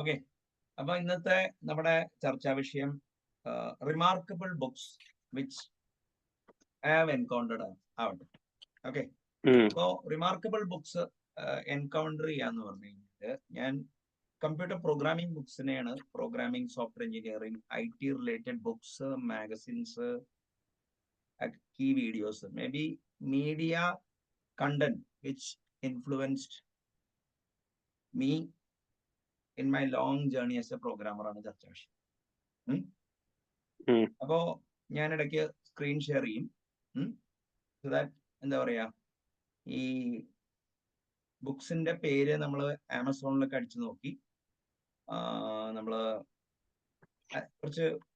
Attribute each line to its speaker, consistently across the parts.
Speaker 1: Okay. അപ്പൊ ഇന്നത്തെ നമ്മുടെ ചർച്ചാ വിഷയം remarkable books which I have encountered ആവട്ടെ. ഓക്കെ. അപ്പോ റിമാർക്കബിൾ ബുക്സ് എൻകൗണ്ടർ ചെയ്യാന്ന് പറഞ്ഞു കഴിഞ്ഞാൽ ഞാൻ കമ്പ്യൂട്ടർ പ്രോഗ്രാമിംഗ് ബുക്സിനെയാണ്, programming, software engineering, IT related books, magazines, key videos, maybe media content which influenced me in my long journey as a programmer ആണ് ചർച്ച വിഷയം. അപ്പോ ഞാൻ ഇടയ്ക്ക് സ്ക്രീൻ ഷെയർ ചെയ്യും. സോ ദാറ്റ് എന്താ പറയാ, ഈ ബുക്സിന്റെ പേര് നമ്മൾ ആമസോണിലൊക്കെ അടിച്ചു നോക്കി നമ്മൾ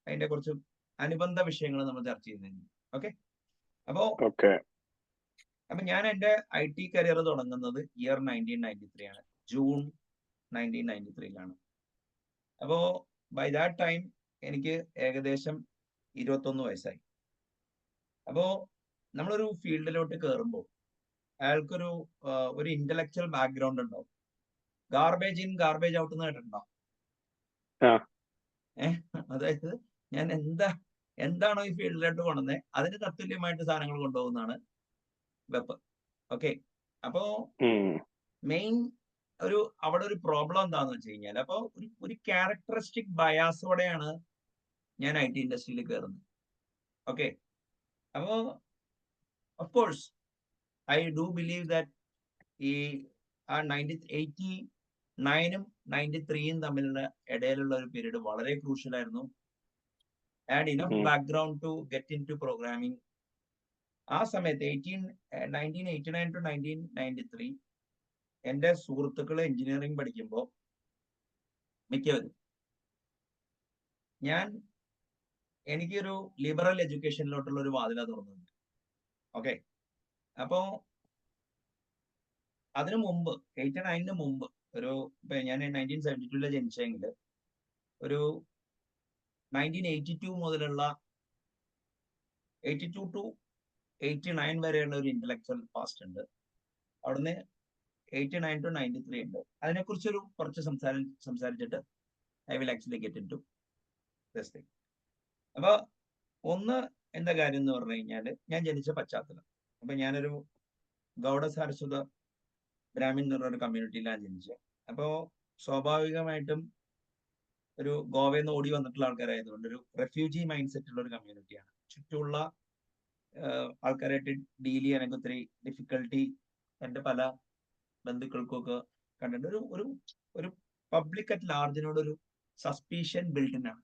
Speaker 1: അതിന്റെ കുറച്ച് അനുബന്ധ വിഷയങ്ങൾ നമ്മൾ ചർച്ച ചെയ്യുന്നതിന്. ഓക്കെ. അപ്പൊ ഞാൻ എന്റെ IT കരിയർ തുടങ്ങുന്നത് ഇയർ 1993 ആണ്, ജൂൺ 1993 അപ്പോ ബൈ ദാറ്റ് ടൈം എനിക്ക് ഏകദേശം 21 വയസ്സായി. അപ്പോ നമ്മളൊരു ഫീൽഡിലോട്ട് കയറുമ്പോൾ അയാൾക്കൊരു ഒരു ഇന്റലക്ച്വൽ ബാക്ക്ഗ്രൗണ്ട് ഉണ്ടാവും. ഗാർബേജ് ഇൻ ഗാർബേജ് ഔട്ട് എന്ന് കേട്ടിട്ടുണ്ടോ? അതായത് ഞാൻ എന്താണോ ഈ ഫീൽഡിലോട്ട് കൊണ്ടുവന്നത് അതിന് തത്തുല്യമായിട്ട് സാധനങ്ങൾ കൊണ്ടുപോകുന്നതാണ് വെപ്പ്. ഓക്കെ. അപ്പോ മെയിൻ അവിടെ ഒരു പ്രോബ്ലം എന്താന്ന് വെച്ച് കഴിഞ്ഞാൽ, അപ്പൊ ഒരു ക്യാരക്ടറിസ്റ്റിക് ബയാസോടെയാണ് ഞാൻ IT ഇൻഡസ്ട്രിയിൽ കയറുന്നത്. ഓക്കെ. അപ്പോ of course I do believe that ഈ 89-നും 93-യും തമ്മിലുള്ള ഇടയിലുള്ള ഒരു പീരീഡ് വളരെ ക്രൂഷ്യൽ ആയിരുന്നു. And enough background to get in to programming. ആ സമയത്ത് 1989 to 1993 എന്റെ സുഹൃത്തുക്കൾ എഞ്ചിനീയറിംഗ് പഠിക്കുമ്പോൾ മിക്കവരും എനിക്കൊരു ലിബറൽ എഡ്യൂക്കേഷനിലോട്ടുള്ള ഒരു വാതില തുറന്നുണ്ട്. ഓക്കെ. അപ്പോ അതിനു മുമ്പ് 89-ന് മുമ്പ് ഇപ്പൊ ഞാൻ 1972 ജനിച്ചെങ്കിൽ ഒരു 1982 മുതലുള്ള 82 to 89 വരെയുള്ള ഒരു ഇന്റലക്ച്വൽ പാസ്റ്റ് ഉണ്ട്. അവിടുന്ന് 89 to 93 ഉണ്ട്. അതിനെക്കുറിച്ചൊരു കുറച്ച് സംസാരിച്ചിട്ട് I will actually get in to this thing. അപ്പൊ ഒന്ന് എന്താ കാര്യം എന്ന് പറഞ്ഞു കഴിഞ്ഞാൽ, ഞാൻ ജനിച്ച പശ്ചാത്തലം. അപ്പൊ ഞാനൊരു ഗൗഡ സാരസ്വത ബ്രാഹ്മിൻ എന്ന് പറഞ്ഞൊരു കമ്മ്യൂണിറ്റിയിലാണ് ജനിച്ചത്. അപ്പോ സ്വാഭാവികമായിട്ടും ഒരു ഗോവയിൽ നിന്ന് ഓടി വന്നിട്ടുള്ള ആൾക്കാരായതുകൊണ്ട് ഒരു റെഫ്യൂജി മൈൻഡ് സെറ്റ് ഉള്ള ഒരു കമ്മ്യൂണിറ്റിയാണ്. ചുറ്റുമുള്ള ആൾക്കാരായിട്ട് ഡീൽ ചെയ്യാനൊക്കെ ഒത്തിരി ഡിഫിക്കൽട്ടി എന്റെ പല ബന്ധുക്കൾക്കൊക്കെ കണ്ടിട്ട് ഒരു പബ്ലിക് അറ്റ് ലാർജിനോടൊരു സസ്പീഷൻ ബിൽഡിനാണ്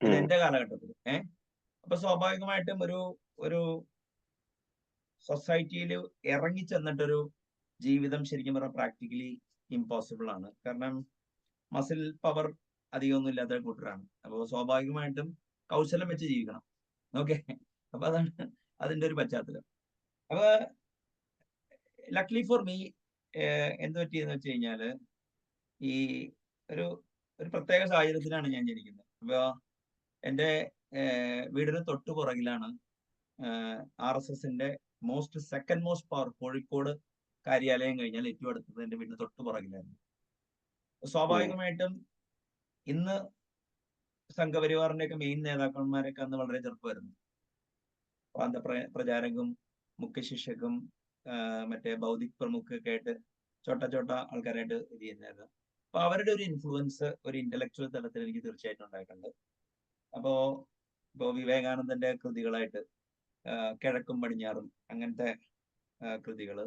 Speaker 1: ഇത് എന്റെ കാലഘട്ടത്തിൽ. അപ്പൊ സ്വാഭാവികമായിട്ടും ഒരു സൊസൈറ്റിയിൽ ഇറങ്ങി ചെന്നിട്ടൊരു ജീവിതം ശരിക്കും പറഞ്ഞാൽ പ്രാക്ടിക്കലി ഇമ്പോസിബിൾ ആണ്. കാരണം മസിൽ പവർ അധികമൊന്നും ഇല്ലാത്ത കൂട്ടരാണ്. അപ്പോൾ സ്വാഭാവികമായിട്ടും കൗശലം വെച്ച് ജീവിക്കണം. ഓക്കെ. അപ്പൊ അതാണ് അതിന്റെ ഒരു പശ്ചാത്തലം. അപ്പൊ ലക്ലി ഫോർ മീ എന്ത് പറ്റിയെന്ന് വെച്ച് കഴിഞ്ഞാല്, ഈ ഒരു പ്രത്യേക സാഹചര്യത്തിലാണ് ഞാൻ ജനിക്കുന്നത്. അപ്പൊ എന്റെ വീടിന് തൊട്ടു പുറകിലാണ് RSSന്റെ സെക്കൻഡ് മോസ്റ്റ് പവർ, കോഴിക്കോട് കാര്യാലയം കഴിഞ്ഞാൽ ഏറ്റവും അടുത്തത് എന്റെ വീടിന് തൊട്ടു പുറകിലായിരുന്നു. സ്വാഭാവികമായിട്ടും ഇന്ന് സംഘപരിവാറിന്റെ ഒക്കെ മെയിൻ നേതാക്കന്മാരൊക്കെ അന്ന് വളരെ ചെറുപ്പമായിരുന്നു. പ്രാന്ത പ്രചാരകും മുഖ്യ ശിക്ഷകും മറ്റേ ഭൗതിക് പ്രമുഖൊക്കെ ആയിട്ട് ചോട്ട ആൾക്കാരായിട്ട് ഇത് ചെയ്യുന്നതായിരുന്നു. അപ്പൊ അവരുടെ ഒരു ഇൻഫ്ലുവൻസ് ഒരു ഇന്റലക്ച്വൽ തലത്തിൽ എനിക്ക് തീർച്ചയായിട്ടും ഉണ്ടായിട്ടുണ്ട്. ഇപ്പോ വിവേകാനന്ദന്റെ കൃതികളായിട്ട് കിഴക്കും പടിഞ്ഞാറും അങ്ങനത്തെ കൃതികള്,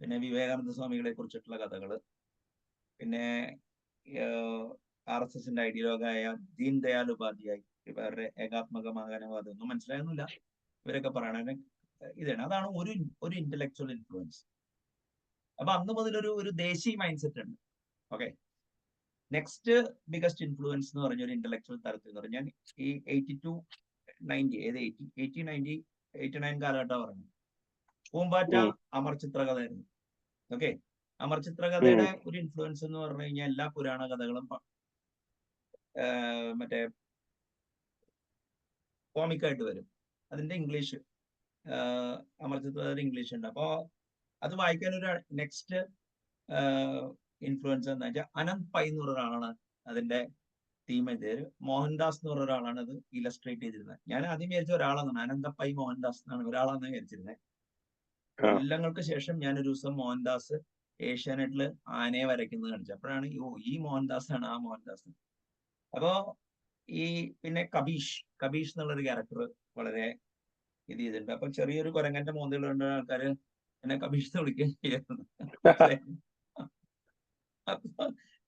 Speaker 1: പിന്നെ വിവേകാനന്ദ സ്വാമികളെ കുറിച്ചിട്ടുള്ള കഥകള്, പിന്നെ RSSന്റെ ഐഡിയോളഗായ ദീൻ ദയാൽ ഉപാധ്യായ്, ഇവരുടെ ഏകാത്മക മാനവവാദം ഒന്നും മനസ്സിലായൊന്നുമില്ല, ഇവരൊക്കെ പറയണ ഇതാണ്. അതാണ് ഒരു ഇന്റലക്ച്വൽ ഇൻഫ്ലുവൻസ്. അപ്പൊ അന്ന് മുതൽ ഒരു ദേശീയ മൈൻഡ് സെറ്റ് ഉണ്ട്. ഓക്കെ. നെക്സ്റ്റ് ബിഗസ്റ്റ് ഇൻഫ്ലുവൻസ് എന്ന് പറഞ്ഞ ഒരു ഇന്റലക്ച്വൽ തലത്തിൽ എന്ന് പറഞ്ഞാൽ ഈ 89 കാലഘട്ടം പറഞ്ഞു. പൂമ്പാറ്റ അമർ ചിത്രകഥയായിരുന്നു. ഓക്കെ. അമർ ചിത്രകഥയുടെ ഒരു ഇൻഫ്ലുവൻസ് എന്ന് പറഞ്ഞു കഴിഞ്ഞാൽ എല്ലാ പുരാണ കഥകളും മറ്റേ കോമിക്കായിട്ട് വരും. അതിന്റെ ഇംഗ്ലീഷ് അമർ ചിത്രകഥയുടെ ഇംഗ്ലീഷ് ഉണ്ട്. അപ്പോ അത് വായിക്കാൻ ഒരു നെക്സ്റ്റ് ഇൻഫ്ലുവൻസ് എന്താ വെച്ചാൽ അനന്ത് പൈ എന്ന് പറഞ്ഞ ഒരാളാണ് അതിന്റെ തീം എഴുതിയത്. മോഹൻദാസ് എന്ന് പറഞ്ഞ ഒരാളാണ് അത് ഇലസ്ട്രേറ്റ് ചെയ്തിരുന്നത്. ഞാൻ ആദ്യം വിചാരിച്ച ഒരാളാണ്, അനന്ത പൈ മോഹൻദാസ് എന്നാണ് ഒരാളാണെന്ന് വിചാരിച്ചിരുന്നത്. കൊല്ലങ്ങൾക്ക് ശേഷം ഞാനൊരു ദിവസം മോഹൻദാസ് ഏഷ്യാനെറ്റില് ആനയെ വരയ്ക്കുന്നത് കാണിച്ചു. അപ്പോഴാണ് ഈ മോഹൻദാസ് ആണ് ആ മോഹൻദാസ്. അപ്പോ ഈ പിന്നെ കബീഷ് എന്നുള്ളൊരു ക്യാരക്ടർ വളരെ ഇത് ചെയ്തിട്ടുണ്ട്. അപ്പൊ ചെറിയൊരു കുരങ്ങന്റെ മോന്തലുള്ള ആൾക്കാര് എന്നെ കബീഷ് എന്ന് വിളിക്കുകയും ചെയ്യുന്നു.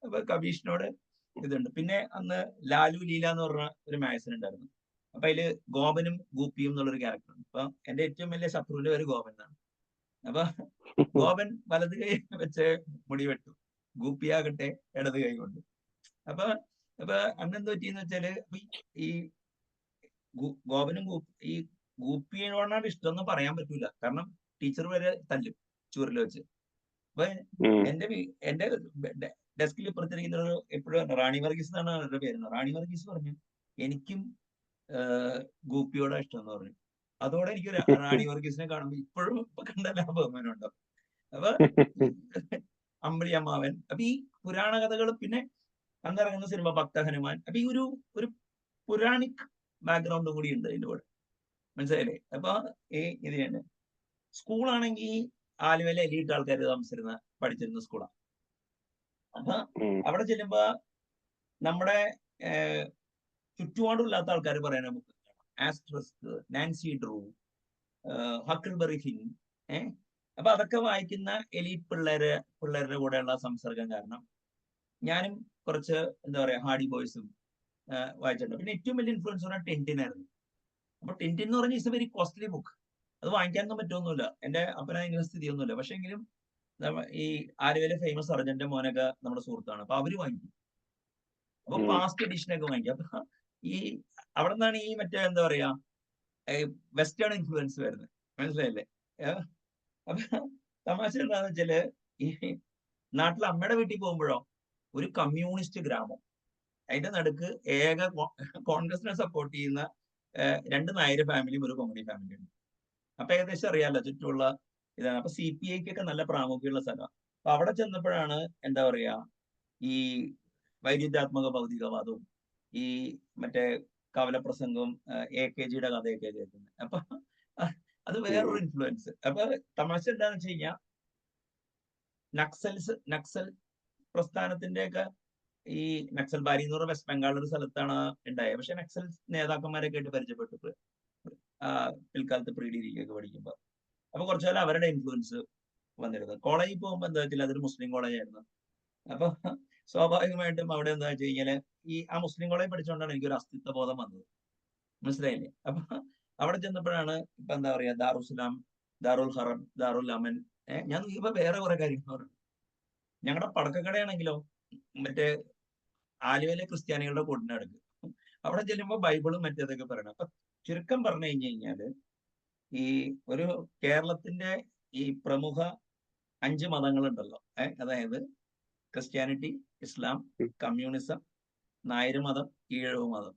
Speaker 1: അപ്പൊ കബീഷിനോട് ഇതുണ്ട്. പിന്നെ അന്ന് ലാലു ലീല എന്ന് പറഞ്ഞ ഒരു മാഗസിൻ ഉണ്ടായിരുന്നു. അപ്പൊ അതില് ഗോപനും ഗൂപ്പിയും എന്നുള്ളൊരു ക്യാരക്ടർ ഉണ്ട്. അപ്പൊ എന്റെ ഏറ്റവും വലിയ ശത്രുവിന്റെ പേര് ഗോപൻ എന്നാണ്. അപ്പൊ ഗോപൻ വലത് കൈ വെച്ച് മുടി വെട്ടു, ഗൂപ്പിയാകട്ടെ ഇടത് കൈ കൊണ്ട്. അപ്പൊ അന്നെന്ത് പറ്റിയെന്ന് വെച്ചാല് ഈ ഗോപനും ഈ ഗൂപ്പിയോടാണ് ഇഷ്ടം എന്ന് പറയാൻ പറ്റൂല. കാരണം ടീച്ചർ വരെ തല്ലും ചൂരിൽ വെച്ച്. അപ്പൊ എന്റെ ഡെസ്കിൽ ഇപ്പുറത്തിരിക്കുന്ന ഒരു എപ്പോഴും റാണി വർഗീസ് എന്നാണ് അവരുടെ പേര്. റാണി വർഗീസ് പറഞ്ഞു എനിക്കും ഗൂപ്പിയോടാ ഇഷ്ടം എന്ന് പറഞ്ഞു. അതോടെ എനിക്ക് റാണി വർഗീസിനെ കാണുമ്പോൾ ഇപ്പോഴും ഇപ്പൊ കണ്ടാൽ ആ ബഹുമാനം ഉണ്ടോ. അപ്പൊ അമ്പിളി അമ്മാവൻ, അപ്പൊ ഈ പുരാണ കഥകൾ, പിന്നെ അന്നിറങ്ങുന്ന സിനിമ ഭക്ത ഹനുമാൻ. അപ്പൊ ഈ ഒരു പുരാണിക് ബാക്ക്ഗ്രൗണ്ട് കൂടി ഉണ്ട് അതിന്റെ കൂടെ, മനസ്സിലായില്ലേ. അപ്പൊ ഈ ഇത് തന്നെ സ്കൂളാണെങ്കിൽ ആലുവയിലെ എലീറ്റ് ആൾക്കാർ താമസിച്ചിരുന്ന പഠിച്ചിരുന്ന സ്കൂളാണ്. അപ്പൊ അവിടെ ചെല്ലുമ്പോ നമ്മുടെ ചുറ്റുപാടില്ലാത്ത ആൾക്കാർ പറയുന്ന book, Asterix, Nancy Drew, Huckleberry Finn. അപ്പൊ അതൊക്കെ വായിക്കുന്ന എലീറ്റ് പിള്ളേരുടെ കൂടെയുള്ള സംസർഗം കാരണം ഞാനും കുറച്ച് എന്താ പറയാ ഹാർഡി ബോയ്സും വായിച്ചിട്ടുണ്ട്. പിന്നെ ഏറ്റവും വലിയ ഇൻഫ്ലുവൻസ് പറഞ്ഞാൽ ടിൻറ്റിൻ ആയിരുന്നു. അപ്പൊ ടിൻറ്റിൻ എന്ന് പറഞ്ഞാൽ it's A very costly book. അത് വാങ്ങിക്കാനൊന്നും പറ്റുമൊന്നുമില്ല, എന്റെ അപ്പന സ്ഥിതിയൊന്നുമില്ല. പക്ഷെ എങ്കിലും ഈ ആലുവയിലെ ഫേമസ് സർജന്റെ മോനൊക്കെ നമ്മുടെ സുഹൃത്താണ്. അപ്പൊ അവര് വാങ്ങിക്കും. അപ്പൊ പാസ്റ്റ് എഡിഷനൊക്കെ വാങ്ങിക്കും. അപ്പൊ ഈ അവിടെ നിന്നാണ് ഈ മറ്റേ എന്താ പറയാ വെസ്റ്റേൺ ഇൻഫ്ലുവൻസ് വരുന്നത്, മനസ്സിലായില്ലേ. അപ്പൊ തമാശ എന്താന്ന് വെച്ചാല് ഈ നാട്ടിൽ അമ്മയുടെ വീട്ടിൽ പോകുമ്പോഴോ ഒരു കമ്മ്യൂണിസ്റ്റ് ഗ്രാമം, അതിന്റെ നടുക്ക് ഏക കോൺഗ്രസിനെ സപ്പോർട്ട് ചെയ്യുന്ന 2 നായർ ഫാമിലിയും ഒരു കൊങ്ങണി ഫാമിലിയും ഉണ്ട്. അപ്പൊ ഏകദേശം അറിയാലോ ചുറ്റുമുള്ള ഇതാണ്. അപ്പൊ CPIക്കൊക്കെ നല്ല പ്രാമുഖ്യമുള്ള സ്ഥലമാണ്. അപ്പൊ അവിടെ ചെന്നപ്പോഴാണ് എന്താ പറയാ ഈ വൈരുദ്ധ്യാത്മക ഭൗതികവാദവും ഈ മറ്റേ കവലപ്രസംഗവും AKGയുടെ കഥയൊക്കെ കേൾക്കുന്നത്. അപ്പൊ അത് വേറൊരു ഇൻഫ്ലുവൻസ്. അപ്പൊ തമാശ എന്താന്ന് വെച്ച് കഴിഞ്ഞാൽ നക്സൽ പ്രസ്ഥാനത്തിന്റെയൊക്കെ ഈ നക്സൽ ബാരി എന്ന് പറഞ്ഞ വെസ്റ്റ് ബംഗാൾ ഒരു സ്ഥലത്താണ് ഉണ്ടായത്. പക്ഷെ നക്സൽ നേതാക്കന്മാരൊക്കെ ആയിട്ട് പരിചയപ്പെട്ടു പിൽക്കാലത്ത് പ്രീഡിഗ്രിക്കൊക്കെ പഠിക്കുമ്പോൾ. അപ്പൊ കുറച്ചുകാലം അവരുടെ ഇൻഫ്ലുവൻസ് വന്നിരുന്നത്. കോളേജിൽ പോകുമ്പോൾ എന്താ വെച്ചാൽ അതൊരു മുസ്ലിം കോളേജ് ആയിരുന്നു. അപ്പൊ സ്വാഭാവികമായിട്ടും അവിടെ എന്താ വെച്ച് കഴിഞ്ഞാല് ആ മുസ്ലിം കോളേജ് പഠിച്ചുകൊണ്ടാണ് എനിക്കൊരു അസ്തിത്വ ബോധം വന്നത്, മനസ്സിലായില്ലേ. അപ്പൊ അവിടെ ചെന്നപ്പോഴാണ് ഇപ്പൊ എന്താ പറയാ ദാറുസ്സലാം, ദാറുൽ ഹറം, ദാറുൽ അമൻ. ഞാൻ ഇപ്പൊ വേറെ കുറെ കാര്യങ്ങൾ പറഞ്ഞു. ഞങ്ങളുടെ പടക്കക്കടയാണെങ്കിലോ മറ്റേ ആലുവയിലെ ക്രിസ്ത്യാനികളുടെ കൂട്ടിനടുക്ക്. അവിടെ ചെല്ലുമ്പോൾ ബൈബിളും മറ്റേതൊക്കെ പറയണം. അപ്പൊ ചുരുക്കം പറഞ്ഞു കഴിഞ്ഞാല് ഈ ഒരു കേരളത്തിന്റെ ഈ പ്രമുഖ 5 മതങ്ങളുണ്ടല്ലോ, അതായത് ക്രിസ്ത്യാനിറ്റി, ഇസ്ലാം, കമ്മ്യൂണിസം, നായർ മതം, ഈഴവ് മതം.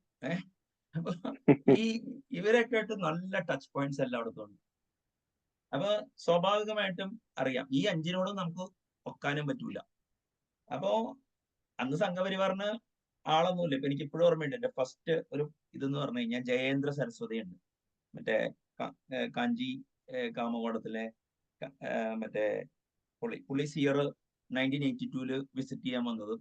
Speaker 1: അപ്പൊ ഇവരൊക്കെ ആയിട്ട് നല്ല ടച്ച് പോയിന്റ്സ് എല്ലായിടത്തും ഉണ്ട്. അപ്പൊ സ്വാഭാവികമായിട്ടും അറിയാം ഈ 5നോടും നമുക്ക് ഒക്കാനും പറ്റൂല. അപ്പോ അന്ന് സംഘപരിവാറിന് ആളൊന്നുമില്ല. ഇപ്പൊ എനിക്ക് ഇപ്പോഴും ഓർമ്മയുണ്ട്, എന്റെ ഫസ്റ്റ് ഒരു ഇതെന്ന് പറഞ്ഞു കഴിഞ്ഞാൽ ജയേന്ദ്ര സരസ്വതി ഉണ്ട്, മറ്റേ കാഞ്ചി കാമകോടത്തിലെ മറ്റേ പുള്ളി സിയർ 1982 വിസിറ്റ് ചെയ്യാൻ വന്നത്.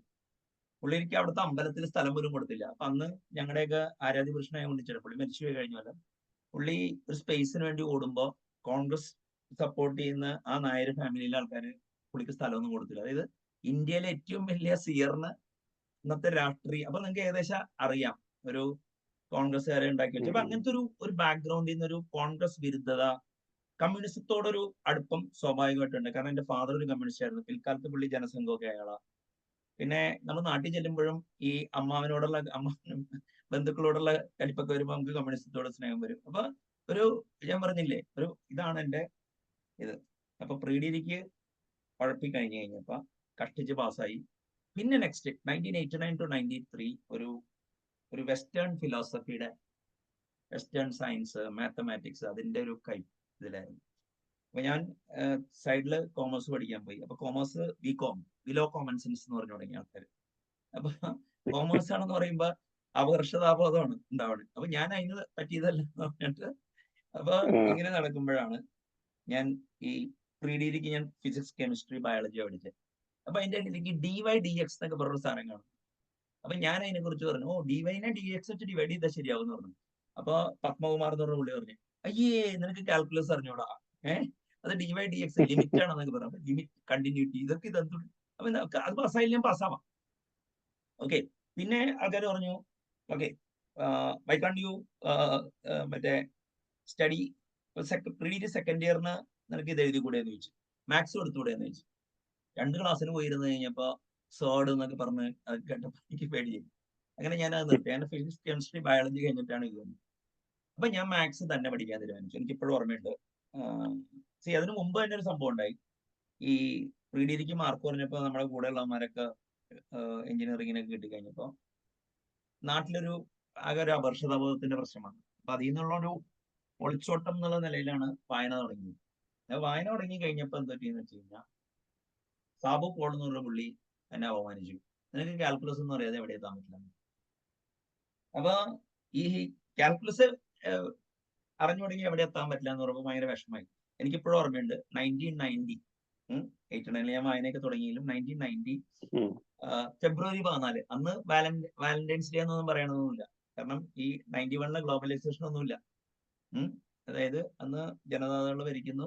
Speaker 1: പുള്ളി എനിക്ക് അവിടുത്തെ അമ്പലത്തിൽ സ്ഥലം പോലും കൊടുത്തില്ല. അപ്പൊ അന്ന് ഞങ്ങളുടെയൊക്കെ ആരാധ്യ പുരുഷനായി കൊണ്ടിച്ചിട്ട് പുള്ളി മരിച്ചുപോയി കഴിഞ്ഞാൽ പുള്ളി ഒരു സ്പേസിന് വേണ്ടി ഓടുമ്പോൾ കോൺഗ്രസ് സപ്പോർട്ട് ചെയ്യുന്ന ആ നായർ ഫാമിലിയിലെ ആൾക്കാർ പുള്ളിക്ക് സ്ഥലമൊന്നും കൊടുത്തില്ല. അതായത് ഇന്ത്യയിലെ ഏറ്റവും വലിയ സിയറിന് ഇന്നത്തെ രാഷ്ട്രീയം അപ്പൊ നിങ്ങൾക്ക് ഏകദേശം അറിയാം ഒരു കോൺഗ്രസ്സുകാരെ ഉണ്ടാക്കി വെച്ചു. അപ്പൊ അങ്ങനത്തെ ഒരു ബാക്ക്ഗ്രൗണ്ടിൽ നിന്ന് ഒരു കോൺഗ്രസ് വിരുദ്ധത, കമ്മ്യൂണിസത്തോടൊരു അടുപ്പം സ്വാഭാവികമായിട്ടുണ്ട്. കാരണം എന്റെ ഫാദർ ഒരു കമ്മ്യൂണിസ്റ്റ് ആയിരുന്നു. പിൽക്കാലത്ത് പുള്ളി ജനസംഘമൊക്കെ അയാളാ. പിന്നെ നമ്മൾ നാട്ടിൽ ചെല്ലുമ്പോഴും ഈ അമ്മാവനോടുള്ള ബന്ധുക്കളോടുള്ള കലിപ്പൊക്കെ വരുമ്പോൾ നമുക്ക് കമ്മ്യൂണിസത്തോട് സ്നേഹം വരും. അപ്പൊ ഞാൻ പറഞ്ഞില്ലേ ഇതാണ് എന്റെ ഇത്. അപ്പൊ പ്രീഡിഗ്രിക്ക് കുഴപ്പി കഴിഞ്ഞു കഴിഞ്ഞപ്പോ കഷ്ടിച്ച് പാസ്സായി. പിന്നെ നെക്സ്റ്റ് 1989 to 93 ഒരു വെസ്റ്റേൺ ഫിലോസഫിയുടെ, വെസ്റ്റേൺ സയൻസ്, മാത്തമാറ്റിക്സ് അതിന്റെ ഒരു ഇതിലായിരുന്നു. അപ്പൊ ഞാൻ സൈഡില് കോമേഴ്സ് പഠിക്കാൻ പോയി. അപ്പൊ commerce BCom, below common sense എന്ന് പറഞ്ഞു തുടങ്ങിയ ആൾക്കാർ. അപ്പൊ കോമേഴ്സ് ആണെന്ന് പറയുമ്പോ അപകർഷതാബോധമാണ് ഉണ്ടാവുന്നത്. അപ്പൊ ഞാൻ അതിന് പറ്റിയതല്ല എന്ന് പറഞ്ഞിട്ട് അപ്പൊ ഇങ്ങനെ നടക്കുമ്പോഴാണ് ഞാൻ ഈ പ്രീ ഡിഗ്രിക്ക് ഞാൻ ഫിസിക്സ്, കെമിസ്ട്രി, ബയോളജി പഠിച്ചത്. അപ്പൊ അതിന്റെ ഇടയ്ക്ക് DY/DX എന്നൊക്കെ പറഞ്ഞൊരു സാധനം കാണും. അപ്പൊ ഞാൻ അതിനെ കുറിച്ച് പറഞ്ഞു, DY-നെ DX വെച്ച് ഡിവൈഡ് ചെയ്താൽ ശരിയാവും പറഞ്ഞു. അപ്പൊ പത്മകുമാർ എന്ന് പറഞ്ഞ പുള്ളി പറഞ്ഞു, അയ്യേ നിനക്ക് കാൽക്കുലസ് അറിഞ്ഞൂടാ, അത് DY/DX ലിമിറ്റ് ആണെന്നൊക്കെ പറഞ്ഞു. അപ്പൊ ലിമിറ്റ്, കണ്ടിന്യൂറ്റി, ഇതൊക്കെ ഇതെന്തു, അപ്പൊ അത് പാസ്സായില്ല, പാസ്സാവാം. ഓക്കെ. പിന്നെ ആൾക്കാർ പറഞ്ഞു, ഓക്കെ, വൈ കാണ്ട് യു മറ്റേ സ്റ്റഡി പ്രീ ഡിഗ്രി സെക്കൻഡ് ഇയറിന് നിനക്ക് ഇത് എഴുതി കൂടെ എന്ന് ചോദിച്ചു, മാത്സ് എടുത്തുകൂടെ എന്ന് ചോദിച്ചു. 2 ക്ലാസ്സിന് പോയിരുന്നു കഴിഞ്ഞപ്പോ സോഡ് എന്നൊക്കെ പറഞ്ഞ് അത് കേട്ടപ്പോ എനിക്ക് പേടിയായി. അങ്ങനെ ഞാൻ അത് നിർത്തി. അങ്ങനെ ഫിസിക്സ്, കെമിസ്ട്രി, ബയോളജി കഴിഞ്ഞിട്ടാണ് ഇത് വന്നത്. അപ്പൊ ഞാൻ മാത്സ് തന്നെ പഠിക്കാൻ തീരുമാനിച്ചു. എനിക്ക് ഇപ്പോഴും ഓർമ്മയുണ്ട്. അതിന് മുമ്പ് തന്നെ ഒരു സംഭവം ഉണ്ടായി. ഈ പ്രീ ഡിഗ്രിക്ക് മാർക്ക് പറഞ്ഞപ്പോ നമ്മുടെ കൂടെ ഉള്ളവന്മാരൊക്കെ എഞ്ചിനീയറിങ്ങിനൊക്കെ കിട്ടിക്കഴിഞ്ഞപ്പോ നാട്ടിലൊരു ആകെ ഒരു അപകർഷതാബോധത്തിന്റെ പ്രശ്നമാണ്. അപ്പൊ അതിൽ നിന്നുള്ളൊരു ഒളിച്ചോട്ടം എന്നുള്ള നിലയിലാണ് വായന തുടങ്ങിയത്. വായന തുടങ്ങി കഴിഞ്ഞപ്പോ എന്ത് പറ്റിയെന്ന് വെച്ച് കഴിഞ്ഞാൽ, സാബു പോൾ എന്നുള്ള പുള്ളി എന്നെ അവമാനിച്ചു. നിനക്ക് കാൽക്കുലസ് ഒന്നും അറിയാതെ എവിടെ എത്താൻ പറ്റില്ല. അപ്പൊ ഈ കാൽക്കുലസ് അറിഞ്ഞു തുടങ്ങി എവിടെ എത്താൻ പറ്റില്ല എന്ന് പറയുമ്പോൾ ഭയങ്കര വിഷമമായി. എനിക്കിപ്പോഴും ഓർമ്മയുണ്ട്, 1990 89 ഞാൻ വായനയൊക്കെ തുടങ്ങിയാലും 1990 ഫെബ്രുവരി 14, അന്ന് വാലന്റൈൻസ് ഡേ എന്നൊന്നും പറയണമെന്നില്ല. കാരണം ഈ 91 ഗ്ലോബലൈസേഷൻ ഒന്നുമില്ല. അതായത് അന്ന് ജനതാദൾ ഭരിക്കുന്നു,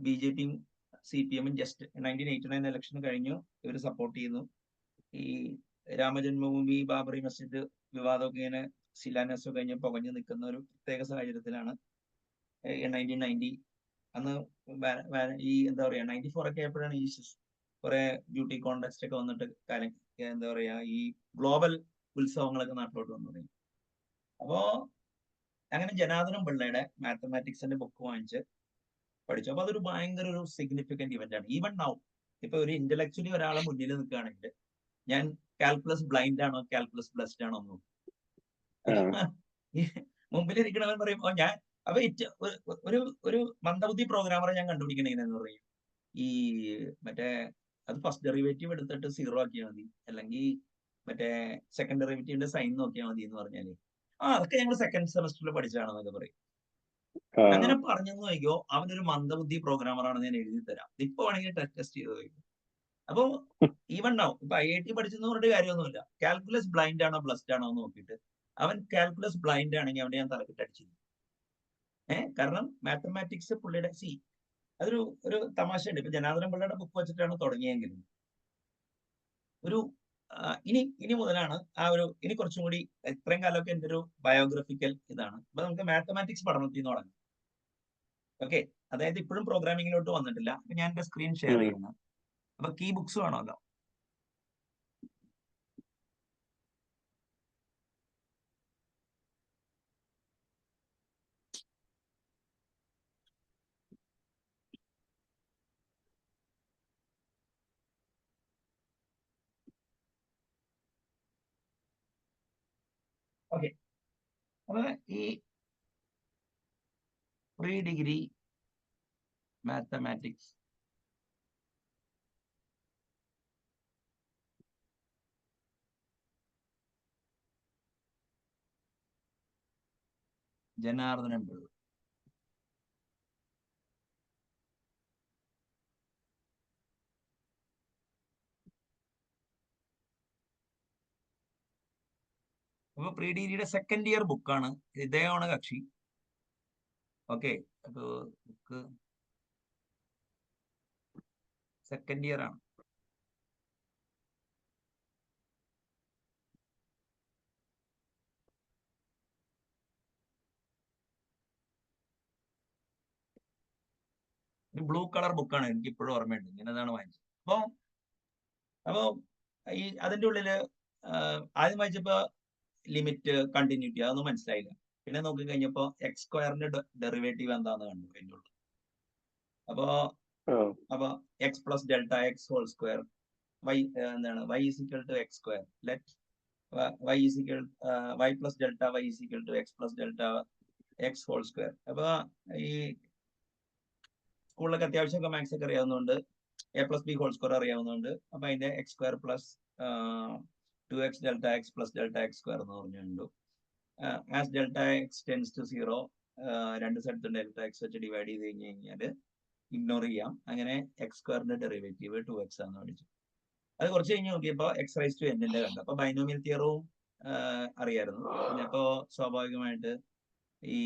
Speaker 1: BJPയും CPM-ഉം ജസ്റ്റ് 1989 ഇലക്ഷൻ കഴിഞ്ഞു, ഇവർ സപ്പോർട്ട് ചെയ്യുന്നു. ഈ രാമജന്മഭൂമി, ബാബറി മസ്ജിദ് വിവാദമൊക്കെ ഇങ്ങനെ ശിലാന്യാസം കഴിഞ്ഞ് പുകഞ്ഞു നിൽക്കുന്ന ഒരു പ്രത്യേക സാഹചര്യത്തിലാണ് 1990. അന്ന് ഈ എന്താ പറയാ 94 ഒക്കെ ആയപ്പോഴാണ് ഈ കുറെ ബ്യൂട്ടി കോൺടെസ്റ്റ് ഒക്കെ വന്നിട്ട് എന്താ പറയാ ഈ ഗ്ലോബൽ ഉത്സവങ്ങളൊക്കെ നാട്ടിലോട്ട് വന്നു തുടങ്ങി. അപ്പോ അങ്ങനെ ജനാർദ്ദനം പിള്ളയുടെ മാത്തമാറ്റിക്സിന്റെ ബുക്ക് വാങ്ങിച്ച് പഠിച്ചു. അപ്പൊ അതൊരു ഭയങ്കര ഒരു സിഗ്നിഫിക്കന്റ് ഇവന്റ് ആണ്. ഈവൻ നൗ ഇപ്പൊ ഒരു ഇന്റലക്ച്വലി ഒരാളെ മുന്നിൽ നിൽക്കുകയാണെങ്കിൽ ഞാൻ കാൽക്കുലസ് ബ്ലൈൻഡ് ആണോ കാൽക്കുലസ് ബ്ലസ്ഡ് ആണോ എന്ന് നോക്കും. മുമ്പിലിരിക്കണവൻ പറയുമ്പോ ഞാൻ അപ്പൊ ഒരു ഒരു മന്ദബുദ്ധി പ്രോഗ്രാമറെ ഞാൻ കണ്ടുപിടിക്കണേന്ന് പറയും, ഈ മറ്റേ അത് ഫസ്റ്റ് ഡെറിവേറ്റീവ് എടുത്തിട്ട് 0 ആക്കിയാൽ മതി, അല്ലെങ്കിൽ മറ്റേ സെക്കൻഡ് ഡെറിവേറ്റീവിന്റെ സൈൻ നോക്കിയാൽ മതി എന്ന് പറഞ്ഞാല് അതൊക്കെ ഞങ്ങൾ സെക്കൻഡ് സെമസ്റ്ററിൽ പഠിച്ചാണെന്നൊക്കെ പറയും. അങ്ങനെ പറഞ്ഞെന്ന് നോക്കിയോ, അവനൊരു മന്ദബുദ്ധി പ്രോഗ്രാമറാണെന്ന് ഞാൻ എഴുതി തരാം, ഇപ്പൊ വേണമെങ്കിൽ ടെസ്റ്റ് ചെയ്ത് നോക്കും. അപ്പൊ ഈവൻ നൗ ഇപ്പൊ IIT പഠിച്ചെന്ന് പറഞ്ഞിട്ട് കാര്യമൊന്നുമില്ല. കാൽക്കുലസ് ബ്ലൈൻഡ് ആണോ ബ്ലസ്ഡ് ആണോ എന്ന് നോക്കിയിട്ട് അവൻ കാൽക്കുലസ് ബ്ലൈൻഡ് ആണെങ്കിൽ അവനെ ഞാൻ തലക്കിട്ട് അടിച്ചിരുന്നു. കാരണം മാത്തമാറ്റിക്സ് പുള്ളിയുടെ അതൊരു ഒരു തമാശയുണ്ട്. ഇപ്പൊ ജനാർദ്ദനം പിള്ളയുടെ ബുക്ക് വെച്ചിട്ടാണ് തുടങ്ങിയെങ്കിലും ഒരു ഇനി മുതലാണ് ഇനി കുറച്ചും കൂടി, ഇത്രയും കാലമൊക്കെ എൻ്റെ ഒരു ബയോഗ്രഫിക്കൽ ഇതാണ്. അപ്പൊ നമുക്ക് മാത്തമാറ്റിക്സ് പഠനത്തിൽ നിന്ന് തുടങ്ങാം. ഓക്കെ, അതായത് ഇപ്പോഴും പ്രോഗ്രാമിങ്ങിലോട്ട് വന്നിട്ടില്ല. അപ്പൊ ഞാൻ എന്റെ സ്ക്രീൻ ഷെയർ ചെയ്യുന്നു. അപ്പൊ കീ ബുക്സ് വേണമല്ലോ. ഓക്കെ, അപ്പൊ ഈ പ്രീ ഡിഗ്രി മാത്തമാറ്റിക്സ് ജനാർദ്ദനം പിള്ള. അപ്പൊ പ്രീ ഡിഗ്രിയുടെ സെക്കൻഡ് ഇയർ ബുക്കാണ്, ഇദ്ദേഹമാണ് കക്ഷി. ഓക്കെ, അപ്പൊ ബുക്ക് സെക്കൻഡ് ഇയർ ആണ്. ബ്ലൂ കളർ ബുക്കാണ്, എനിക്ക് ഇപ്പോഴും ഓർമ്മയുണ്ട്, ഞാൻ അതാണ് വാങ്ങിച്ചത്. അപ്പൊ ഈ അതിന്റെ ഉള്ളില് ആദ്യം വായിച്ചപ്പോ ലിമിറ്റ്, കണ്ടിന്യൂറ്റി അതൊന്നും മനസ്സിലായില്ല. പിന്നെ നോക്കി കഴിഞ്ഞപ്പോ x² ഡെറിവേറ്റീവ് എന്താന്ന് കണ്ടു അതിന്റെ ഉള്ളിൽ. അപ്പൊ x plus delta x whole square, എന്താണ് y is equal to x², let y plus delta y is equal to x plus delta x whole square. അപ്പൊ ഈ സ്കൂളിലൊക്കെ അത്യാവശ്യമൊക്കെ മാത്സ് ഒക്കെ അറിയാവുന്നതുകൊണ്ട് a+b² അറിയാവുന്നതുകൊണ്ട് അപ്പൊ അതിന്റെ x² plus 2x delta x plus delta x² എന്ന് പറഞ്ഞുകൊണ്ട് as delta x tends to 0 രണ്ട് സ്ഥലത്തും ഡെൽറ്റ എക്സ് വെച്ച് ഡിവൈഡ് ചെയ്ത് കഴിഞ്ഞാൽ ഇഗ്നോർ ചെയ്യാം. അങ്ങനെ x² ഡെറിവേറ്റീവ് 2x ആണെന്ന് പഠിച്ചു. അത് കുറച്ച് കഴിഞ്ഞ് നോക്കിയപ്പോ x⁻n കണ്ടു. അപ്പൊ ബൈനോമിയൽ തിയറവും അറിയായിരുന്നു. പിന്നെ അപ്പോ സ്വാഭാവികമായിട്ട് ഈ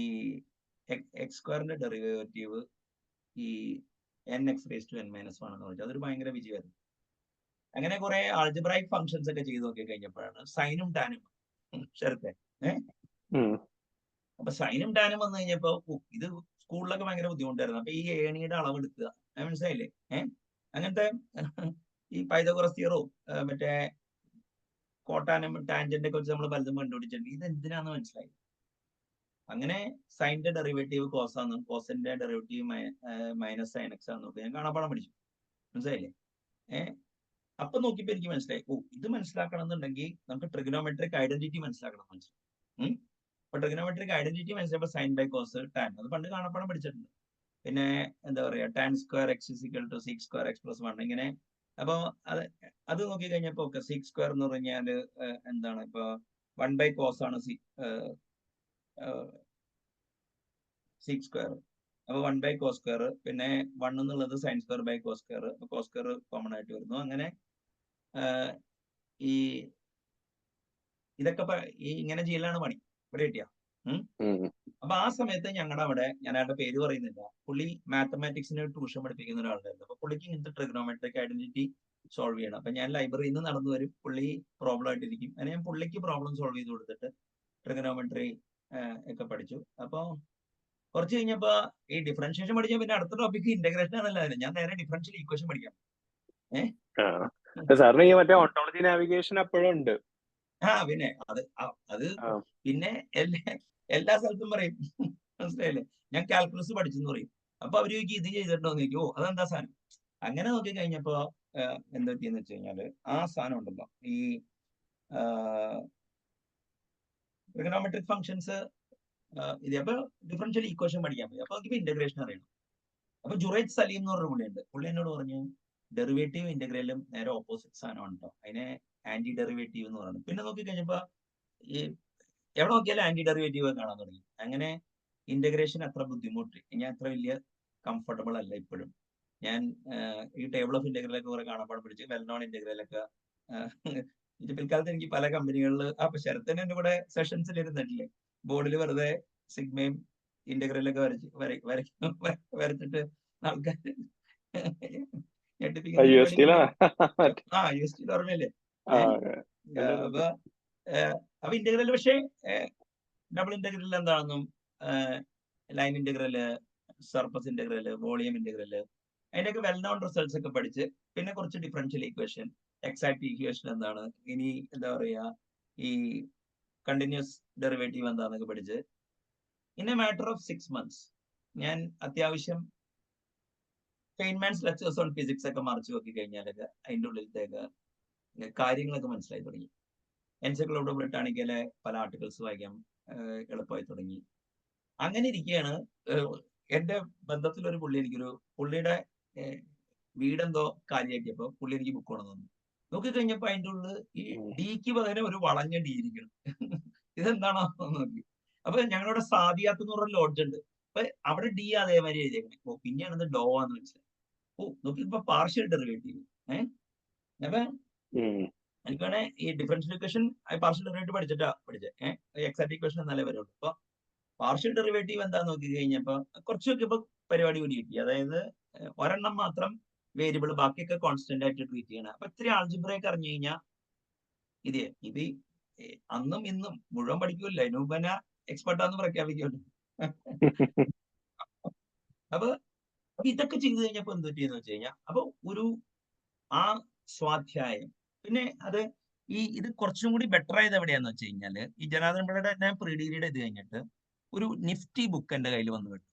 Speaker 1: x² ഡെറിവേറ്റീവ് ഈ nx⁻n - 1 എന്ന് പറഞ്ഞു. അതൊരു ഭയങ്കര വിജയമായിരുന്നു. അങ്ങനെ കുറെ ആൾജിബ്രായിക് ഫംഗ്ഷൻസ് ഒക്കെ ചെയ്ത് നോക്കി കഴിഞ്ഞപ്പോഴാണ് സൈനും ടാനും ശരത്തെ അപ്പൊ സൈനും ടാനും വന്നു കഴിഞ്ഞപ്പോ ഇത് സ്കൂളിലൊക്കെ ഭയങ്കര ബുദ്ധിമുട്ടായിരുന്നു. അപ്പൊ ഈ ഏണിയുടെ അളവ് എടുക്കുക, മനസ്സിലായില്ലേ? അങ്ങനത്തെ ഈ പൈതഗോറസ് തിയറവും മറ്റേ കോട്ടാനും ടാൻജന്റ് ഒക്കെ വെച്ച് നമ്മൾ പലതും കണ്ടുപിടിച്ചിട്ടുണ്ട്. ഇത് എന്തിനാന്ന് മനസ്സിലായി. അങ്ങനെ സൈനിന്റെ ഡെറിവേറ്റീവ് കോസ് ആണ്, കോസിന്റെ ഡെറിവേറ്റീവ് മൈനസ് സൈൻ എക്സ് ആണ് നോക്കി ഞാൻ കാണാപ്പാടം പഠിച്ചു. മനസ്സിലായില്ലേ? അപ്പൊ നോക്കിയപ്പോ എനിക്ക് മനസ്സിലായി, ഇത് മനസ്സിലാക്കണം എന്നുണ്ടെങ്കിൽ നമുക്ക് ട്രിഗണോമെട്രിക് ഐഡന്റിറ്റി മനസ്സിലാക്കണം എന്ന് മനസ്സിലായി. അപ്പൊ ട്രിഗണോമെട്രിക് ഐഡന്റിറ്റി മനസ്സിലായപ്പോ സൈൻ ബൈ കോസ് ടാൻ അത് പണ്ട് കാണാപ്പാടം പഠിച്ചിട്ടുണ്ട്. പിന്നെ എന്താ പറയാ, tan² x = sec² x + 1 ഇങ്ങനെ. അപ്പൊ അത് നോക്കി കഴിഞ്ഞപ്പോ sec² എന്ന് പറഞ്ഞാല് എന്താണ്, ഇപ്പൊ 1 cos ആണ് sec². അപ്പൊ 1 cos², പിന്നെ 1 എന്നുള്ളത് sin² cos². cos² കോമൺ ആയിട്ട് വരുന്നു. അങ്ങനെ ഈ ഇതൊക്കെ ഇങ്ങനെ ചെയ്യലാണ് പണി. ഇവിടെ കിട്ടിയ. അപ്പൊ ആ സമയത്ത് ഞങ്ങളുടെ അവിടെ, ഞാൻ അയാളുടെ പേര് പറയുന്നില്ല, പുള്ളി മാത്തമാറ്റിക്സിന് ട്യൂഷൻ പഠിപ്പിക്കുന്ന ഒരാളുണ്ടായിരുന്നു. അപ്പൊ പുള്ളിക്ക് ഇങ്ങനത്തെ ട്രിഗണോമെട്രിക് ഐഡന്റിറ്റി സോൾവ് ചെയ്യണം. അപ്പൊ ഞാൻ ലൈബ്രറിയിൽ നിന്ന് നടന്നു വരും, പുള്ളി പ്രോബ്ലം ആയിട്ടിരിക്കും. അങ്ങനെ ഞാൻ പുള്ളിക്ക് പ്രോബ്ലം സോൾവ് ചെയ്ത് കൊടുത്തിട്ട് ട്രിഗണോമെട്രി ഒക്കെ പഠിച്ചു. അപ്പൊ കുറച്ച് കഴിഞ്ഞപ്പോ ഈ ഡിഫറൻഷിയേഷൻ പഠിച്ചാൽ പിന്നെ അടുത്ത ടോപ്പിക് ഇന്റഗ്രേഷൻ ആണല്ലോ. ഞാൻ നേരെ ഡിഫറൻഷ്യൽ ഈക്വേഷൻ പഠിക്കാം.
Speaker 2: സാറിന് ഈ മറ്റേ ഓണ്ടോളജി നാവിഗേഷൻ അപ്പോഴും ഉണ്ട്.
Speaker 1: പിന്നെ അത് പിന്നെ എല്ലാ സ്ഥലത്തും പറയും, മനസ്സിലായില്ലേ? ഞാൻ കാൽക്കുലസ് പഠിച്ചെന്ന് പറയും. അപ്പൊ അവര് ചോദിക്കും ഇത് ചെയ്തിട്ടുണ്ടോന്ന് ചോദിക്കും. അതെന്താ സാധനം? അങ്ങനെ നോക്കി കഴിഞ്ഞപ്പോ എന്താ പറ്റിയെന്ന് വെച്ച് കഴിഞ്ഞാല് ആ സാധനം ഉണ്ടല്ലോ, ഈ ട്രിഗണോമെട്രിക് ഫംഗ്ഷൻസ് ഇത്. അപ്പൊ ഡിഫറൻഷ്യൽ ഈക്വേഷൻ പഠിക്കാൻ പറ്റും. അപ്പൊ നമുക്ക് ഇന്റഗ്രേഷൻ അറിയണം. അപ്പൊ ജുറൈജ് സലീം എന്ന് പറഞ്ഞ പുള്ളിയുണ്ട്. പുള്ളി എന്നോട് പറഞ്ഞു, ഡെറിവേറ്റീവ് ഇന്റഗ്രലും നേരെ ഓപ്പോസിറ്റ് സാധനമാണ് കേട്ടോ, അതിനെ ആന്റി ഡെറിവേറ്റീവ് എന്ന് പറയുന്നത്. പിന്നെ നോക്കി കഴിഞ്ഞപ്പോ ഈ എവിടെ നോക്കിയാലും ആന്റി ഡെറിവേറ്റീവ് കാണാൻ തുടങ്ങി. അങ്ങനെ ഇന്റഗ്രേഷൻ അത്ര ബുദ്ധിമുട്ട്, ഞാൻ അത്ര വലിയ കംഫർട്ടബിൾ അല്ല ഇപ്പോഴും. ഞാൻ ഈ ടേബിൾ ഓഫ് ഇന്റഗ്രലൊക്കെ കുറെ കാണാപ്പാടം പിടിച്ച് വെൽ നോൺ ഇന്റഗ്രലൊക്കെ ഇത് പിൽക്കാലത്ത് എനിക്ക് പല കമ്പനികളിൽ അപ്പൊ ശരത്തിന് എന്റെ കൂടെ സെഷൻസിൽ ഇരുന്നിട്ടില്ലേ, ബോർഡിൽ വെറുതെ സിഗ്മയും ഇന്റഗ്രലൊക്കെ വരച്ചിട്ട് ആൾക്കാർ ഓർമ്മയില്ലേ? അപ്പൊ ഇന്റഗ്രൽ, പക്ഷേ ഡബിൾ ഇന്റഗ്രൽ എന്താണെന്നും line integral, surface integral, volume integral, അതിന്റെയൊക്കെ വെൽ നോൺ റിസൾട്ട്സ് ഒക്കെ പഠിച്ച് പിന്നെ കുറച്ച് ഡിഫറൻഷ്യൽ ഈക്വേഷൻ, എക്സാക്ട് ഈക്വേഷൻ എന്താണ്, ഇനി എന്താ പറയാ ഈ കണ്ടിന്യൂസ് ഡെറിവേറ്റീവ് എന്താണെന്നൊക്കെ പഠിച്ച് in A matter of 6 months ഞാൻ അത്യാവശ്യം ഫെയ്ൻമാൻസ് ലെക്ചേഴ്സ് ഓൺ ഫിസിക്സ് ഒക്കെ മറിച്ച് നോക്കി കഴിഞ്ഞാലൊക്കെ അതിൻ്റെ ഉള്ളിലത്തേക്ക് കാര്യങ്ങളൊക്കെ മനസ്സിലായി തുടങ്ങി. എൻസൈക്ലോപീഡിയ ബ്രിട്ടാനിക്കയിലെ പല ആർട്ടിക്കിൾസ് വായിക്കാൻ എളുപ്പമായി തുടങ്ങി. അങ്ങനെ ഇരിക്കുകയാണ് എന്റെ ബന്ധത്തിലൊരു പുള്ളിയുടെ വീടെന്തോ കാര്യമാക്കിയപ്പോ പുള്ളി എനിക്ക് ബുക്ക് കൊണ്ടു തന്നു. നോക്കിക്കഴിഞ്ഞപ്പോ അതിൻ്റെ ഉള്ളിൽ ഈ ഡിക്ക് പകരം ഒരു വളഞ്ഞ ഡി ഇരിക്കണം. ഇതെന്താണോ നോക്കി. അപ്പൊ ഞങ്ങളുടെ സാദിയാത്ത് എന്ന് പറഞ്ഞ ലോഡ്ജ് ഉണ്ട്. അപ്പൊ അവിടെ ഡി അതേമാതിരി എഴുതിയേക്കണേ. പിന്നെയാണ് ഡോ ആന്ന് മനസ്സിലായി. നോക്കി ഇപ്പൊ പാർഷ്യൽ ഡെറിവേറ്റീവ്. അപ്പൊ എനിക്ക് വേണേ ഈ ഡിഫറൻഷ്യൽ ഇക്വേഷൻ പാർഷ്യൽ ഡെറിവേറ്റീവ് പഠിച്ചേ എക്സാക്ട് ഇക്വേഷൻ എന്നാലേ വരുള്ളൂ. അപ്പൊ പാർഷ്യൽ ഡെറിവേറ്റീവ് എന്താന്ന് നോക്കി കഴിഞ്ഞപ്പോ കുറച്ച് നോക്കിയപ്പോ പരിപാടി കൂടി കിട്ടി. അതായത് ഒരെണ്ണം മാത്രം വേരിയബിൾ, ബാക്കിയൊക്കെ കോൺസ്റ്റന്റ് ആയിട്ട് ട്രീറ്റ് ചെയ്യണം. അപ്പൊ ഇത്തിരി ആൾജിബ്രയൊക്കെ അറിഞ്ഞു കഴിഞ്ഞാൽ ഇത് അന്നും ഇന്നും മുഴുവൻ പഠിക്കൂല, അതിന് മുമ്പ് തന്നെ എക്സ്പെർട്ടാന്ന് പ്രഖ്യാപിക്കുമല്ലോ. അപ്പൊ ഇതൊക്കെ ചെയ്തു കഴിഞ്ഞപ്പോ എന്ത് പറ്റിയെന്ന് വെച്ച് കഴിഞ്ഞാൽ അപ്പൊ ആ സ്വാധ്യായം പിന്നെ ഇത് കുറച്ചും കൂടി ബെറ്റർ ആയത് എവിടെയാന്ന് വെച്ച് കഴിഞ്ഞാല് ഈ ജനാർദ്ദൻ പിള്ളയുടെ ഞാൻ പ്രീ ഡിഗ്രിയുടെ ഇത് കഴിഞ്ഞിട്ട് ഒരു നിഫ്റ്റി ബുക്ക് എന്റെ കയ്യിൽ വന്നു കിട്ടും,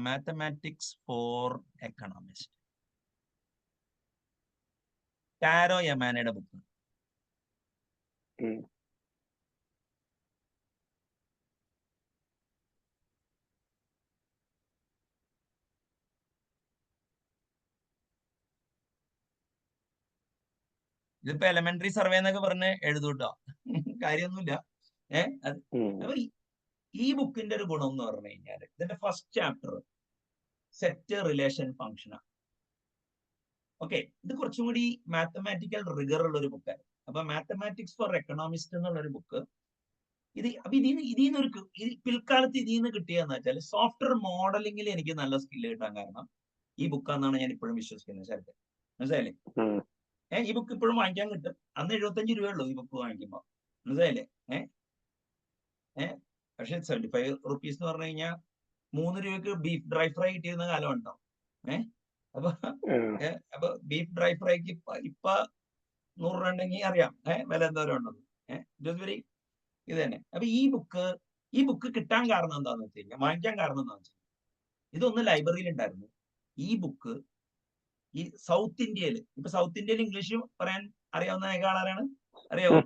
Speaker 1: മാത്തമാറ്റിക്സ് ഫോർ എക്കണോമിസ്റ്റ്, ടാരോ യമാനയുടെ ബുക്ക്. ഇതിപ്പോ എലമെന്ററി സർവേ എന്നൊക്കെ പറഞ്ഞ് എഴുതൂട്ടോ, കാര്യമൊന്നുമില്ല. അപ്പൊ ഈ ബുക്കിന്റെ ഒരു ഗുണം എന്ന് പറഞ്ഞു കഴിഞ്ഞാൽ ഇതിന്റെ ഫസ്റ്റ് ചാപ്റ്റർ സെറ്റ് റിലേഷൻ ഫംഗ്ഷനാണ്. ഓക്കെ, ഇത് കുറച്ചും കൂടി മാത്തമാറ്റിക്കൽ റിഗർ ഉള്ള ഒരു ബുക്കായിരുന്നു. അപ്പൊ മാത്തമാറ്റിക്സ് ഫോർ എക്കണോമിസ്റ്റ് എന്നുള്ള ഒരു ബുക്ക് അപ്പൊ പിൽക്കാലത്ത് ഇതിന്ന് കിട്ടിയെന്ന് വെച്ചാൽ സോഫ്റ്റ്വെയർ മോഡലിംഗിൽ എനിക്ക് നല്ല സ്കില്ല് കിട്ടാൻ കാരണം ഈ ബുക്കാന്നാണ് ഞാൻ ഇപ്പോഴും വിശ്വസിക്കുന്നത്. ശരത്ത്, മനസ്സിലായില്ലേ? ഈ ബുക്ക് ഇപ്പോഴും വാങ്ങിക്കാൻ കിട്ടും. അന്ന് 75 രൂപയുള്ളൂ ഈ ബുക്ക് വാങ്ങിക്കുമ്പോ, മനസ്സിലായില്ലേ? പക്ഷെ 75 റുപ്പീസ് എന്ന് പറഞ്ഞു കഴിഞ്ഞാൽ 3 രൂപയ്ക്ക് ബീഫ് ഡ്രൈ ഫ്രൈ കിട്ടിയിരുന്ന കാലം ഉണ്ടോ? അപ്പൊ ബീഫ് ഡ്രൈ ഫ്രൈക്ക് ഇപ്പൊ 100 രൂപ ഉണ്ടെങ്കിൽ അറിയാം വില എന്തോരം ഉണ്ടെന്ന്. ഇറ്റ് വാസ് വെരി ഇത് തന്നെ. അപ്പൊ ഈ ബുക്ക് കിട്ടാൻ കാരണം എന്താന്ന് വെച്ച് കഴിഞ്ഞാൽ, വാങ്ങിക്കാൻ കാരണം എന്താണെന്ന് വെച്ചാൽ ഇതൊന്ന് ലൈബ്രറിയിൽ ഉണ്ടായിരുന്നു. ഈ ബുക്ക് ഈ സൗത്ത് ഇന്ത്യയിൽ, ഇപ്പൊ സൗത്ത് ഇന്ത്യയിൽ ഇംഗ്ലീഷ് പറയാൻ അറിയാവുന്ന ആളാരാണ്? അറിയാവോ?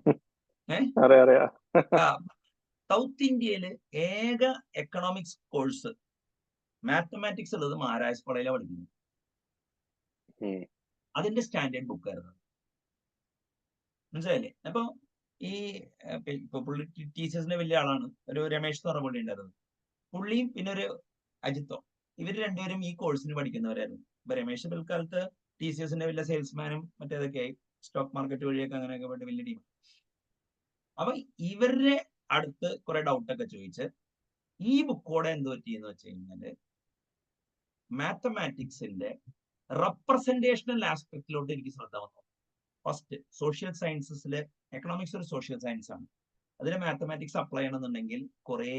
Speaker 1: സൗത്ത് ഇന്ത്യയില് ഏക എക്കണോമിക്സ് കോഴ്സ് മാത്തമാറ്റിക്സ് ഉള്ളത് മഹാരാജ് കോളേജിലാണ് പഠിക്കുന്നത്. അതിന്റെ സ്റ്റാൻഡേർഡ് ബുക്കായിരുന്നു, മനസ്സിലായില്ലേ? അപ്പൊ ഇപ്പൊ പുള്ളി ടീച്ചേഴ്സിന്റെ വലിയ ആളാണ്, ഒരു രമേശ് എന്ന് പറഞ്ഞ പുള്ളി ഉണ്ടായിരുന്നു. പുള്ളിയും പിന്നെ ഒരു അജിത്തോ, ഇവര് രണ്ടുപേരും ഈ കോഴ്സിന് പഠിക്കുന്നവരായിരുന്നു. ഇപ്പൊ രമേശ് പിൽക്കാലത്ത് TCSന്റെ വലിയ സെയിൽസ്മാനും മറ്റേതൊക്കെ ആയി, സ്റ്റോക്ക് മാർക്കറ്റ് വഴിയൊക്കെ അങ്ങനെയൊക്കെ പോയിട്ട് വലിയ ടീം. അപ്പൊ ഇവരുടെ അടുത്ത് കുറെ ഡൗട്ടൊക്കെ ചോദിച്ച് ഈ ബുക്കോടെ എന്ത് പറ്റിയെന്ന് വെച്ച് കഴിഞ്ഞാല് മാത്തമാറ്റിക്സിന്റെ റെപ്രസെന്റേഷണൽ ആസ്പെക്റ്റിലോട്ട് എനിക്ക് ശ്രദ്ധ വന്നു. ഫസ്റ്റ് സോഷ്യൽ സയൻസസില്, എക്കണോമിക്സ് ഒരു സോഷ്യൽ സയൻസ് ആണ്, അതിൽ മാത്തമാറ്റിക്സ് അപ്ലൈ ചെയ്യണമെന്നുണ്ടെങ്കിൽ കുറെ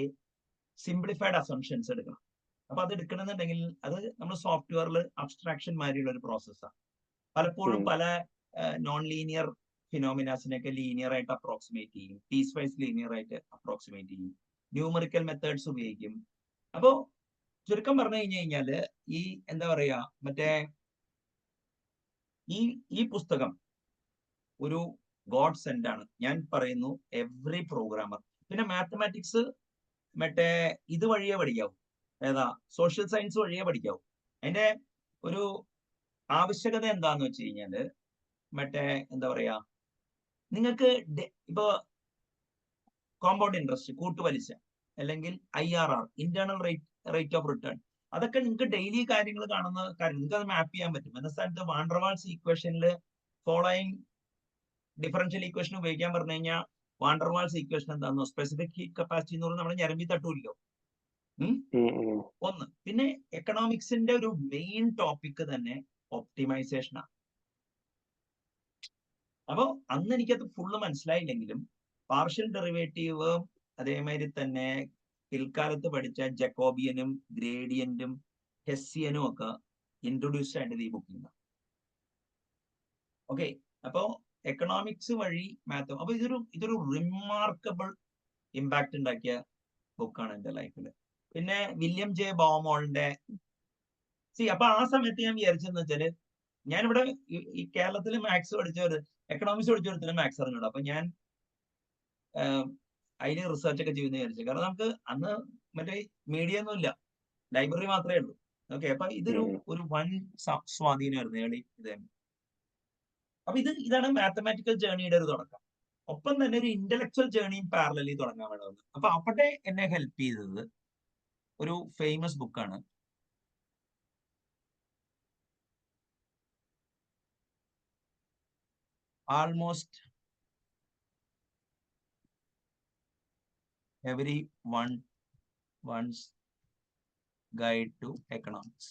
Speaker 1: സിംപ്ലിഫൈഡ് അസംഷൻസ് എടുക്കണം. അപ്പൊ അത് എടുക്കണമെന്നുണ്ടെങ്കിൽ അത് നമ്മൾ സോഫ്റ്റ്വെയറിൽ അബ്സ്ട്രാക്ഷൻ മാതിരിയുള്ള ഒരു പ്രോസസ്സാണ്. പലപ്പോഴും പല നോൺ ലീനിയർ ഫിനോമിനാസിനൊക്കെ ലീനിയർ ആയിട്ട് അപ്രോക്സിമേറ്റ് ചെയ്യും, പീസ് വൈസ് ലീനിയർ ആയിട്ട് അപ്രോക്സിമേറ്റ് ചെയ്യും, ന്യൂമറിക്കൽ മെത്തേഡ്സ് ഉപയോഗിക്കും. അപ്പോ ചുരുക്കം പറഞ്ഞു കഴിഞ്ഞാല് ഈ എന്താ പറയാ, മറ്റേ ഈ പുസ്തകം ഒരു ഗോഡ് സെൻഡ് ആണ്. ഞാൻ പറയുന്നു എവറി പ്രോഗ്രാമർ. പിന്നെ മാത്തമാറ്റിക്സ് മറ്റേ ഇത് വഴിയേ പഠിക്കാവൂ, ഏതാ സോഷ്യൽ സയൻസ് വഴിയേ പഠിക്കാവൂ. അതിന്റെ ഒരു ആവശ്യകത എന്താന്ന് വെച്ച് കഴിഞ്ഞാല് മറ്റേ എന്താ പറയാ, നിങ്ങൾക്ക് ഇപ്പൊ കോമ്പൗണ്ട് ഇൻട്രസ്റ്റ്, കൂട്ടുപലിശ, അല്ലെങ്കിൽ IRR, internal rate of return, അതൊക്കെ നിങ്ങൾക്ക് ഡെയിലി കാര്യങ്ങൾ കാണുന്ന കാര്യം, നിങ്ങൾക്ക് അത് മാപ്പ് ചെയ്യാൻ പറ്റും. എന്ന സ്ഥാനത്ത് വാണ്ടർവാൾസ് ഈക്വേഷനിൽ ഫോളോയിങ് ഡിഫറൻഷ്യൽ ഈക്വേഷൻ ഉപയോഗിക്കാൻ പറഞ്ഞു കഴിഞ്ഞാൽ വാണ്ടർവാൾസ് ഈക്വേഷൻ എന്താണെന്നോ, സ്പെസിഫിക് ഹീറ്റ് കപ്പാസിറ്റി എന്ന് പറഞ്ഞാൽ നമ്മുടെ ഞരമ്പി തട്ടൂല്ലോ. ഒന്ന്. പിന്നെ എക്കണോമിക്സിന്റെ ഒരു മെയിൻ ടോപ്പിക് തന്നെ ഒപ്റ്റിമൈസേഷനാണ്. അപ്പൊ അന്ന് എനിക്കത് ഫുള്ള് മനസ്സിലായില്ലെങ്കിലും പാർഷ്യൽ ഡെറിവേറ്റീവ് അതേമാതിരി തന്നെ പിൽക്കാലത്ത് പഠിച്ച ജക്കോബിയനും ഗ്രേഡിയന്റും ഹെസ്സിയനും ഒക്കെ ഇൻട്രൊഡ്യൂസ് ആയിട്ട് ഈ ബുക്കിംഗ്. ഓക്കെ, അപ്പോ എക്കണോമിക്സ് വഴി മാത്തം, അപ്പൊ ഇതൊരു റിമാർക്കബിൾ ഇമ്പാക്ട് ഉണ്ടാക്കിയ ബുക്കാണ് എന്റെ ലൈഫിൽ. പിന്നെ വില്യം ജെ ബോമോളിന്റെ അപ്പൊ ആ സമയത്ത് ഞാൻ വിചാരിച്ചെന്ന് വെച്ചാല്, ഞാനിവിടെ ഈ കേരളത്തിൽ മാത്സ് പഠിച്ചവര് എക്കണോമിക്സ് പഠിച്ചവരത്തിന് മാത്സ് അറിഞ്ഞൂടാ. അപ്പൊ ഞാൻ അതിന് റിസർച്ച് ഒക്കെ ചെയ്യുന്ന വിചാരിച്ചു. കാരണം നമുക്ക് അന്ന് മറ്റേ മീഡിയ ഒന്നും ഇല്ല, ലൈബ്രറി മാത്രമേ ഉള്ളൂ. ഓക്കെ, അപ്പൊ ഒരു വൻ സ്വാധീനമായിരുന്നു ഏളി ഇത്. അപ്പൊ ഇതാണ് മാത്തമാറ്റിക്കൽ ജേർണിയുടെ ഒരു തുടക്കം. ഒപ്പം തന്നെ ഒരു ഇന്റലക്ച്വൽ ജേർണിയും പാരലലി തുടങ്ങാൻ വേണമെന്ന്. അപ്പൊ അവിടെ എന്നെ ഹെൽപ്പ് ചെയ്തത് ഒരു ഫേമസ് ബുക്കാണ്, almost everyone's guide to economics.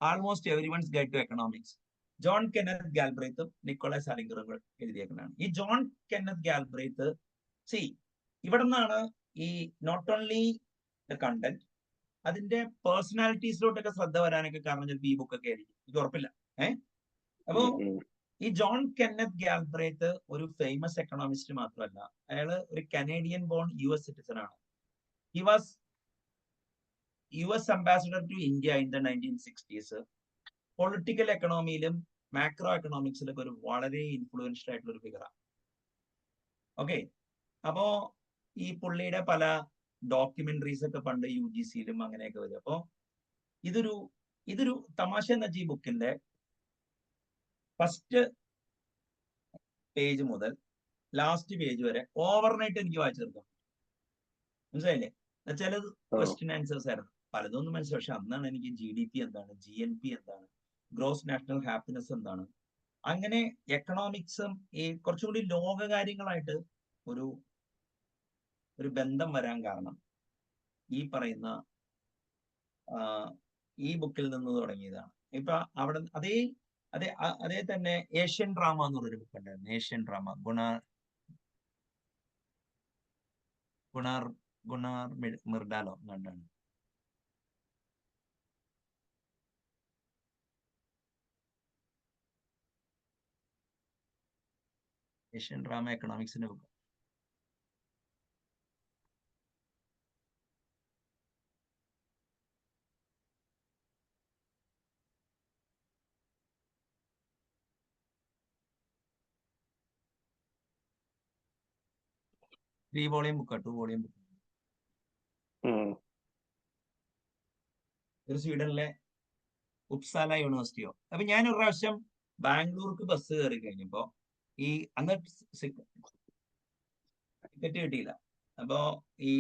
Speaker 1: Almost everyone's guide to economics. John Kenneth ഗാൽബ്രൈത്തും നിക്കോളാസ് സാലിംഗറും കൂടെ എഴുതിയേക്കുന്നതാണ്. ഈ ജോൺ കെന്നത്ത് ഗാൽബ്രൈത്ത് ഇവിടെ നിന്നാണ് ഈ നോട്ട് ഓൺലി ദ കണ്ടന്റ്, അതിന്റെ പേഴ്സണാലിറ്റീസിലോട്ടൊക്കെ ശ്രദ്ധ വരാനൊക്കെ കാരണം ചിലപ്പോൾ ഈ ബുക്കൊക്കെ ആയിരിക്കും, എനിക്ക് ഉറപ്പില്ല. അപ്പോ ഈ ജോൺ കെന്നത്ത് ഗാൽബ്രൈത്ത് ഒരു ഫേമസ് എക്കണോമിസ്റ്റ് മാത്രമല്ല, അയാള് ഒരു കനേഡിയൻ ബോൺ US സിറ്റിസൺ ആണ്. He was US ambassador to India in the 1960s. Political എക്കണോമിയിലും മാക്രോ എക്കണോമിക്സിലൊക്കെ ഒരു വളരെ ഇൻഫ്ലുവൻഷ്യൽ ആയിട്ടുള്ള ഒരു ഫിഗറാണ്. ഓക്കെ, അപ്പോ ഈ പുള്ളിയുടെ പല ഡോക്യുമെന്ററീസ് ഒക്കെ പണ്ട് UGCയിലും അങ്ങനെയൊക്കെ വരും. അപ്പോ ഇതൊരു തമാശ എന്ന ഈ ബുക്കിന്റെ ഫസ്റ്റ് പേജ് മുതൽ ലാസ്റ്റ് പേജ് വരെ ഓവർനൈറ്റ് എനിക്ക് വായിച്ചു തീർക്കാം. മനസ്സിലായില്ലേ? എന്നുവെച്ചാൽ ക്വസ്റ്റ്യൻ ആൻസേഴ്സ് ആയിരുന്നു, പലതൊന്നും മനസ്സിലായി. പക്ഷെ അന്നാണ് എനിക്ക് GDP എന്താണ്, GNP എന്താണ്, ഗ്രോസ് നാഷണൽ ഹാപ്പിനെസ് എന്താണ്, അങ്ങനെ എക്കണോമിക്സും ഈ കുറച്ചും കൂടി ലോക കാര്യങ്ങളായിട്ട് ഒരു ബന്ധം വരാൻ കാരണം ഈ പറയുന്ന ഈ ബുക്കിൽ നിന്ന് തുടങ്ങിയതാണ്. ഇപ്പൊ അവിടെ അതേ തന്നെ ഏഷ്യൻ ഡ്രാമ എന്ന് പറഞ്ഞൊരു ബുക്ക് ഉണ്ടായിരുന്നു. ഏഷ്യൻ ഡ്രാമ ഗുണാർ മിർഡാലോ കണ്ടാണ്. ഏഷ്യൻ ഡ്രാമ എക്കണോമിക്സിന്റെ ബുക്ക്. ത്രീ വോളിയം ബുക്കാ, 2 വോളിയം ബുക്ക്. ഒരു സ്വീഡനിലെ ഉപ്സാല യൂണിവേഴ്സിറ്റിയോ. അപ്പൊ ഞാൻ ഒരു പ്രാവശ്യം ബാംഗ്ലൂർക്ക് ബസ് കയറി കഴിഞ്ഞപ്പോ അന്ന് ടിക്കറ്റ് കിട്ടിയില്ല. അപ്പോ ഈ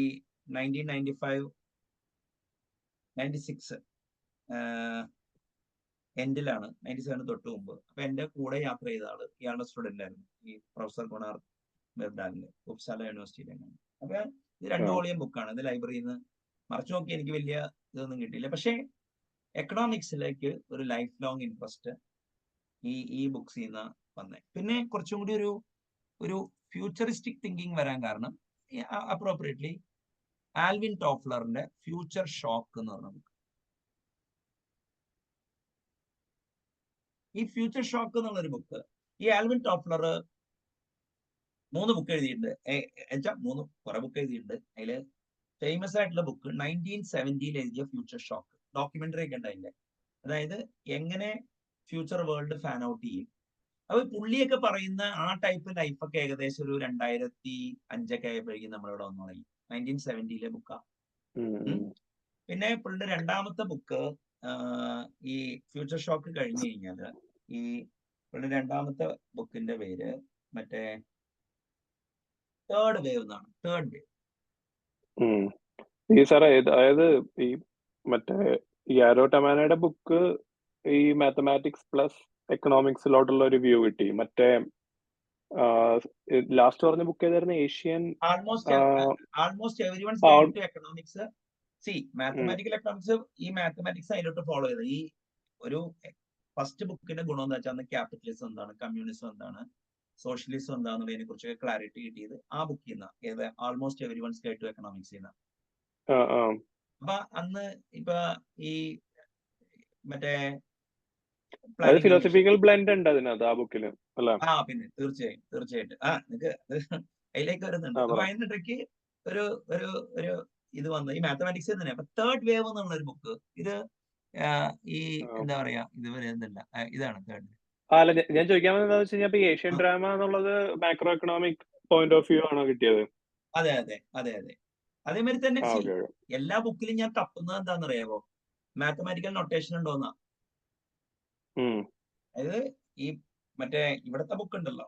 Speaker 1: 1996 എൻഡിലാണ്, 97 തൊട്ട് മുമ്പ്. അപ്പൊ എന്റെ കൂടെ യാത്ര ചെയ്ത ആള് ഇയാളുടെ സ്റ്റുഡന്റ് ആയിരുന്നു, ഈ പ്രൊഫസർ ഗുണാർ മിർഡാലിന്റെ ഉപ്സാല യൂണിവേഴ്സിറ്റിയിലെ. അപ്പൊ ഇത് 2 വോളിയം ബുക്കാണ്. ഇത് ലൈബ്രറിയിൽ നിന്ന് മറിച്ചു നോക്കി എനിക്ക് വലിയ ഇതൊന്നും കിട്ടിയില്ല. പക്ഷെ എക്കണോമിക്സിലേക്ക് ഒരു ലൈഫ് ലോങ് ഇൻട്രസ്റ്റ് ഈ ബുക്സിൽ നിന്ന് വന്നേ. പിന്നെ കുറച്ചും കൂടി ഒരു ഫ്യൂച്ചറിസ്റ്റിക് തിങ്കിങ് വരാൻ കാരണം അപ്രോപ്രിയറ്റ്ലി ആൽവിൻ ടോഫ്ലറിന്റെ ഫ്യൂച്ചർ ഷോക്ക് എന്ന് പറഞ്ഞ ബുക്ക്. ഈ ഫ്യൂച്ചർ ഷോക്ക് എന്നുള്ളൊരു ബുക്ക്, ഈ ആൽവിൻ ടോഫ്ലർ 3 ബുക്ക് എഴുതിയിട്ടുണ്ട്. കുറെ ബുക്ക് എഴുതിയിട്ടുണ്ട്. അതില് ഫേമസ് ആയിട്ടുള്ള ബുക്ക് 1970 എഴുതിയ ഫ്യൂച്ചർ ഷോക്ക്, ഡോക്യുമെന്ററി ഒക്കെ ഉണ്ട് അതിന്റെ. അതായത് എങ്ങനെ ഫ്യൂച്ചർ വേൾഡ് ഫാൻ ഔട്ട് ചെയ്യും. അപ്പൊ പുള്ളിയൊക്കെ പറയുന്ന ആ ടൈപ്പ് ലൈഫൊക്കെ ഏകദേശം ഒരു 2005 ആയപ്പോഴേക്കും നമ്മളിവിടെ വന്നു തുടങ്ങി. 1970 ബുക്കാ. പിന്നെ പുള്ളിയുടെ രണ്ടാമത്തെ ബുക്ക് ഈ ഫ്യൂച്ചർ ഷോക്ക് കഴിഞ്ഞു കഴിഞ്ഞാല് ഈ പുള്ളിയുടെ രണ്ടാമത്തെ ബുക്കിന്റെ പേര് മറ്റേ തേർഡ് വേവ് എന്നാണ്. Third wave.
Speaker 2: ഈ സാറേ, അതായത് ഈ മറ്റേ യാരോ ടമാനയുടെ ബുക്ക് ഈ മാത്തമാറ്റിക്സ് പ്ലസ് എക്കണോമിക്സിലോട്ടുള്ള ഒരു വ്യൂ കിട്ടി. മറ്റേ ലാസ്റ്റ് പറഞ്ഞ ബുക്ക് ഏതായിരുന്നു? Asian
Speaker 1: almost everyone's guide to economics. Mathematical economics ഈ മാത്തമാറ്റിക്സ് അതിലോട്ട് ഫോളോ ചെയ്ത് ഈ ഒരു ഫസ്റ്റ് ബുക്കിന്റെ ഗുണം എന്ന് വെച്ചാൽ ക്യാപിറ്റലിസം എന്താണ്, കമ്മ്യൂണിസം എന്താണ്, സോഷ്യലിസം എന്താണെന്നുള്ളതിനെ കുറിച്ചൊക്കെ ക്ലാരിറ്റി കിട്ടിയത് ആ ബുക്കിൽ നിന്ന്. ഏത് almost everyone's guide to economics ചെയ്യുന്ന. അപ്പൊ അന്ന് ഇപ്പൊ ഈ മറ്റേ
Speaker 2: ഫിലോസഫിക്കൽ ബ്ലെൻഡ് ഉണ്ട് അതിനകത്ത്, ആ ബുക്കില് അല്ല?
Speaker 1: പിന്നെ തീർച്ചയായിട്ടും നിനക്ക് അതിലേക്ക് വരുന്നുണ്ട്. അപ്പൊ അതിനിടയ്ക്ക് ഒരു ഇത് വന്നു ഈ മാത്തമാറ്റിക്സ് തന്നെ. അപ്പൊ തേർഡ് വേവ് എന്നുള്ള ഒരു ബുക്ക്, ഇത് ഈ എന്താ പറയാ, ഇത് വരുന്നില്ല, ഇതാണ് തേർഡ്.
Speaker 2: അല്ല, ഞാൻ ചോദിക്കാൻ എന്താ വെച്ച് കഴിഞ്ഞാൽ ഈ ഏഷ്യൻ ഡ്രാമ എന്നുള്ളത് macro economic point of view ആണോ കിട്ടിയത്?
Speaker 1: അതെ. അതേമാതിരി തന്നെ എല്ലാ ബുക്കിലും ഞാൻ തപ്പുന്നത് എന്താണെന്നറിയാമോ? മാത്തമാറ്റിക്കൽ നൊട്ടേഷൻ ഉണ്ടോന്നാ. അതായത് ഈ മറ്റേ ഇവിടത്തെ ബുക്ക് ഉണ്ടല്ലോ,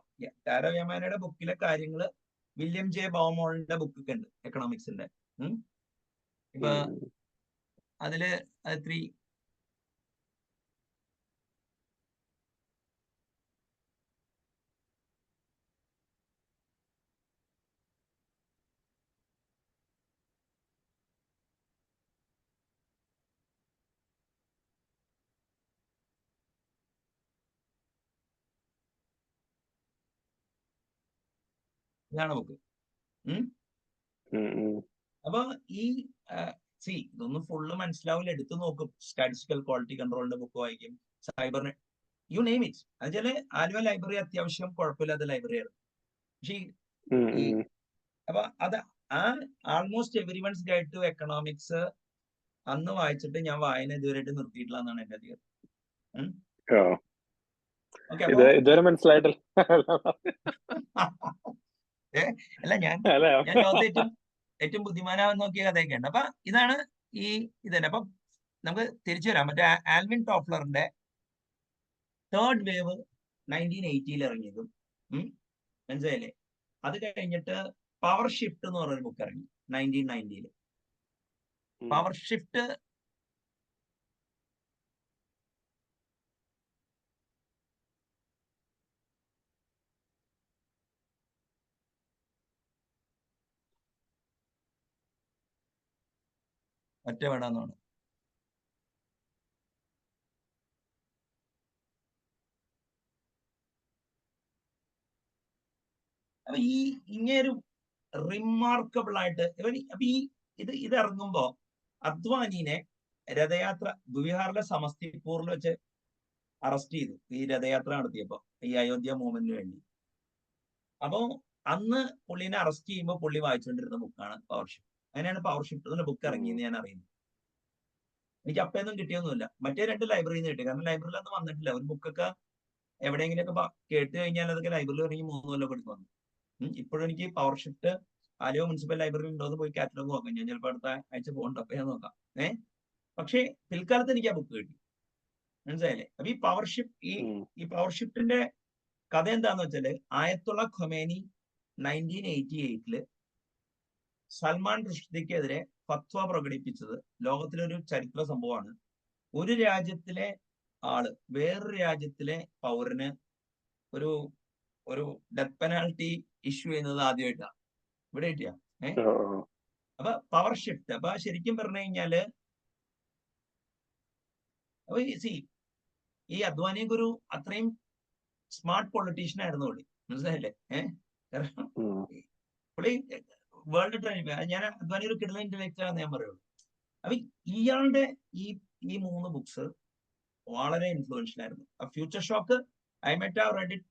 Speaker 1: ടാരോ യമാനയുടെ ബുക്കിലെ കാര്യങ്ങള് വില്യം ജെ ബൗമോളിന്റെ ബുക്കൊക്കെ ഉണ്ട് എക്കണോമിക്സിന്റെ. ഇപ്പൊ അതില് ഇതാണ് ബുക്ക്. അപ്പൊ ഇതൊന്നും ഫുള്ള് മനസ്സിലാവില്ല. എടുത്തു നോക്കും, സ്റ്റാറ്റിസ്റ്റിക്കൽ ക്വാളിറ്റി കൺട്രോളിന്റെ ബുക്ക് വായിക്കും, സൈബറിന് യു നെയിം ഇറ്റ്. എന്നുവെച്ചാല് ആലുവ ലൈബ്രറി അത്യാവശ്യം കുഴപ്പമില്ലാത്ത ലൈബ്രറിയാണ്. പക്ഷേ അപ്പൊ അത് almost everyone's guide to economics അന്ന് വായിച്ചിട്ട് ഞാൻ വായന ഇതുവരെയായിട്ട് നിർത്തിയിട്ടില്ല എന്നാണ് എന്റെ അധികം.
Speaker 2: ഇതുവരെ മനസ്സിലായിട്ടില്ല.
Speaker 1: അല്ല, ഞാൻ ലോകത്തെ ഏറ്റവും ബുദ്ധിമാനാവാൻ നോക്കിയ കഥയൊക്കെ ഉണ്ട്. അപ്പൊ ഇതാണ് ഈ ഇതന്നെ. അപ്പൊ നമുക്ക് തിരിച്ചു വരാം. മറ്റേ ആൽവിൻ ടോഫ്ലറിന്റെ തേർഡ് വേവ് 1980 ഇറങ്ങിയതും മനസ്സിലായില്ലേ? അത് കഴിഞ്ഞിട്ട് പവർ ഷിഫ്റ്റ് എന്ന് പറഞ്ഞൊരു ബുക്ക് ഇറങ്ങി 1990. പവർ ഷിഫ്റ്റ് ഒറ്റ വേണമെന്നാണ്. അപ്പൊ ഈ ഇങ്ങനൊരു റിമാർക്കബിൾ ആയിട്ട് അപ്പൊ ഇത് ഇറങ്ങുമ്പോ അദ്വാനിനെ രഥയാത്ര ബീഹാറിലെ സമസ്തിപൂറിൽ വെച്ച് അറസ്റ്റ് ചെയ്തു ഈ രഥയാത്ര നടത്തിയപ്പോ, ഈ അയോധ്യ മൂവ്മെന്റിന് വേണ്ടി. അപ്പോ അന്ന് പുള്ളിനെ അറസ്റ്റ് ചെയ്യുമ്പോൾ പുള്ളി വായിച്ചുകൊണ്ടിരുന്ന ബുക്കാണ് പവർ ഷിഫ്റ്റ്. അങ്ങനെയാണ് പവർ ഷിഫ്റ്റ് എന്ന ബുക്ക് ഇറങ്ങിയെന്ന് ഞാൻ അറിയുന്നു. എനിക്ക് അപ്പൊന്നും കിട്ടിയൊന്നുമില്ല. മറ്റേ 2 ലൈബ്രറിയിൽ നിന്ന് കിട്ടി. കാരണം ലൈബ്രറിയിൽ ഒന്നും വന്നിട്ടില്ല. ഒരു ബുക്കൊക്കെ എവിടെയെങ്കിലുമൊക്കെ കേട്ട് കഴിഞ്ഞാൽ അതൊക്കെ ലൈബ്രറിയിൽ ഇറങ്ങി 3 കൊല്ലം എടുത്ത് വന്നു. ഇപ്പോഴും എനിക്ക് power shift Aluva municipal library ഉണ്ടോ എന്ന് പോയി കാറ്റലോഗ് നോക്കാം. ഞാൻ ചിലപ്പോൾ അടുത്ത ആഴ്ച പോകണ്ട, അപ്പൊ ഞാൻ നോക്കാം. പക്ഷേ പിൽക്കാലത്ത് എനിക്ക് ആ ബുക്ക് കിട്ടി. മനസ്സിലായില്ലേ? അപ്പൊ ഈ പവർ ഷിഫ്റ്റിന്റെ കഥ എന്താന്ന് വെച്ചാല്, ആയത്തുള്ള ഖൊമേനി 1988 സൽമാൻ റുഷ്ദിക്കെതിരെ ഫത്വ പ്രകടിപ്പിച്ചത് ലോകത്തിലൊരു ചരിത്ര സംഭവമാണ്. ഒരു രാജ്യത്തിലെ ആള് വേറൊരു രാജ്യത്തിലെ പൗരന് ഒരു ഒരു ഡെത്ത് പെനാൽറ്റി ഇഷ്യൂ ചെയ്യുന്നത് ആദ്യമായിട്ടാണ് ഇവിടെ കിട്ടിയ. അപ്പൊ പവർ ഷിഫ്റ്റ്, അപ്പൊ ശരിക്കും പറഞ്ഞു കഴിഞ്ഞാല് അപ്പൊ ഈ അദ്വാനിയൊക്കെ ഒരു അത്രയും സ്മാർട്ട് പൊളിറ്റീഷ്യൻ ആയിരുന്നു പുള്ളി. മനസ്സിലായില്ലേ? പുള്ളി വേൾഡ് ട്രെയിൻ. ഞാൻ അദ്വാനി ഒരു കിടല ഇന്റലക്ച്വൽ ആണെന്ന് ഞാൻ പറയുള്ളൂ. അപ്പൊ ഇയാളുടെ ഈ 3 ബുക്സ് വളരെ ഇൻഫ്ലുവൻഷ്യൽ ആയിരുന്നു. Future shock I met have red it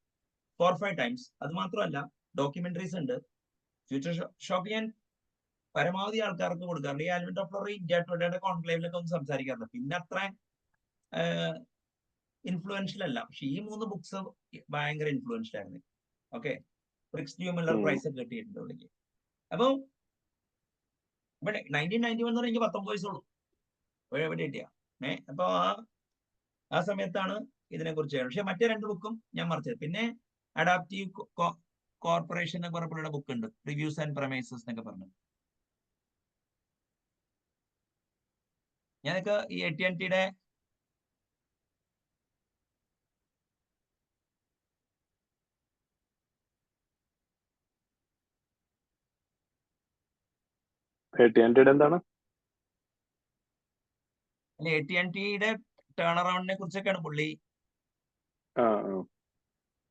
Speaker 1: 4-5 times. അത് മാത്രമല്ല ഡോക്യുമെന്ററീസ് ഉണ്ട്. ഫ്യൂച്ചർ ഷോക്ക് ഞാൻ പരമാവധി ആൾക്കാർക്ക് കൊടുക്കാറുണ്ട്. ഈ ആൽവിൻ ടോഫ്ലർ ഇന്ത്യ ടുഡേയുടെ കോൺക്ലേവിലൊക്കെ ഒന്ന് സംസാരിക്കാറുണ്ട്. പിന്നെ അത്ര ഇൻഫ്ലുവൻഷ്യൽ അല്ല. പക്ഷെ ഈ 3 ബുക്സ് ഭയങ്കര ഇൻഫ്ലുവൻഷ്യൽ ആയിരുന്നു. ഓക്കെ, ഫ്രിക്സ് ഡ്യൂ മില്ലർ പ്രൈസ് ഒക്കെ കിട്ടിയിട്ടുണ്ട് പുള്ളിക്ക്. അപ്പൊ ഇവിടെ 1991 എന്ന് പറഞ്ഞാൽ എനിക്ക് 19 വയസ്സുള്ളൂ. എവിടെ കിട്ടിയ അപ്പൊ ആ സമയത്താണ് ഇതിനെ കുറിച്ച്. പക്ഷെ മറ്റേ 2 ബുക്കും ഞാൻ മറിച്ചത്. പിന്നെ അഡാപ്റ്റീവ് കോർപ്പറേഷൻ എന്നൊക്കെ പറഞ്ഞ ബുക്ക് ഉണ്ട്, റിവ്യൂസ് ആൻഡ് പ്രമൈസസ് എന്നൊക്കെ പറഞ്ഞു. ഞാനൊക്കെ ഈ AT&Tയുടെ
Speaker 2: എന്താണ്
Speaker 1: AT&Tയുടെ ടേൺ അറൗണ്ടിനെ കുറിച്ചൊക്കെയാണ് പുള്ളി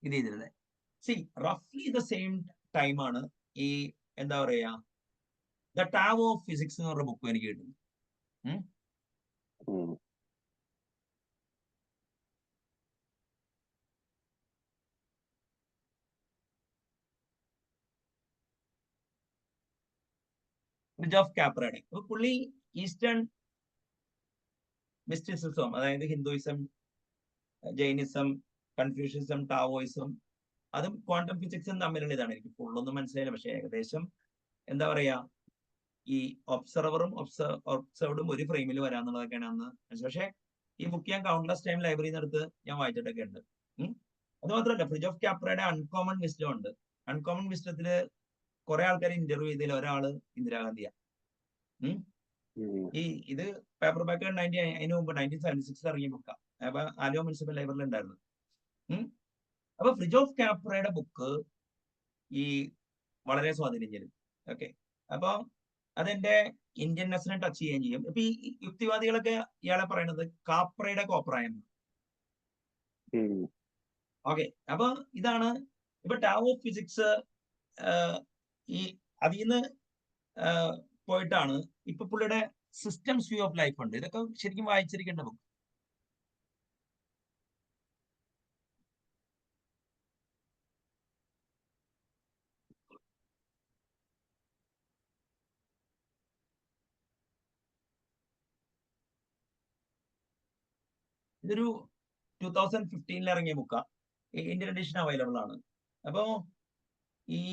Speaker 1: ഇത് ചെയ്തിരുന്നത്. റഫ്ലി ദ സെയിം ടൈമാണ് ഈ എന്താ പറയാ ദ ടാവ് ഓഫ് ഫിസിക്സ് എന്ന് പറഞ്ഞ ബുക്ക് എനിക്ക് കിട്ടുന്നു. ഫ്രിഡ്ജ് ഓഫ് കാപ്രയുടെ. അപ്പൊ പുള്ളി ഈസ്റ്റേൺ മിസ്റ്റിസിസം, അതായത് ഹിന്ദുയിസം, ജൈനിസം, കൺഫ്യൂഷ്യനിസം, ടാവോയിസം, അതും ക്വാണ്ടം ഫിസിക്സും തമ്മിലുള്ള ഇതാണ്. എനിക്ക് ഫുള്ളൊന്നും മനസ്സിലായില്ല, പക്ഷെ ഏകദേശം എന്താ പറയാ ഈ ഒബ്സർവറും ഒബ്സർവ്ഡും ഒരു ഫ്രെയിമിൽ വരാന്നുള്ളതൊക്കെയാണ് അന്ന്. പക്ഷെ ഈ ബുക്ക് ഞാൻ കൗണ്ട്ലെസ് ടൈം ലൈബ്രറിയിൽ നിന്ന് എടുത്ത് ഞാൻ വായിച്ചിട്ടൊക്കെ ഉണ്ട്. അത് മാത്രമല്ല, ഫ്രിഡ്ജ് ഓഫ് കാപ്രയുടെ അൺകോമൺ വിസ്ഡം ഉണ്ട്. അൺകോമൺ വിസ്ഡത്തില് കുറെ ആൾക്കാർ ഇന്റർവ്യൂ ചെയ്തതിൽ ഒരാള് ഇന്ദിരാഗാന്ധിയാണ്. ഇത് പേപ്പർ ബാക്ക് അതിന് മുമ്പ് 1976 ഇറങ്ങിയ ബുക്കാണ്. അപ്പൊ ആലുവ മുനിസിപ്പൽ ലൈബ്രറിയിൽ ഉണ്ടായിരുന്നു. അപ്പൊ ഫ്രിഡ്ജ് ഓഫ് കാപ്രയുടെ ബുക്ക് ഈ വളരെ സ്വാധീനം ചെലുത്തി. ഓക്കെ, അപ്പൊ അതെന്റെ ഇന്ത്യൻനെസ്സിനെ ടച്ച് ചെയ്യുകയും ചെയ്യും. ഇപ്പൊ ഈ യുക്തിവാദികളൊക്കെ ഇയാളെ പറയുന്നത് കാപ്രയുടെ കോപ്രായെന്ന്. ഓക്കെ, അപ്പൊ ഇതാണ് ഇപ്പൊ ടാവ് ഓഫ് ഫിസിക്സ്. ഈ അതിൽ നിന്ന് പോയിട്ടാണ് ഇപ്പൊ പുള്ളിയുടെ സിസ്റ്റംസ് വ്യൂ ഓഫ് ലൈഫ് ഉണ്ട്. ഇതൊക്കെ ശരിക്കും വായിച്ചിരിക്കേണ്ട ബുക്ക്. ഇതൊരു 2015 ഇറങ്ങിയ ബുക്കാണ്. ഇന്ത്യൻ എഡിഷൻ അവൈലബിൾ ആണ്. അപ്പോ ഈ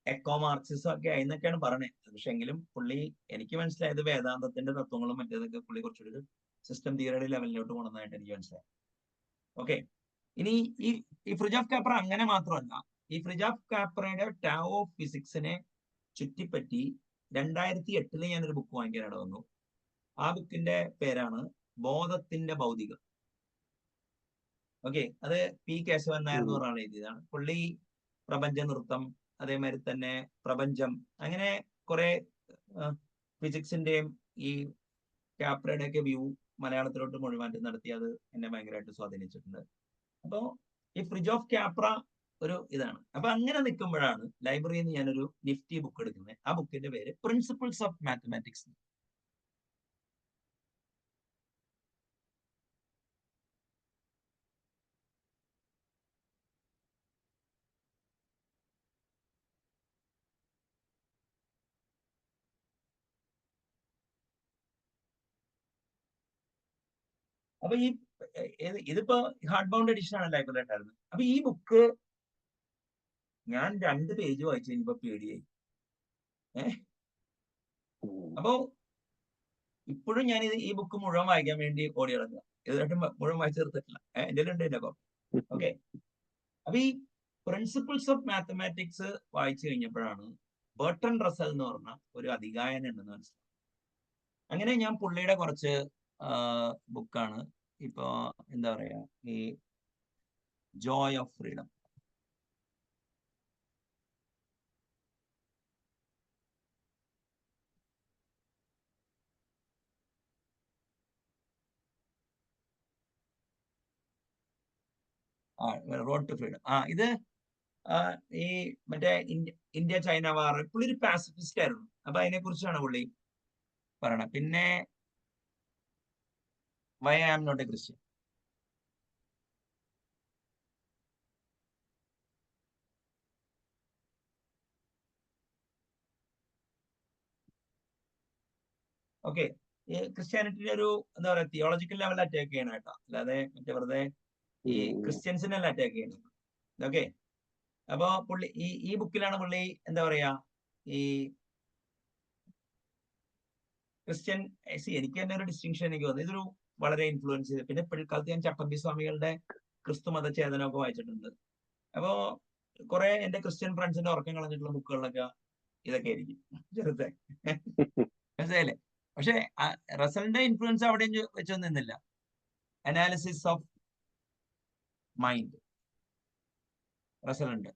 Speaker 1: എക്കോ മാർക്സിസം ഒക്കെ ആയിന്നൊക്കെയാണ് പറഞ്ഞത്. പക്ഷെ എങ്കിലും പുള്ളി എനിക്ക് മനസ്സിലായത് വേദാന്തത്തിന്റെ തത്വങ്ങളും മറ്റേതൊക്കെ പുള്ളി കുറച്ചൊരു സിസ്റ്റം തിയറിയുടെ ലെവലിലോട്ട് കൊണ്ടുവന്നതായിട്ട് എനിക്ക് മനസ്സിലായി. ഓക്കെ, ഇനി ഈ ഫ്രിജ് ഓഫ് കാപ്ര അങ്ങനെ മാത്രമല്ല, ഈ ഫ്രിജ് ഓഫ് കാപ്രയുടെ ടാവ് ഓഫ് ഫിസിക്സിനെ ചുറ്റിപ്പറ്റി 2008 ഞാനൊരു ബുക്ക് വാങ്ങിക്കാനിട വന്നു. ആ ബുക്കിന്റെ പേരാണ് ബോധത്തിന്റെ ഭൗതികം. ഓക്കെ, അത് പി കേശവൻ നായർ എന്ന് പറഞ്ഞ എഴുതിയതാണ്. പുള്ളി പ്രപഞ്ച നൃത്തം, അതേമാതിരി തന്നെ പ്രപഞ്ചം, അങ്ങനെ കുറെ ഫിസിക്സിന്റെയും ഈ കാപ്രയുടെ ഒക്കെ വ്യൂ മലയാളത്തിലോട്ട് മൊഴിമാറ്റം നടത്തി. അത് എന്നെ ഭയങ്കരമായിട്ട് സ്വാധീനിച്ചിട്ടുണ്ട്. അപ്പോ ഈ ഫ്രിജ് ഓഫ് കാപ്ര ഒരു ഇതാണ്. അപ്പൊ അങ്ങനെ നിൽക്കുമ്പോഴാണ് ലൈബ്രറിയിൽ നിന്ന് ഞാനൊരു നിഫ്റ്റി ബുക്ക് എടുക്കുന്നത്. ആ ബുക്കിന്റെ പേര് പ്രിൻസിപ്പിൾസ് ഓഫ് മാത്തമാറ്റിക്സ്. അപ്പൊ ഇതിപ്പോ ഹാർഡ് ബൗണ്ട് എഡിഷൻ ആണ് ലൈബ്രറി ഉണ്ടായിരുന്നത്. അപ്പൊ ഈ ബുക്ക് ഞാൻ 2 പേജ് വായിച്ചു കഴിഞ്ഞപ്പോ പേടിയായി. അപ്പോ ഇപ്പോഴും ഞാൻ ഈ ബുക്ക് മുഴുവൻ വായിക്കാൻ വേണ്ടി ഓടി ഇറങ്ങുക. ഇതുവരെയായിട്ടും മുഴുവൻ വായിച്ചു തീർത്തിട്ടില്ല. എന്റെ ഉണ്ട് എന്റെ കോപ്പി. ഓക്കെ, അപ്പൊ ഈ പ്രിൻസിപ്പിൾസ് ഓഫ് മാത്തമാറ്റിക്സ് വായിച്ചു കഴിഞ്ഞപ്പോഴാണ് ബർട്ടൺ റസൽ എന്ന് പറഞ്ഞ ഒരു അധികായൻ ഉണ്ടെന്ന് മനസ്സിലായി. അങ്ങനെ ഞാൻ പുള്ളിയുടെ കുറച്ച് ബുക്കാണ് ഇപ്പൊ എന്താ പറയാ, ഈ joy of freedom, road to freedom. ഇത് ഈ മറ്റേ ഇന്ത്യ ചൈന വാർ, പുള്ളി ഒരു പാസിഫിസ്റ്റ് ആയിരുന്നു. അപ്പൊ അതിനെ കുറിച്ചാണ് പുള്ളി പറയണത്. പിന്നെ why I am not a Christian. Okay, ഈ ക്രിസ്ത്യാനിറ്റിയുടെ ഒരു എന്താ പറയാ തിയോളജിക്കൽ ലെവൽ അറ്റാക്ക് ചെയ്യണം കേട്ടോ, അല്ലാതെ മറ്റേ വെറുതെ ഈ ക്രിസ്ത്യൻസിനെല്ലാം അറ്റാക്ക് ചെയ്യണം. ഓക്കെ, അപ്പൊ പുള്ളി ഈ ബുക്കിലാണ് പുള്ളി എന്താ പറയാ ഈ ക്രിസ്ത്യൻ എനിക്ക് തന്നെ ഒരു ഡിസ്റ്റിങ്ഷൻ എനിക്ക് തോന്നുന്നു. ഇതൊരു വളരെ ഇൻഫ്ലുവൻസ് ചെയ്ത്. പിന്നെ പിൽക്കാലത്ത് ഞാൻ ചട്ടമ്പി സ്വാമികളുടെ ക്രിസ്തു മതചേതനമൊക്കെ വായിച്ചിട്ടുണ്ട്. അപ്പോ കുറെ എന്റെ ക്രിസ്ത്യൻ ഫ്രണ്ട്സിന്റെ ഉറക്കം കളഞ്ഞിട്ടുള്ള ബുക്കുകളിലൊക്കെ ഇതൊക്കെ ആയിരിക്കും ചെറുതെ. മനസ്സിലായില്ലേ? പക്ഷെ റസലിന്റെ ഇൻഫ്ലുവൻസ് അവിടെയും വെച്ചൊന്നും നിന്നില്ല. അനാലിസിസ് ഓഫ് മൈൻഡ് റസൽ ഉണ്ട്,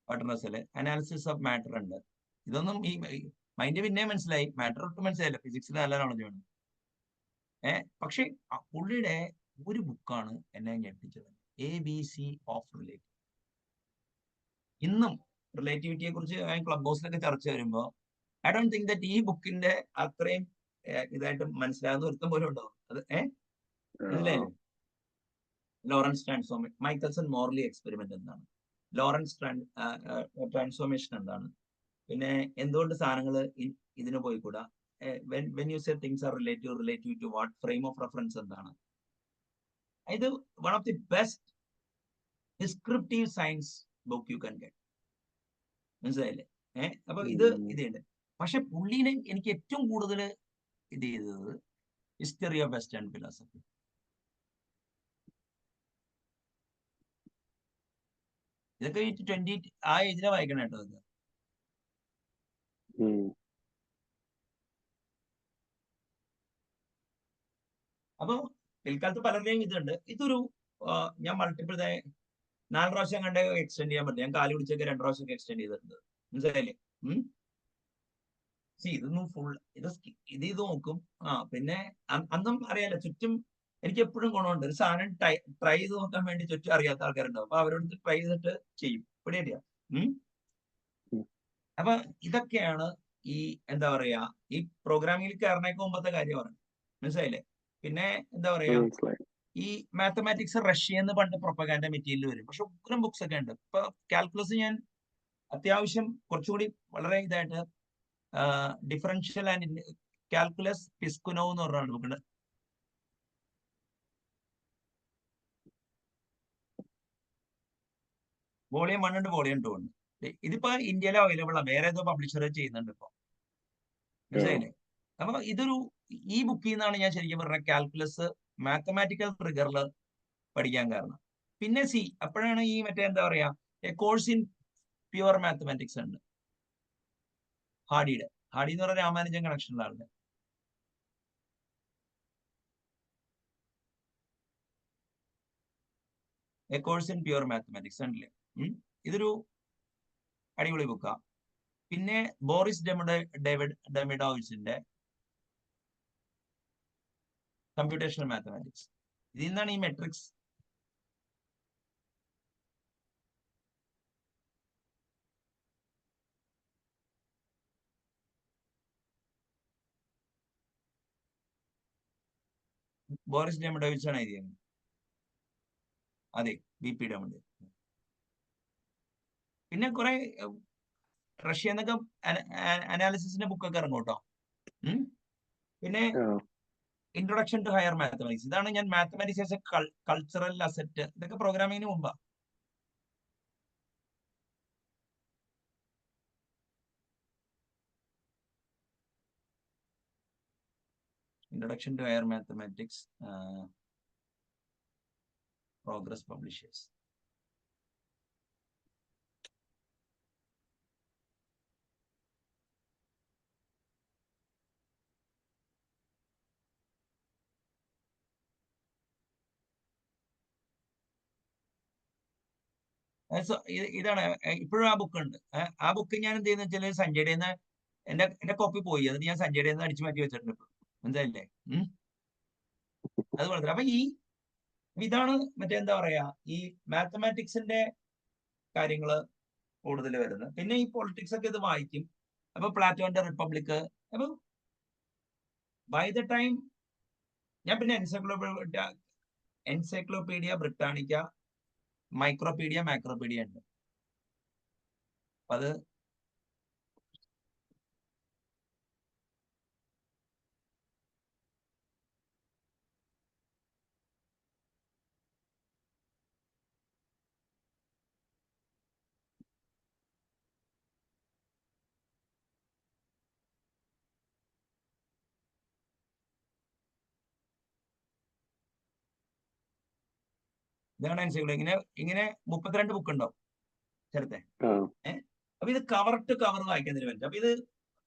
Speaker 1: Bertrand Russell. Analysis of matter ഉണ്ട്. ഇതൊന്നും ഈ മൈൻഡ് പിന്നെ മനസ്സിലായി, മാറ്റർ ഒട്ടും മനസ്സിലായില്ല. ഫിസിക്സിൽ നല്ല നോളജ് വേണം. പക്ഷെ പുള്ളിയുടെ ഒരു ബുക്കാണ് എന്നെ ഞെട്ടിച്ചത്, ABC ഓഫ് റിലേറ്റിവിറ്റി. ഇന്നും റിലേറ്റിവിറ്റിയെ കുറിച്ച് ക്ലബ് ഹൗസിലൊക്കെ ചർച്ച വരുമ്പോ ഐ ഡോണ്ട് തിങ്ക് ദാറ്റ് ഈ ബുക്കിന്റെ അത്രയും ഇതായിട്ട് മനസ്സിലാകുന്ന ഒരുത്തം പോലും ഉണ്ടാവും. അത് മനസ്സിലായില്ലേ? ലോറൻസ് മൈക്കൽസൺ മോർലി എക്സ്പെരിമെന്റ് എന്താണ്, ലോറൻസ് ട്രാൻസ്ഫോർമേഷൻ എന്താണ്, പിന്നെ എന്തുകൊണ്ട് സാധനങ്ങൾ ഇതിന് പോയിക്കൂടാ, when you say things are relative to what, frame of reference എന്താണ്. ഇത് one of the best descriptive science book you can get. മനസ്സിലായില്ലേ? അപ്പൊ ഇതുണ്ട്. പക്ഷെ പുള്ളീനെ എനിക്ക് ഏറ്റവും കൂടുതൽ ഇത് ചെയ്തത് ഹിസ്റ്ററി ഓഫ് വെസ്റ്റേൺ ഫിലോസഫി. ഇതൊക്കെ 20 ആ ഏജിലെ വായിക്കണം കേട്ടോ. ഇത് അപ്പൊ പിൽക്കാലത്ത് പലരുടെയും ഇതുണ്ട്. ഇതൊരു ഞാൻ മൾട്ടിപ്പിൾ 4 പ്രാവശ്യം കണ്ട് എക്സ്റ്റെൻഡ് ചെയ്യാൻ പറ്റും. ഞാൻ കാല് പിടിച്ചൊക്കെ 2 പ്രാവശ്യം എക്സ്റ്റെൻഡ് ചെയ്തിട്ടുണ്ട്. മനസ്സിലായില്ലേ? ഇതൊന്നും ഫുൾ ഇത് നോക്കും. പിന്നെ അന്നും അറിയാലോ, ചുറ്റും എനിക്ക് എപ്പോഴും ഗുണമുണ്ട്. ഒരു സാധനം ട്രൈ ചെയ്ത് നോക്കാൻ വേണ്ടി ചുറ്റും അറിയാത്ത ആൾക്കാരുണ്ടാവും. അപ്പൊ അവരോട് ട്രൈ ചെയ്തിട്ട് ചെയ്യും. ഇവിടെ അപ്പൊ ഇതൊക്കെയാണ് ഈ എന്താ പറയാ ഈ പ്രോഗ്രാമിംഗിൽ കയറണേക്ക് മുമ്പത്തെ കാര്യം പറഞ്ഞു. മനസ്സിലായില്ലേ? പിന്നെ എന്താ പറയാ ഈ മാത്തമാറ്റിക്സ് റഷ്യന്ന് പണ്ട് പ്രൊപ്പഗാൻഡ മെറ്റീരിയൽ വരും. പക്ഷെ ഉഗ്രം ബുക്സ് ഒക്കെ ഉണ്ട്. ഇപ്പൊ കാൽക്കുലസ് ഞാൻ അത്യാവശ്യം കുറച്ചുകൂടി വളരെ ഇതായിട്ട് ഡിഫറൻഷ്യൽ ആൻഡ് കാൽക്കുലസ് പിസ്കുനോ എന്ന് പറഞ്ഞ ബുക്കുണ്ട്. വോളിയം 1 ഉണ്ട്, വോളിയം 2 ഉണ്ട്. ഇതിപ്പോ ഇന്ത്യയിൽ അവൈലബിൾ ആണ്, വേറെ ഏതോ പബ്ലിഷർ ചെയ്യുന്നുണ്ട് ഇപ്പൊ, മനസ്സിലായില്ലേ? അപ്പൊ ഇതൊരു ഈ ബുക്കിൽ നിന്നാണ് ഞാൻ ശരിക്കും പറഞ്ഞ കാൽക്കുലസ് മാത്തമാറ്റിക്കൽ ട്രിഗറിൽ പഠിക്കാൻ കാരണം. പിന്നെ അപ്പോഴാണ് ഈ മറ്റേ എന്താ പറയാ A course in pure mathematics ഉണ്ട് ഹാഡി എന്ന് പറഞ്ഞ രാമാനുജൻ കണക്ഷനുള്ള ആളുടെ. A course in pure mathematics ഉണ്ടല്ലേ, ഇതൊരു അടിപൊളി ബുക്കാ. പിന്നെ ബോറിസ് ഡെമിഡോവിച്ചിന്റെ കമ്പ്യൂട്ടേഷണൽ മാത്തമാറ്റിക്സ്, ഇതിൽ നിന്നാണ് ഈ മെട്രിക്സ്. ബോറിസ് ഡെമിഡോവിച്ച് ആണ് എഴുതിയത്, അതെ, BP ഡെമിഡോ. പിന്നെ കുറെ റഷ്യ എന്നൊക്കെ അനാലിസിസിന്റെ ബുക്കൊക്കെ ഇറങ്ങും കേട്ടോ. പിന്നെ ഇൻട്രൊഡക്ഷൻ ടു ഹയർ മാത്തമാറ്റിക്സ്, ഇതാണ് ഞാൻ mathematics as a cultural asset, ഇതൊക്കെ പ്രോഗ്രാമിങ്ങിന് മുമ്പാ. Introduction to higher mathematics, progress publishers. ഇതാണ് ഇപ്പോഴും ആ ബുക്ക് ഉണ്ട്. ആ ബുക്ക് ഞാൻ എന്ത് ചെയ്യുന്ന വെച്ചാൽ സഞ്ജയുടെ എന്റെ കോപ്പി പോയി, അത് ഞാൻ സഞ്ജയുടെ അടിച്ചു മാറ്റി വെച്ചിട്ടുണ്ട് ഇപ്പോൾ, മനസ്സിലായില്ലേ? അത് വളരെ അപ്പൊ ഇതാണ് മറ്റേ എന്താ പറയാ ഈ മാത്തമാറ്റിക്സിന്റെ കാര്യങ്ങള് കൂടുതൽ വരുന്നത്. പിന്നെ ഈ പൊളിറ്റിക്സ് ഒക്കെ ഇത് വായിക്കും. അപ്പൊ പ്ലാറ്റോന്റെ റിപ്പബ്ലിക്, അപ്പൊ ബൈ ദ ടൈം ഞാൻ പിന്നെ എൻസൈക്ലോപീഡിയ ബ്രിട്ടാനിക്ക, മൈക്രോപീഡിയ, മാക്രോപീഡിയ ഉണ്ട്. അപ്പൊ അത് ഇതാണ് എൻസൈക്ലോ. ഇങ്ങനെ 32 ബുക്ക് ഉണ്ടാവും ചേർത്തെ. അപ്പൊ ഇത് കവർ ടു കവർ വായിക്കുന്നതിന് വേണ്ടി. അപ്പൊ ഇത്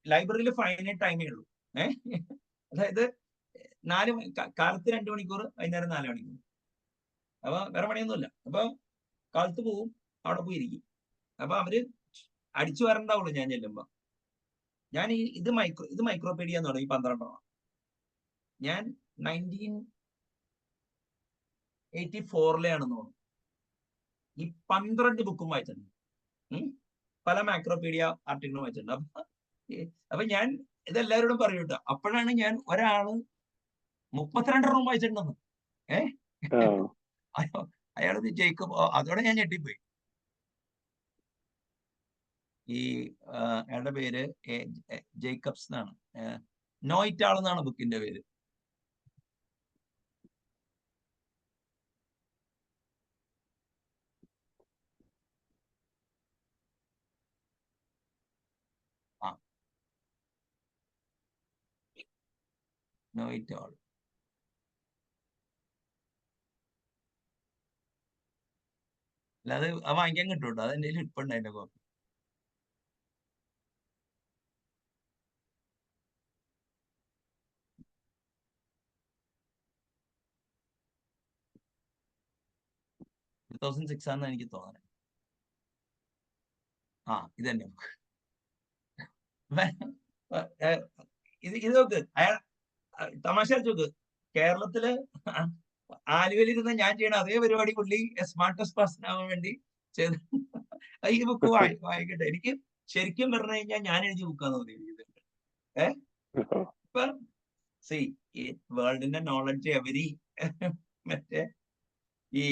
Speaker 1: ലൈബ്രറിയിൽ ഫൈനൈറ്റ് ടൈമേ ഉള്ളൂ. അതായത് കാലത്ത് 2 മണിക്കൂർ, വൈകുന്നേരം 4 മണിക്കൂർ. അപ്പൊ വേറെ പണിയൊന്നുമില്ല. അപ്പൊ കാലത്ത് പോവും, അവിടെ പോയി ഇരിക്കും. അപ്പൊ അവര് അടിച്ചു വരണ്ടാവുള്ളൂ ഞാൻ ചെല്ലുമ്പോ. ഞാൻ ഇത് മൈക്രോപീഡിയ എന്ന് പറയും, ഈ 12 ഞാൻ 1984-ലെയാണെന്ന് തോന്നുന്നു ഈ 12 ബുക്കും വായിച്ചിട്ടുണ്ട്. പല മാക്രോപീഡിയ ആർട്ടിക്കിളും വായിച്ചിട്ടുണ്ട്. അപ്പൊ ഞാൻ ഇതെല്ലാവരോടും പറയൂ കേട്ടോ. അപ്പോഴാണ് ഞാൻ ഒരാള് 32 വായിച്ചിട്ടുണ്ടെന്ന്. അയാളത് ജേക്കബ്, അതോടെ ഞാൻ ഞെട്ടിപ്പോയി. ഈ അയാളുടെ പേര് ജേക്കബ്സ് എന്നാണ്, നോയിറ്റാൾ എന്നാണ് ബുക്കിന്റെ പേര്. നോയിറ്റാൾ. അല്ലാതെ അത് വാങ്ങിക്കാൻ കിട്ടും കേട്ടോ, അതെന്റെ കയ്യിൽ ഇപ്പൊ ഉണ്ട് അതിന്റെ കോപ്പി. ആണെന്ന് എനിക്ക് തോന്നുന്നത്. ഇത് തന്നെ ബുക്ക്. ഇത് നോക്ക്, അയാൾ തമാശ നോക്ക്, കേരളത്തില് ആലുവയിലിരുന്ന് ഞാൻ ചെയ്യണ അതേ പരിപാടി പുള്ളി സ്മാർട്ടസ്റ്റ് പേഴ്സൺ ആവാൻ വേണ്ടി ചെയ്ത്. ഈ ബുക്ക് വായിക്കട്ടെ. എനിക്ക് ശരിക്കും പറഞ്ഞു കഴിഞ്ഞാൽ ഞാൻ എഴുതിയ ബുക്കാന്ന് തോന്നിയിരിക്കുന്നത്. ഇപ്പൊ വേൾഡിന്റെ നോളജ് എവരി മറ്റേ ഈ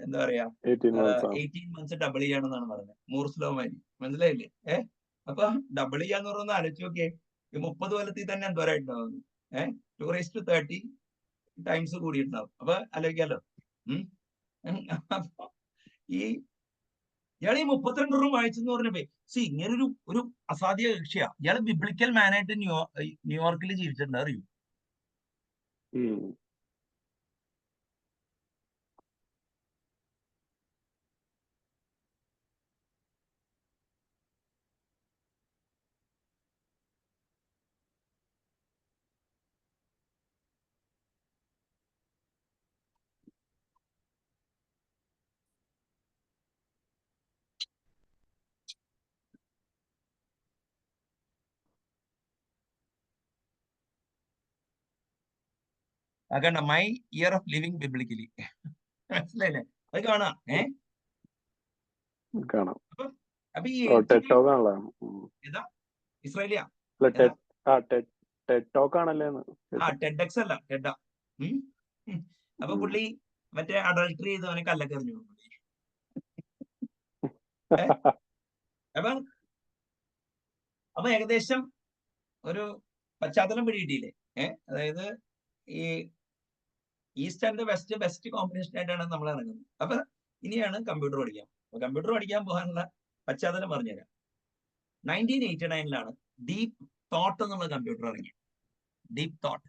Speaker 1: എന്താ പറയാ 18 months ഡബിൾ ചെയ്യാണെന്നാണ് പറഞ്ഞത്, മൂർസ് ലോ മാതിരി, മനസ്സിലായില്ലേ? അപ്പൊ ഡബിൾ ചെയ്യാന്ന് പറഞ്ഞൊന്ന് ആലോചിച്ച് നോക്കിയേ, ഈ 30 കൊല്ലത്തിൽ തന്നെ എന്തോരായിട്ടുണ്ടാവും. 2:30 ടൈംസ് കൂടിയിട്ടുണ്ടാവും. അപ്പൊ ആലോചിക്കാലോ. അപ്പൊ ഈ ഇയാൾ ഈ 32 റൂം വായിച്ചെന്ന് പറഞ്ഞപ്പോ ഇങ്ങനെ ഒരു അസാധ്യ കക്ഷിയാ. ഇയാൾ ബിബ്ലിക്കൽ മാനായിട്ട് ന്യൂയോർക്കിൽ ജീവിച്ചിട്ടുണ്ട്, അറിയൂ. കണ്ട my year of living biblically. മനസ്സിലായില്ലേ? അത് കാണാം.
Speaker 2: കാണാം.
Speaker 1: അപ്പൊ ഈ ഏതാ ഇസ്രായേലിയാ? ടെഡ്എക്സ് അല്ല, ടെഡാ. അപ്പൊ പുള്ളി മറ്റേ അഡൾട്ടറി ചെയ്തവനെ കല്ലൊക്കെ എറിഞ്ഞു. അപ്പൊ ഏകദേശം ഒരു പശ്ചാത്തലം പിടികിട്ടിയില്ലേ? അതായത് ഈ east and west best combination ആയിട്ടാണ് നമ്മൾ ഇറങ്ങുന്നത്. അപ്പൊ ഇനിയാണ് കമ്പ്യൂട്ടർ പഠിക്കാൻ. കമ്പ്യൂട്ടർ പഠിക്കാൻ പോകാനുള്ള പശ്ചാത്തലം പറഞ്ഞുതരാം. 1989 ഡീപ് തോട്ട് എന്നുള്ള കമ്പ്യൂട്ടർ ഇറങ്ങി. Deep thought.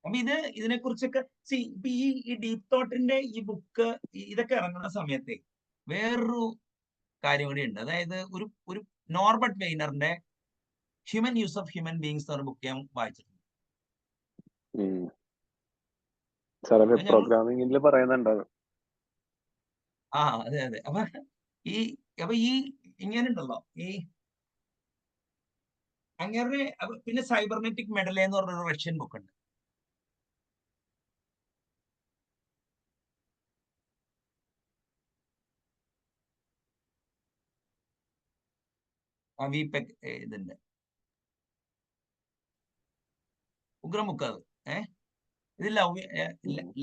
Speaker 1: അപ്പൊ ഇതിനെ കുറിച്ചൊക്കെ ഈ ഡീപ് തോട്ടിന്റെ ഈ ബുക്ക് ഇതൊക്കെ ഇറങ്ങുന്ന സമയത്തെ വേറൊരു കാര്യം കൂടി ഉണ്ട്. അതായത് ഒരു നോർബർട്ട് വെയ്നറിന്റെ human use of human beings എന്ന ബുക്ക് ഞാൻ വായിച്ചിട്ടുണ്ട്.
Speaker 2: പ്രോഗ്രാമിംഗിൽ പറയുന്നുണ്ട്.
Speaker 1: അതെ അതെ. അപ്പൊ ഈ ഇങ്ങനെ ഉണ്ടല്ലോ, ഈ അങ്ങനെ. പിന്നെ സൈബർനെറ്റിക് മെഡലെ എന്ന് പറഞ്ഞൊരു റഷ്യൻ ബുക്ക് ഉണ്ട്. ഇതിന്റെ ഉഗ്രം ബുക്ക് അത്. ഇത്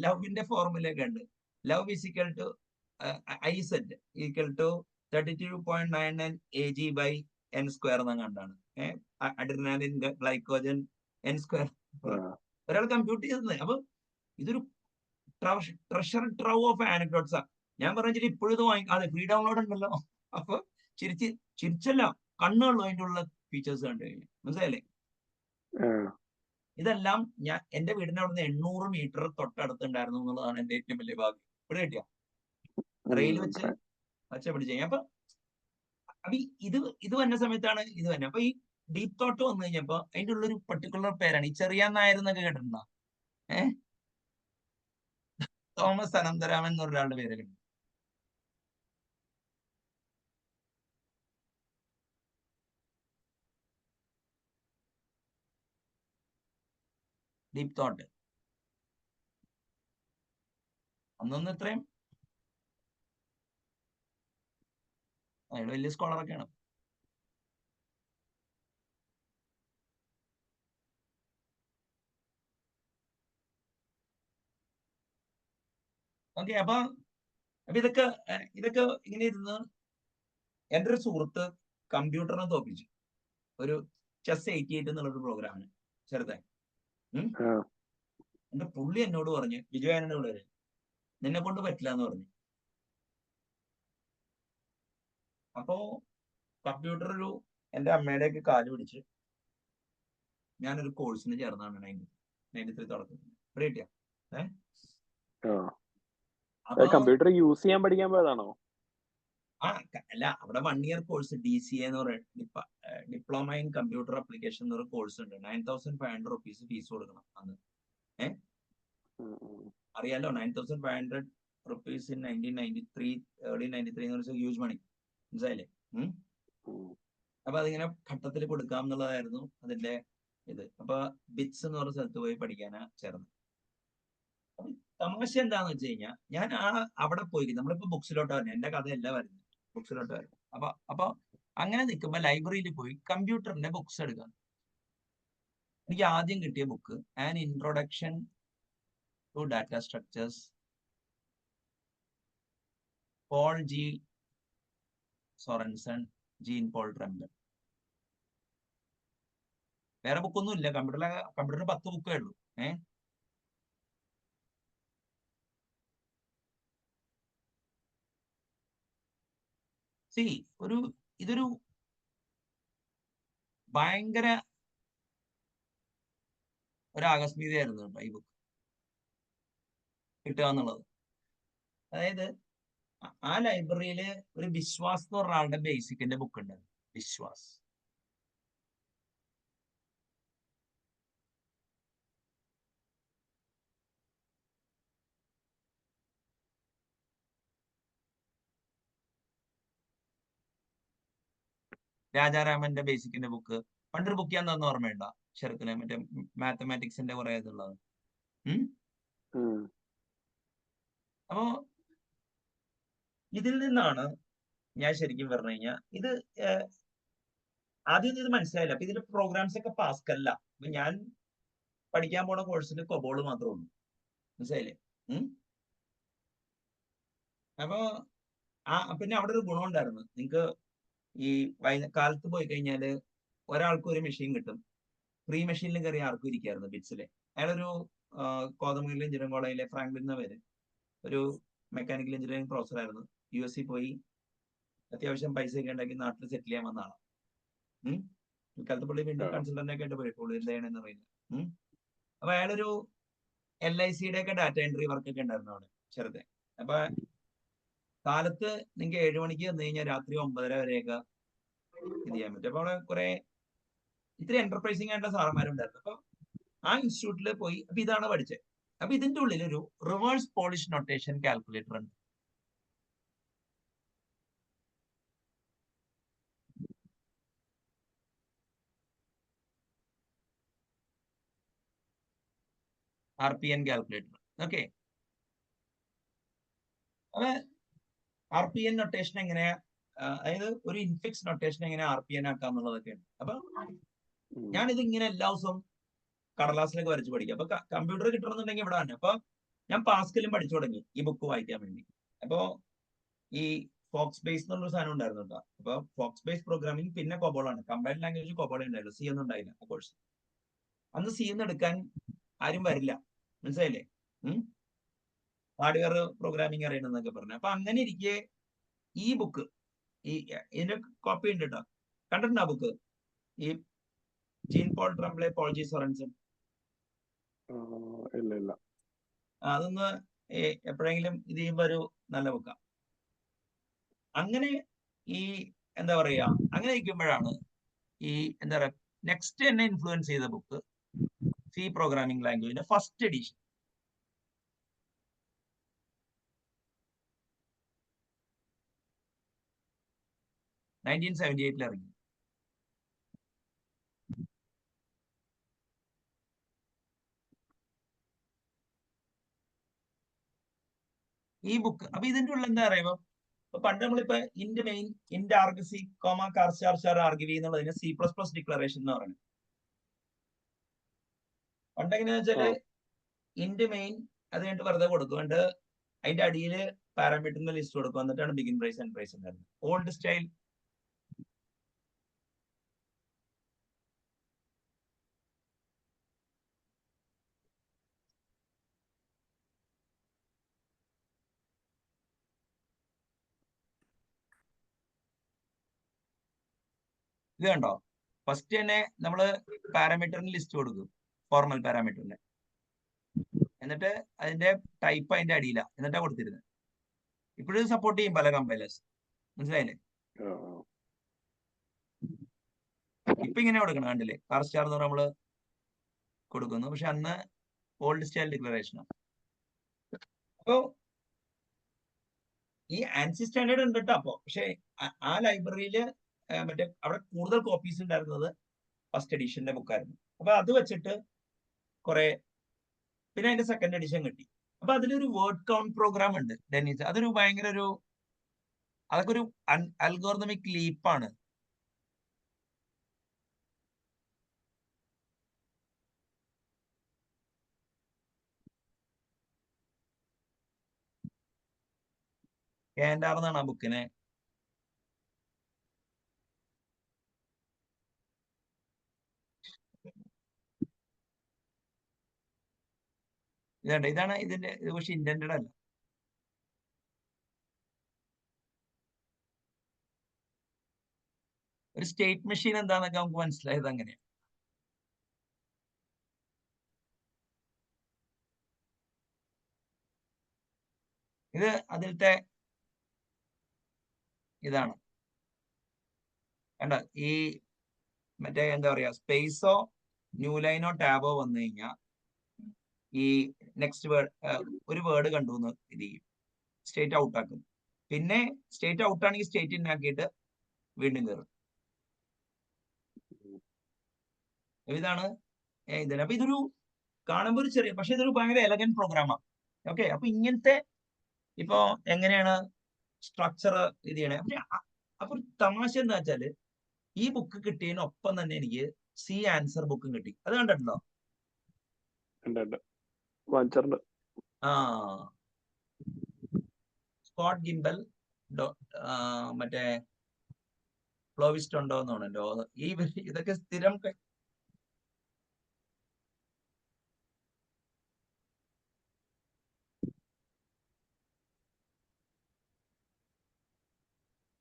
Speaker 1: ലവിന്റെ ഫോർമുലയൊക്കെ ഉണ്ട്. ലവ് ഈസ് ഈക്വൽ ടു ഐസെറ്റ് ഈക്വൽ ടു 32.99 AG/N² എന്ന കണ്ടാണ്. അഡ്രിനാലിന്റെ ഗ്ലൈക്കോജൻ N². ഒരാൾ കമ്പ്യൂട്ട് ചെയ്തത്. അപ്പൊ ഇതൊരു ട്രഷർ ട്രവ് ഓഫ് ആനക്ഡോട്ട്സാ. ഞാൻ പറഞ്ഞിട്ട് ഇപ്പോഴും ഇത് വാങ്ങിക്കാം. അതെ, ഫ്രീ ഡൗൺലോഡ് ഉണ്ടല്ലോ. അപ്പൊ ചിരിച്ചല്ല, കണ്ണുള്ളൂ അതിൻ്റെ ഉള്ള ഫീച്ചേഴ്സ് കണ്ടു കഴിഞ്ഞാൽ. മനസ്സിലായില്ലേ? ഇതെല്ലാം എന്റെ വീടിന്റെ അവിടെ നിന്ന് 800 മീറ്റർ തൊട്ടടുത്തുണ്ടായിരുന്നു എന്നുള്ളതാണ് എന്റെ ഏറ്റവും വലിയ ഭാഗ്യം. ഇവിടെ കിട്ടിയ റെയിൽ വെച്ച് പിടിച്ച. അപ്പൊ ഇത് വന്ന സമയത്താണ് ഇത് തന്നെ. അപ്പൊ ഈ ഡീപ് തോട്ട് വന്നു കഴിഞ്ഞപ്പോ അതിന്റെ ഉള്ളൊരു പർട്ടിക്കുലർ പേരാണ് ഈ ചെറിയാൻ നായർ എന്നൊക്കെ കേട്ടിട്ടുണ്ടോ? തോമസ് അനന്തരാമൻ എന്ന ഒരാളുടെ പേരൊക്കെ ഉണ്ട്. ഡീപ് തോട്ട് അന്നൊന്നും ഇത്രയും അയാൾ വലിയ സ്കോളറൊക്കെയാണ്. ഓക്കെ. അപ്പൊ ഇതൊക്കെ ഇങ്ങനെ ഇരുന്ന് എൻ്റെ ഒരു സുഹൃത്ത് കമ്പ്യൂട്ടറിനെ തോപ്പിച്ചു. ഒരു ചെസ് 88 എന്നുള്ളൊരു പ്രോഗ്രാമിന് ചെറുതായി. എന്റെ പുള്ളി എന്നോട് പറഞ്ഞു, വിജയാനന്റെ പിള്ളേര്, നിന്നെ കൊണ്ട് പറ്റില്ല എന്ന് പറഞ്ഞു. അപ്പോ കമ്പ്യൂട്ടർ എന്റെ അമ്മയുടെയൊക്കെ കാല് പിടിച്ച് ഞാനൊരു കോഴ്സിന് ചേർന്നാണ് 93 തുടക്കത്തിൽ. ഇവിടെ കിട്ടിയ
Speaker 2: കമ്പ്യൂട്ടർ യൂസ് ചെയ്യാൻ പഠിക്കാൻ പോയതാണോ?
Speaker 1: അല്ല, അവിടെ 1 ഇയർ കോഴ്സ് DCA എന്ന് പറയുന്നത്, ഡിപ്ലോമ ഇൻ കമ്പ്യൂട്ടർ ആപ്ലിക്കേഷൻ എന്നൊരു കോഴ്സ് ഉണ്ട്. 9,500 rupees ഫീസ് കൊടുക്കണം അന്ന്. അറിയാലോ, 9,500 rupees in 1993, early 93 എന്ന് പറഞ്ഞാൽ ഹ്യൂജ് മണി. മനസ്സിലായില്ലേ? അപ്പൊ അതിങ്ങനെ ഘട്ടത്തിൽ കൊടുക്കാം എന്നുള്ളതായിരുന്നു അതിന്റെ ഇത്. അപ്പൊ ബിറ്റ്സ് എന്ന് പറഞ്ഞ സ്ഥലത്ത് പോയി പഠിക്കാനാ ചേർന്നത്. തമാശ എന്താന്ന് വെച്ച് കഴിഞ്ഞാൽ ഞാൻ അവിടെ പോയി, നമ്മളിപ്പോ ബുക്സിലോട്ട് തന്നെ, എന്റെ കഥയല്ല വരുന്നത്, ബുക്സിലോട്ട് വരും. അപ്പൊ അങ്ങനെ നിൽക്കുമ്പോ ലൈബ്രറിയിൽ പോയി കമ്പ്യൂട്ടറിന്റെ ബുക്സ് എടുക്കാം. എനിക്ക് ആദ്യം കിട്ടിയ book an introduction to data structures, Paul G Sorenson, Jean Paul Tremblay. വേറെ ബുക്കൊന്നും ഇല്ല. കമ്പ്യൂട്ടറിന് 10 ബുക്കേ ഉള്ളൂ. ഇതൊരു ഭയങ്കര ഒരു ആകസ്മികതയായിരുന്നു കേട്ടോ ഈ ബുക്ക് കിട്ടുക എന്നുള്ളത്. അതായത് ആ ലൈബ്രറിയില് ഒരു വിശ്വാസ് എന്ന് പറഞ്ഞ ആളുടെ ബേസിക്കിന്റെ ബുക്ക് ഉണ്ട്. വിശ്വാസ്. രാജാരാമന്റെ ബേസിക്കിന്റെ ബുക്ക്. പണ്ടൊരു ബുക്ക് ഞാൻ തന്നെ ഓർമ്മയുണ്ട ശരത്തിന്, മറ്റേ മാത്തമാറ്റിക്സിന്റെ കുറെ ഇതുള്ളത്. അപ്പോ ഇതിൽ നിന്നാണ് ഞാൻ ശരിക്കും പറഞ്ഞു കഴിഞ്ഞാൽ ഇത് ആദ്യം ഇത് മനസ്സിലായില്ല. അപ്പൊ ഇതിന്റെ പ്രോഗ്രാംസ് ഒക്കെ പാസ്കല്ല. അപ്പൊ ഞാൻ പഠിക്കാൻ പോണ കോഴ്സിൽ കൊബോള് മാത്രമേ ഉള്ളൂ. മനസ്സിലായില്ലേ? അപ്പൊ പിന്നെ അവിടെ ഒരു ഗുണം ഉണ്ടായിരുന്നു. നിങ്ങൾക്ക് ഈ കാലത്ത് പോയി കഴിഞ്ഞാല് ഒരാൾക്ക് ഒരു മെഷീൻ കിട്ടും. ഫ്രീ മെഷീനിൽ കയറി ആർക്കും ഇരിക്കായിരുന്നു ബിറ്റ്സിലെ. അയാളൊരു കോതമംഗലം എഞ്ചിനീയറിംഗ് കോളേജിലെ ഫ്രാങ്ക്ലിൻ എന്ന പേര്, ഒരു മെക്കാനിക്കൽ എഞ്ചിനീയറിംഗ് പ്രൊഫസർ ആയിരുന്നു. US പോയി അത്യാവശ്യം പൈസ ഒക്കെ ഉണ്ടാക്കി നാട്ടിൽ സെറ്റിൽ ചെയ്യാൻ വന്ന ആളാണ്. ഇക്കാലത്ത് പുള്ളി വീണ്ടും കൺസൾട്ടന്റ് ഒക്കെ ആയിട്ട് പോയിട്ടുള്ളൂ, എന്താണെന്ന് അറിയില്ല. അപ്പൊ അയാളൊരു LICയുടെ ഒക്കെ ഡാറ്റ എൻട്രി വർക്ക് ഒക്കെ ഉണ്ടായിരുന്നു അവിടെ ചെറുതെ. അപ്പൊ കാലത്ത് നിങ്ങൾക്ക് 7 മണിക്ക് വന്നു കഴിഞ്ഞാൽ രാത്രി 9:30 വരെയൊക്കെ ഇത് ചെയ്യാൻ പറ്റും. അപ്പൊ അവിടെ കുറെ ഇത്തിരി എന്റർപ്രൈസിംഗ് ആയിട്ടുള്ള സാറന്മാരുണ്ടായിരുന്നു. അപ്പൊ ആ ഇൻസ്റ്റിറ്റ്യൂട്ടിൽ പോയി അപ്പൊ ഇതാണ് പഠിച്ചത്. അപ്പൊ ഇതിന്റെ ഉള്ളിൽ ഒരു റിവേഴ്സ് പോളിഷ് നൊട്ടേഷൻ കാൽക്കുലേറ്റർ ഉണ്ട്. RPN calculator. ഓക്കെ. അപ്പൊ RPN നൊട്ടേഷൻ എങ്ങനെയാ, അതായത് ഒരു ഇൻഫിക്സ് നൊട്ടേഷൻ എങ്ങനെ RPN ആക്കാം എന്നുള്ളതൊക്കെയാണ്. അപ്പൊ ഞാനിത് ഇങ്ങനെ എല്ലാ ദിവസവും കടലാസിലൊക്കെ വരച്ച് പഠിക്കാം. അപ്പൊ കമ്പ്യൂട്ടർ കിട്ടണമെന്നുണ്ടെങ്കിൽ ഇവിടെ തന്നെ. അപ്പൊ ഞാൻ പാസ്കലും പഠിച്ചു തുടങ്ങി ഈ ബുക്ക് വായിക്കാൻ വേണ്ടി. അപ്പോ ഈ ഫോക്സ് ബേസ് എന്നുള്ളൊരു സാധനം ഉണ്ടായിരുന്നു കേട്ടോ. അപ്പൊ ഫോക്സ് ബേസ് പ്രോഗ്രാമിംഗ് പിന്നെ കൊബോളാണ്. കമ്പൈൻഡ് ലാംഗ്വേജ് കൊബോളേ ഉണ്ടായിരുന്നു, C ഒന്നും ഉണ്ടായില്ല ആ കോഴ്സ്. അന്ന് C ഒന്നും എടുക്കാൻ ആരും വരില്ല. മനസ്സിലായില്ലേ? ഹാർഡ്വെയർ പ്രോഗ്രാമിംഗ് അറിയണമെന്നൊക്കെ പറഞ്ഞു. അപ്പൊ അങ്ങനെ ഇരിക്കെ ഈ ബുക്ക്, ഇതിന്റെ കോപ്പി ഉണ്ട് കേട്ടോ. കണ്ടിട്ടുണ്ടോ ആ ബുക്ക്? ഈ Jean Paul Tremblay, Paul G Sorenson.
Speaker 2: ഇല്ല.
Speaker 1: അതൊന്ന് എപ്പോഴെങ്കിലും ഇത് ചെയ്യുമ്പോ ഒരു നല്ല ബുക്കാണ്. അങ്ങനെ ഈ എന്താ പറയാ, അങ്ങനെ ഇരിക്കുമ്പോഴാണ് ഈ എന്താ പറയാ നെക്സ്റ്റ് എന്നെ ഇൻഫ്ലുവൻസ് ചെയ്ത ബുക്ക് C പ്രോഗ്രാമിംഗ് ലാംഗ്വേജിന്റെ ഫസ്റ്റ് എഡിഷൻ. ഇറങ്ങി. ഈ ബുക്ക് അപ്പൊ ഇതിന്റെ ഉള്ളിൽ എന്താ പറയുമ്പോ, പണ്ട് നമ്മളിപ്പോ int main, int argc comma char star star argv എന്നുള്ളതിന് C++ ഡിക്ലറേഷൻ എന്ന് പറയുന്നത്. പണ്ട് എങ്ങനെയാ വെച്ചാല് ഇന്റ് മെയിൻ അത് കഴിഞ്ഞിട്ട് വെറുതെ കൊടുക്കും, എന്നിട്ട് അതിന്റെ അടിയില് പാരാമീറ്ററിന്റെ ലിസ്റ്റ് കൊടുക്കും, എന്നിട്ടാണ് ബിഗിൻ പ്രൈസ് ആൻഡ് പ്രൈസ് ഉണ്ടായിരുന്നത്. Old style. ഇത് കണ്ടോ, ഫസ്റ്റ് തന്നെ നമ്മള് പാരാമീറ്ററിന് ലിസ്റ്റ് കൊടുക്കും, ഫോർമൽ പാരാമീറ്ററിന്. എന്നിട്ട് അതിന്റെ ടൈപ്പ് അതിന്റെ അടിയില, എന്നിട്ടാ കൊടുത്തിരുന്നത്. ഇപ്പോഴും സപ്പോർട്ട് ചെയ്യും പല കമ്പൈലേഴ്സ്. മനസ്സിലായില്ലേ? ഇപ്പൊ ഇങ്ങനെ കൊടുക്കണം, കണ്ടില്ലേ? കാർ സ്റ്റാർ എന്ന് നമ്മള് കൊടുക്കുന്നു, പക്ഷെ അന്ന് ഓൾഡ് സ്റ്റൈൽ ഡിക്ലറേഷനാണ്. അപ്പോ ഈ ആൻസി സ്റ്റാൻഡേർഡ് ഉണ്ട് കേട്ടോ. അപ്പൊ പക്ഷെ ആ ലൈബ്രറിയില് മറ്റേ അവിടെ കൂടുതൽ കോപ്പീസ് ഉണ്ടായിരുന്നത് ഫസ്റ്റ് എഡിഷന്റെ ബുക്കായിരുന്നു. അപ്പൊ അത് വെച്ചിട്ട് കുറെ, പിന്നെ അതിന്റെ സെക്കൻഡ് എഡിഷൻ കിട്ടി. അപ്പൊ അതിലൊരു വേർഡ് കൗണ്ട് പ്രോഗ്രാം ഉണ്ട് ഡെന്നീസ്. അതൊരു ഭയങ്കര അതൊക്കെ ഒരു അൽഗോറിതമിക് ലീപ്പാണ്. KNR എന്നാണ് ആ ബുക്കിനെ ഇതാണ് ഇതിന്റെ, ഇത് പക്ഷെ ഇന്റന്റഡ് അല്ല. ഒരു സ്റ്റേറ്റ് മെഷീൻ എന്താന്നൊക്കെ നമുക്ക് മനസ്സിലായത് അങ്ങനെയാണ്. ഇത് അതിലത്തെ ഇതാണ് കണ്ട, ഈ മറ്റേ എന്താ പറയാ, സ്പേസോ ന്യൂ ലൈനോ ടാബോ വന്നു കഴിഞ്ഞാൽ ഈ നെക്സ്റ്റ് വേർഡ്, ഒരു വേർഡ് കണ്ടു എന്ന് ഇത് ചെയ്യും, സ്റ്റേറ്റ് ഔട്ട് ആക്കും. പിന്നെ സ്റ്റേറ്റ് ഔട്ട് ആണെങ്കിൽ സ്റ്റേറ്റ് ഇൻ ആക്കിയിട്ട് വീണ്ടും കയറും. ഇതാണ് ഇതിന്. അപ്പൊ ഇതൊരു കാണുമ്പോൾ ഒരു ചെറിയ, പക്ഷെ ഇതൊരു ഭയങ്കര എലഗന്റ് പ്രോഗ്രാമാണ്. ഓക്കെ, അപ്പൊ ഇങ്ങനത്തെ ഇപ്പോ എങ്ങനെയാണ് സ്ട്രക്ചർ ഇത് ചെയ്യണേ. അപ്പൊ തമാശ എന്താ വെച്ചാല്, ഈ ബുക്ക് കിട്ടിയതിനൊപ്പം തന്നെ എനിക്ക് സി ആൻസർ ബുക്കും കിട്ടി. അത് കണ്ടിട്ടുണ്ടോ? ആ, സ്കോട്ട് ഗിംബൽ മറ്റേ ഫ്ലോവിസ്റ്റ് ഉണ്ടോ എന്നാണല്ലോ ഈ ഇതൊക്കെ സ്ഥിരം.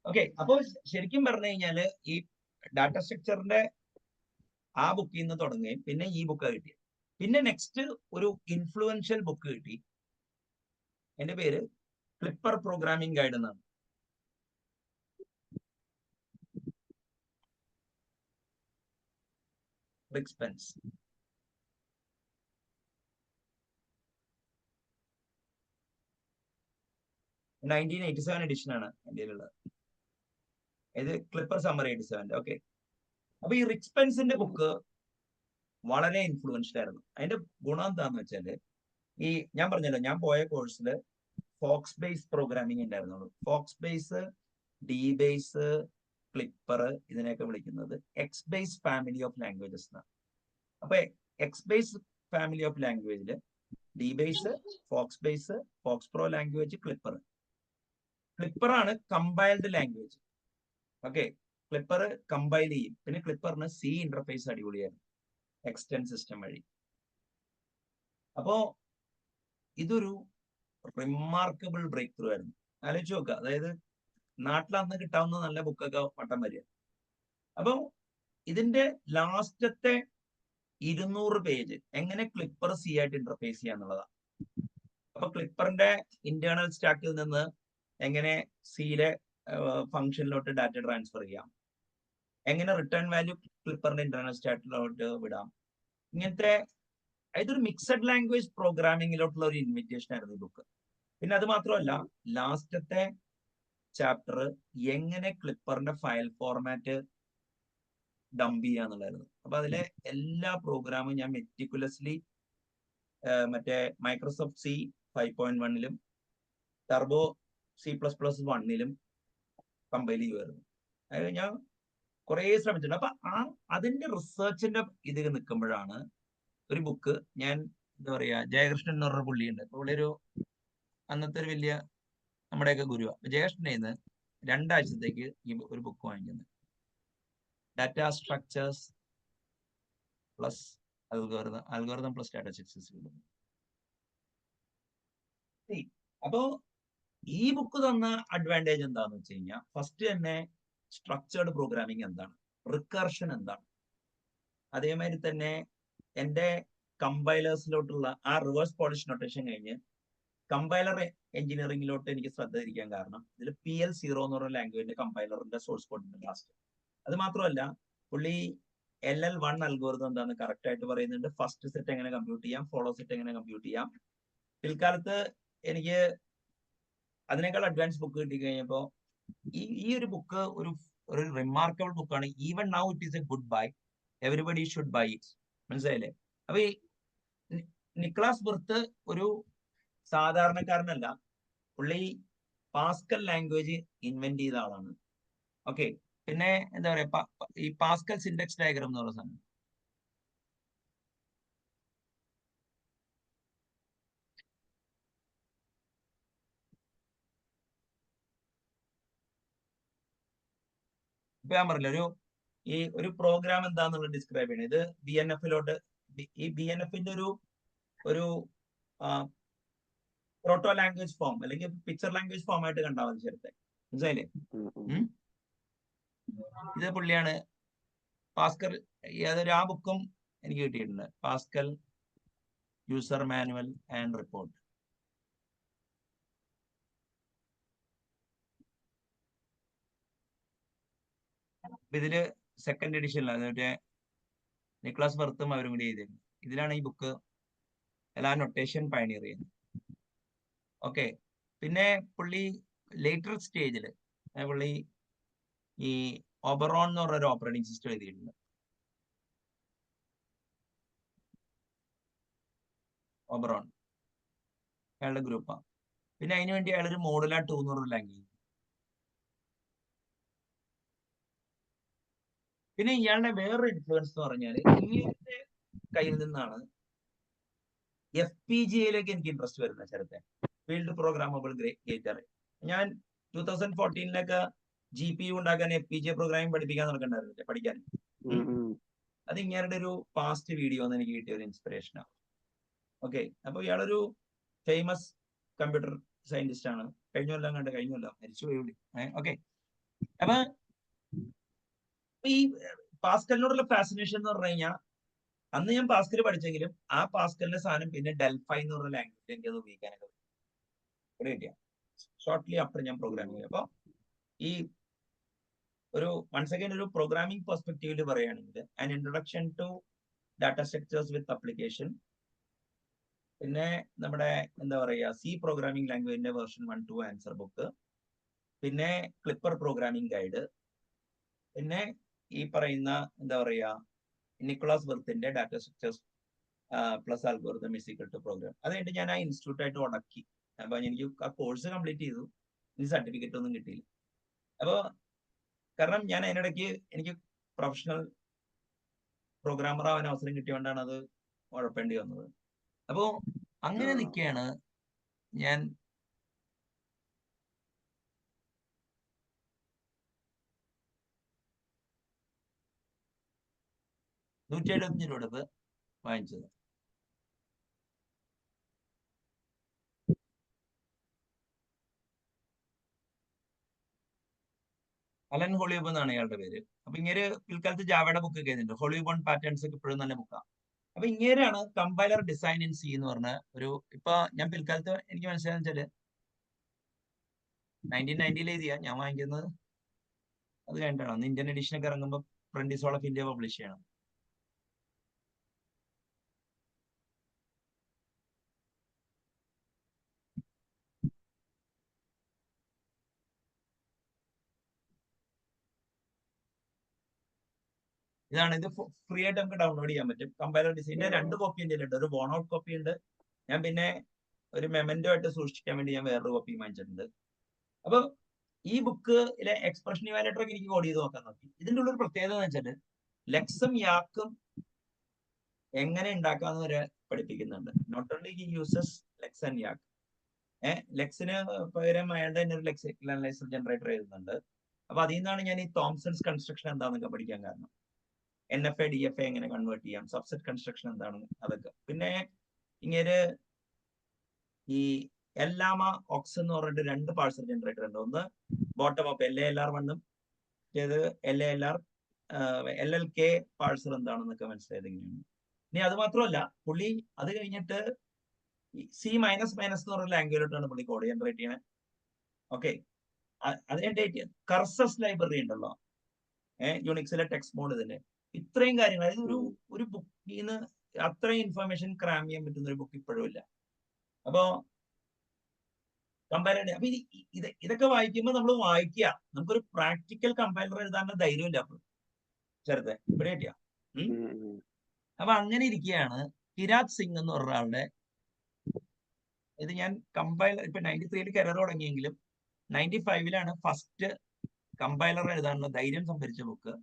Speaker 1: ഓക്കെ, അപ്പൊ ശരിക്കും പറഞ്ഞു കഴിഞ്ഞാല് ഈ ഡാറ്റ സ്ട്രക്ചറിന്റെ ആ ബുക്കിൽ നിന്ന് തുടങ്ങുകയും പിന്നെ ഈ ബുക്ക് കിട്ടി. പിന്നെ നെക്സ്റ്റ് ഒരു ഇൻഫ്ലുവൻഷ്യൽ ബുക്ക് കിട്ടി. എന്റെ പേര് ക്ലിപ്പർ പ്രോഗ്രാമിംഗ് ഗൈഡ് എന്നാണ്. റിക് സ്പെൻസ്. (1987) എഡിഷൻ ആണ് എൻ്റെ ഉള്ളത്. ഇത് ക്ലിപ്പർ സമ്മർ 87. ഓക്കെ, അപ്പൊ ഈ റിക് സ്പെൻസിന്റെ ബുക്ക് വളരെ ഇൻഫ്ലുവൻഷ്യൽ ആയിരുന്നു. അതിന്റെ ഗുണം എന്താന്ന് വെച്ചാല്, ഈ ഞാൻ പറഞ്ഞല്ലോ, ഞാൻ പോയ കോഴ്സിൽ ഫോക്സ് ബേസ് പ്രോഗ്രാമിംഗ് ഉണ്ടായിരുന്നുള്ളൂ. FoxBase, dBase, Clipper, ഇതിനെയൊക്കെ വിളിക്കുന്നത് xBase family of languages എന്നാണ്. അപ്പൊ എക്സ് ബേസ് ഫാമിലി ഓഫ് ലാംഗ്വേജില് dBase, FoxBase, FoxPro language, Clipper. Clipper ആണ് compiled language. Okay, Clipper compile ചെയ്യും. പിന്നെ ക്ലിപ്പറിന് സി ഇന്റർഫേസ് അടിപൊളിയായിരുന്നു, എക്സ്റ്റെൻഡ് സിസ്റ്റം വഴി. അപ്പോ ഇതൊരു റിമാർക്കബിൾ ബ്രേക്ക് ത്രൂ ആയിരുന്നു. ആലോചിച്ച് നോക്കുക, അതായത് നാട്ടിൽ അന്ന് കിട്ടാവുന്ന നല്ല ബുക്കൊക്കെ വട്ടം വരിക. അപ്പൊ ഇതിന്റെ ലാസ്റ്റത്തെ 200 പേജ് എങ്ങനെ ക്ലിപ്പർ സി ആയിട്ട് ഇന്റർഫേസ് ചെയ്യാന്നുള്ളതാണ്. അപ്പൊ ക്ലിപ്പറിന്റെ ഇന്റേണൽ സ്റ്റാക്കിൽ നിന്ന് എങ്ങനെ സിയിലെ ഫംഗ്ഷനിലോട്ട് ഡാറ്റ ട്രാൻസ്ഫർ ചെയ്യാം, എങ്ങനെ റിട്ടേൺ വാല്യൂ ക്ലിപ്പറിന്റെ ഇന്റേണൽ സ്റ്റാക്കിലോട്ട് വിടാം, ഇങ്ങനത്തെ ഇതൊരു മിക്സഡ് ലാംഗ്വേജ് പ്രോഗ്രാമിങ്ങിലോട്ടുള്ള ഒരു ഇൻവിറ്റേഷൻ ആയിരുന്നു ഈ ബുക്ക്. പിന്നെ അത് മാത്രമല്ല, ലാസ്റ്റത്തെ ചാപ്റ്റർ എങ്ങനെ ക്ലിപ്പറിന്റെ ഫയൽ ഫോർമാറ്റ് ഡംപ് ചെയ്യാന്നുള്ളായിരുന്നു. അപ്പൊ അതിലെ എല്ലാ പ്രോഗ്രാമും ഞാൻ മെറ്റിക്കുലസ്ലി മറ്റേ മൈക്രോസോഫ്റ്റ് സി 5.1-ലും ടർബോ C++1-ലും കമ്പൈൽ ചെയ്യുമായിരുന്നു. അതായത് ഞാൻ കുറെ ശ്രമിച്ചിട്ടുണ്ട്. അപ്പൊ അതിന്റെ റിസർച്ചിന്റെ ഇത് നിൽക്കുമ്പോഴാണ് ഒരു ബുക്ക്, ഞാൻ എന്താ പറയാ, ജയകൃഷ്ണൻ എന്ന് പറഞ്ഞ പുള്ളിയുണ്ട്. പുള്ളി ഒരു അന്നത്തെ ഒരു വലിയ നമ്മുടെയൊക്കെ ഗുരുവാ. ജയകൃഷ്ണൻ നിന്ന് 2 ആഴ്ചത്തേക്ക് ഈ ഒരു ബുക്ക് വാങ്ങിക്കുന്നത്, data structures plus algorithm plus data structures. അപ്പോ ഈ ബുക്ക് തന്ന അഡ്വാൻറ്റേജ് എന്താന്ന് വെച്ച് കഴിഞ്ഞാൽ, ഫസ്റ്റ് തന്നെ സ്ട്രക്ചേർഡ് പ്രോഗ്രാമിംഗ് എന്താണ്, റിക്കർഷൻ എന്താണ്, അതേമാതിരി തന്നെ എൻ്റെ കമ്പൈലേഴ്സിലോട്ടുള്ള ആ റിവേഴ്സ് പോളിഷ് നൊട്ടേഷൻ കഴിഞ്ഞ് കമ്പൈലർ എഞ്ചിനീയറിംഗിലോട്ട് എനിക്ക് ശ്രദ്ധ തിരിക്കാൻ കാരണം ഇതിൽ PL0 എന്ന് പറയുന്ന ലാംഗ്വേജിന്റെ കമ്പൈലറിന്റെ സോഴ്സ് കോഡിന്റെ ലാസ്റ്റ്. അത് മാത്രമല്ല, പുള്ളി LL1 അൽഗോരിതം എന്താന്ന് കറക്റ്റ് ആയിട്ട് പറയുന്നുണ്ട്. ഫസ്റ്റ് സെറ്റ് എങ്ങനെ കമ്പ്യൂട്ട് ചെയ്യാം, ഫോളോ സെറ്റ് എങ്ങനെ കമ്പ്യൂട്ട് ചെയ്യാം. പിൽക്കാലത്ത് എനിക്ക് അതിനേക്കാൾ അഡ്വാൻസ് ബുക്ക് കിട്ടി കഴിഞ്ഞപ്പോൾ ഈ ഒരു ബുക്ക് ഒരു റിമാർക്കബിൾ ബുക്കാണ്. Even now it is a good buy, everybody should buy it. മനസ്സിലായില്ലേ? അപ്പൊ ഈ നിക്ലാസ് ബെർത്ത് ഒരു സാധാരണക്കാരനല്ല, പുള്ളി പാസ്കൽ ലാംഗ്വേജ് ഇൻവെന്റ് ചെയ്ത ആളാണ്. ഓക്കെ, പിന്നെ എന്താ പറയാ, ഈ പാസ്കൽ സിൻഡെക്സ് ഡയഗ്രാം എന്ന് പറയുന്ന സാധനം, ഇപ്പൊ ഞാൻ പറഞ്ഞില്ല, ഒരു പ്രോഗ്രാം എന്താന്നുള്ള ഡിസ്ക്രൈബ് ചെയ്യണം. ഇത് BNF-ലോട്ട്, ഈ BNF-ന്റെ ഒരു പ്രോട്ടോ ലാംഗ്വേജ് ഫോം അല്ലെങ്കിൽ പിക്ചർ ലാംഗ്വേജ് ഫോം ആയിട്ട് കണ്ടാൽ മതി ശരത്തെ. മനസ്സിലായില്ലേ? ഇത് പുള്ളിയാണ് പാസ്കൽ. അതൊരു ആ ബുക്കും എനിക്ക് കിട്ടിയിട്ടുണ്ട്, Pascal user manual and report. ഇതില് സെക്കൻഡ് എഡിഷനിലാണ് മറ്റേ നിക്ലാസ് ബർത്തും അവരും കൂടി എഴുതിയത്. ഇതിലാണ് ഈ ബുക്ക് എല്ലാ നൊട്ടേഷൻ പയനിയർ ചെയ്യുന്നത്. ഓക്കെ. പിന്നെ പുള്ളി ലേറ്റർ സ്റ്റേജില് പുള്ളി ഈ ഓബറോൺ എന്ന് പറഞ്ഞൊരു ഓപ്പറേറ്റിംഗ് സിസ്റ്റം എഴുതിയിട്ടുണ്ട്. ഓബറോൺ അയാളുടെ ഗ്രൂപ്പാണ്. പിന്നെ അതിനുവേണ്ടി അയാളൊരു മോഡുല 2 എന്ന് പറഞ്ഞ ലാംഗ്വേജ്. പിന്നെ ഇയാളുടെ വേറൊരു ഇൻഫ്ലുവൻസ് എന്ന് പറഞ്ഞാൽ ഇങ്ങനത്തെ കയ്യിൽ നിന്നാണ് FPGA-യിലേക്ക് എനിക്ക് ഇൻട്രസ്റ്റ് വരുന്നത് ചരത്തെ, ഫീൽഡ് പ്രോഗ്രാമബിൾ ഗേറ്റർ. ഞാൻ 2014 GPU ഉണ്ടാക്കാൻ FPGA പ്രോഗ്രാമിംഗ് പഠിപ്പിക്കാൻ നടക്കണ്ടായിരുന്നില്ല, പഠിക്കാൻ. അത് ഇങ്ങനെ ഒരു പാസ്റ്റ് വീഡിയോ എന്ന് എനിക്ക് കിട്ടിയ ഒരു ഇൻസ്പിറേഷനാണ്. ഓക്കെ. അപ്പൊ ഇയാളൊരു ഫേമസ് കമ്പ്യൂട്ടർ സയന്റിസ്റ്റ് ആണ്. കഴിഞ്ഞല്ലോ മരിച്ചു പോയി. ഓക്കെ. അപ്പൊ ഈ പാസ്കലിനോടുള്ള ഫാസിനേഷൻ എന്ന് പറഞ്ഞു കഴിഞ്ഞാൽ, അന്ന് ഞാൻ പാസ്കൽ പഠിച്ചെങ്കിലും ആ പാസ്കലിന്റെ സാധനം പിന്നെ ഡെൽഫൈ എന്ന് പറഞ്ഞ ലാംഗ്വേജ് എനിക്ക് അത് ഉപയോഗിക്കാനൊക്കെ കിട്ടിയ ഷോർട്ട്ലി ആഫ്റ്റർ ഞാൻ പ്രോഗ്രാമിംഗ് ചെയ്യും. അപ്പൊ ഈ ഒരു വൺസ് അഗൈൻ ഒരു പ്രോഗ്രാമിംഗ് പെർസ്പെക്റ്റീവില് പറയുകയാണെങ്കിൽ an introduction to data structures with application, പിന്നെ നമ്മുടെ എന്താ പറയുക C പ്രോഗ്രാമിംഗ് ലാംഗ്വേജിന്റെ വേർഷൻ 1-2 ആൻസർ ബുക്ക്, പിന്നെ ക്ലിപ്പർ പ്രോഗ്രാമിംഗ് ഗൈഡ്, പിന്നെ ഈ പറയുന്ന എന്താ പറയുക നിക്കോളാസ് ബർത്തിന്റെ data structures plus algorithm is equal to program. അത് കഴിഞ്ഞിട്ട് ഞാൻ ആ ഇൻസ്റ്റിറ്റ്യൂട്ട് ആയിട്ട് ഉടക്കി. അപ്പൊ എനിക്ക് ആ കോഴ്സ് കംപ്ലീറ്റ് ചെയ്തു. എനിക്ക് സർട്ടിഫിക്കറ്റ് ഒന്നും കിട്ടിയില്ല. അപ്പൊ കാരണം ഞാൻ അതിനിടയ്ക്ക് എനിക്ക് പ്രൊഫഷണൽ പ്രോഗ്രാമർ ആവാൻ അവസരം കിട്ടിയോണ്ടാണ് അത് ഉഴപ്പേണ്ടി വന്നത്. അപ്പോ അങ്ങനെ നിൽക്കുകയാണ് ഞാൻ $175 വാങ്ങിച്ചത്. അലൻ ഹോളിബോൺ എന്നാണ് അയാളുടെ പേര്. അപ്പൊ ഇങ്ങനെ പിൽക്കാലത്ത് ജാവയുടെ ബുക്ക് ഒക്കെ എഴുതുന്നുണ്ട്. ഹോളിബോൺ പാറ്റേൺസ് ഒക്കെ ഇപ്പോഴും നല്ല ബുക്കാണ്. അപ്പൊ ഇങ്ങനെയാണ് കമ്പൈലർ ഡിസൈൻ ഇൻ C എന്ന് പറഞ്ഞ ഒരു, ഇപ്പൊ ഞാൻ പിൽക്കാലത്ത് എനിക്ക് മനസ്സിലായെന്ന് വെച്ചാല് 1990 എഴുതിയ ഞാൻ വാങ്ങിക്കുന്നത് അത് കഴിഞ്ഞിട്ടാണ്. അന്ന് ഇന്ത്യൻ എഡിഷൻ ഒക്കെ ഇറങ്ങുമ്പോൾ പ്രിന്റിസോൾ ഓഫ് ഇന്ത്യ പബ്ലിഷ് ചെയ്യണം. ഇതാണ്, ഇത് ഫ്രീ ആയിട്ട് നമുക്ക് ഡൗൺലോഡ് ചെയ്യാൻ പറ്റും. കമ്പൈലർ ഡിസൈനിന്റെ 2 കോപ്പി എൻ്റെ ഉണ്ട്. ഒരു വോൺ ഔട്ട് കോപ്പി ഉണ്ട്. ഞാൻ പിന്നെ ഒരു മെമന്റോ ആയിട്ട് സൂക്ഷിക്കാൻ വേണ്ടി ഞാൻ വേറൊരു കോപ്പി വാങ്ങിച്ചിട്ടുണ്ട്. അപ്പൊ ഈ ബുക്കിലെ എക്സ്പ്രഷൻ ഇവാലുവേറ്റർ ഒക്കെ എനിക്ക് കോഡ് ചെയ്ത് നോക്കാൻ നോക്കി. ഇതിന്റെ ഉള്ളൊരു പ്രത്യേകത എന്ന് വെച്ചാൽ ലെക്സും യാക്കും എങ്ങനെ ഉണ്ടാക്കാന്ന് വരെ പഠിപ്പിക്കുന്നുണ്ട്. Not only he uses Lex and Yacc. ലെക്സിന് പകരം അയാളുടെ തന്നെ ഒരു ലെക്സിക്കൽ അനലൈസർ ജനറേറ്റർ എഴുതുന്നുണ്ട്. അപ്പൊ അതിൽ നിന്നാണ് ഞാൻ ഈ തോംസൺസ് കൺസ്ട്രക്ഷൻ എന്താണെന്നൊക്കെ പഠിക്കാൻ കാരണം. NFA DFA എങ്ങനെ കൺവേർട്ട് ചെയ്യാം, സബ്സെറ്റ് കൺസ്ട്രക്ഷൻ എന്താണ്, അതൊക്കെ. പിന്നെ ഇങ്ങനെ ഈ എല്ലാമ ഓക്സ് എന്ന് പറഞ്ഞിട്ട് 2 പാഴ്സൽ ജനറേറ്റർ ഉണ്ട്. ഒന്ന് ബോട്ടം അപ്പ് LALR1 മറ്റേത് LLK പാഴ്സൽ എന്താണെന്നൊക്കെ മനസ്സിലായത് ഇങ്ങനെയാണ്. ഇനി അത് മാത്രമല്ല, പുള്ളി അത് കഴിഞ്ഞിട്ട് C എന്ന് പറഞ്ഞ ലാംഗ്വേജിലോട്ടാണ് പുള്ളി കോഡ് ജനറേറ്റ് ചെയ്യണത്. ഓക്കെ. അത് കഴിഞ്ഞിട്ട് കർസസ് ലൈബ്രറി ഉണ്ടല്ലോ, യുണിക്സിലെ ടെക്സ്റ്റ് മോഡ് തന്നെ. ഇത്രയും കാര്യങ്ങൾ, അതായത് ഒരു ബുക്കിൽ നിന്ന് അത്രയും ഇൻഫർമേഷൻ ക്രാം ചെയ്യാൻ പറ്റുന്ന ഒരു ബുക്ക് ഇപ്പോഴും ഇല്ല. അപ്പോ കമ്പയർ ചെയ്യണേ. അപ്പൊ ഇതൊക്കെ വായിക്കുമ്പോൾ നമ്മൾ വായിക്കുക, നമുക്കൊരു പ്രാക്ടിക്കൽ കമ്പൈലർ എഴുതാനുള്ള ധൈര്യമില്ല അപ്പോൾ ചെറുതെ ഇവിടെ കിട്ടിയ. അപ്പൊ അങ്ങനെ ഇരിക്കുകയാണ് കിരാത് സിംഗ് എന്ന് പറഞ്ഞ ആളുടെ, ഇത് ഞാൻ കമ്പൈലർ ഇപ്പൊ 93 കരിയർ തുടങ്ങിയെങ്കിലും 95 ഫസ്റ്റ് കമ്പൈലർ എഴുതാനുള്ള ധൈര്യം സംഭരിച്ച ബുക്ക്.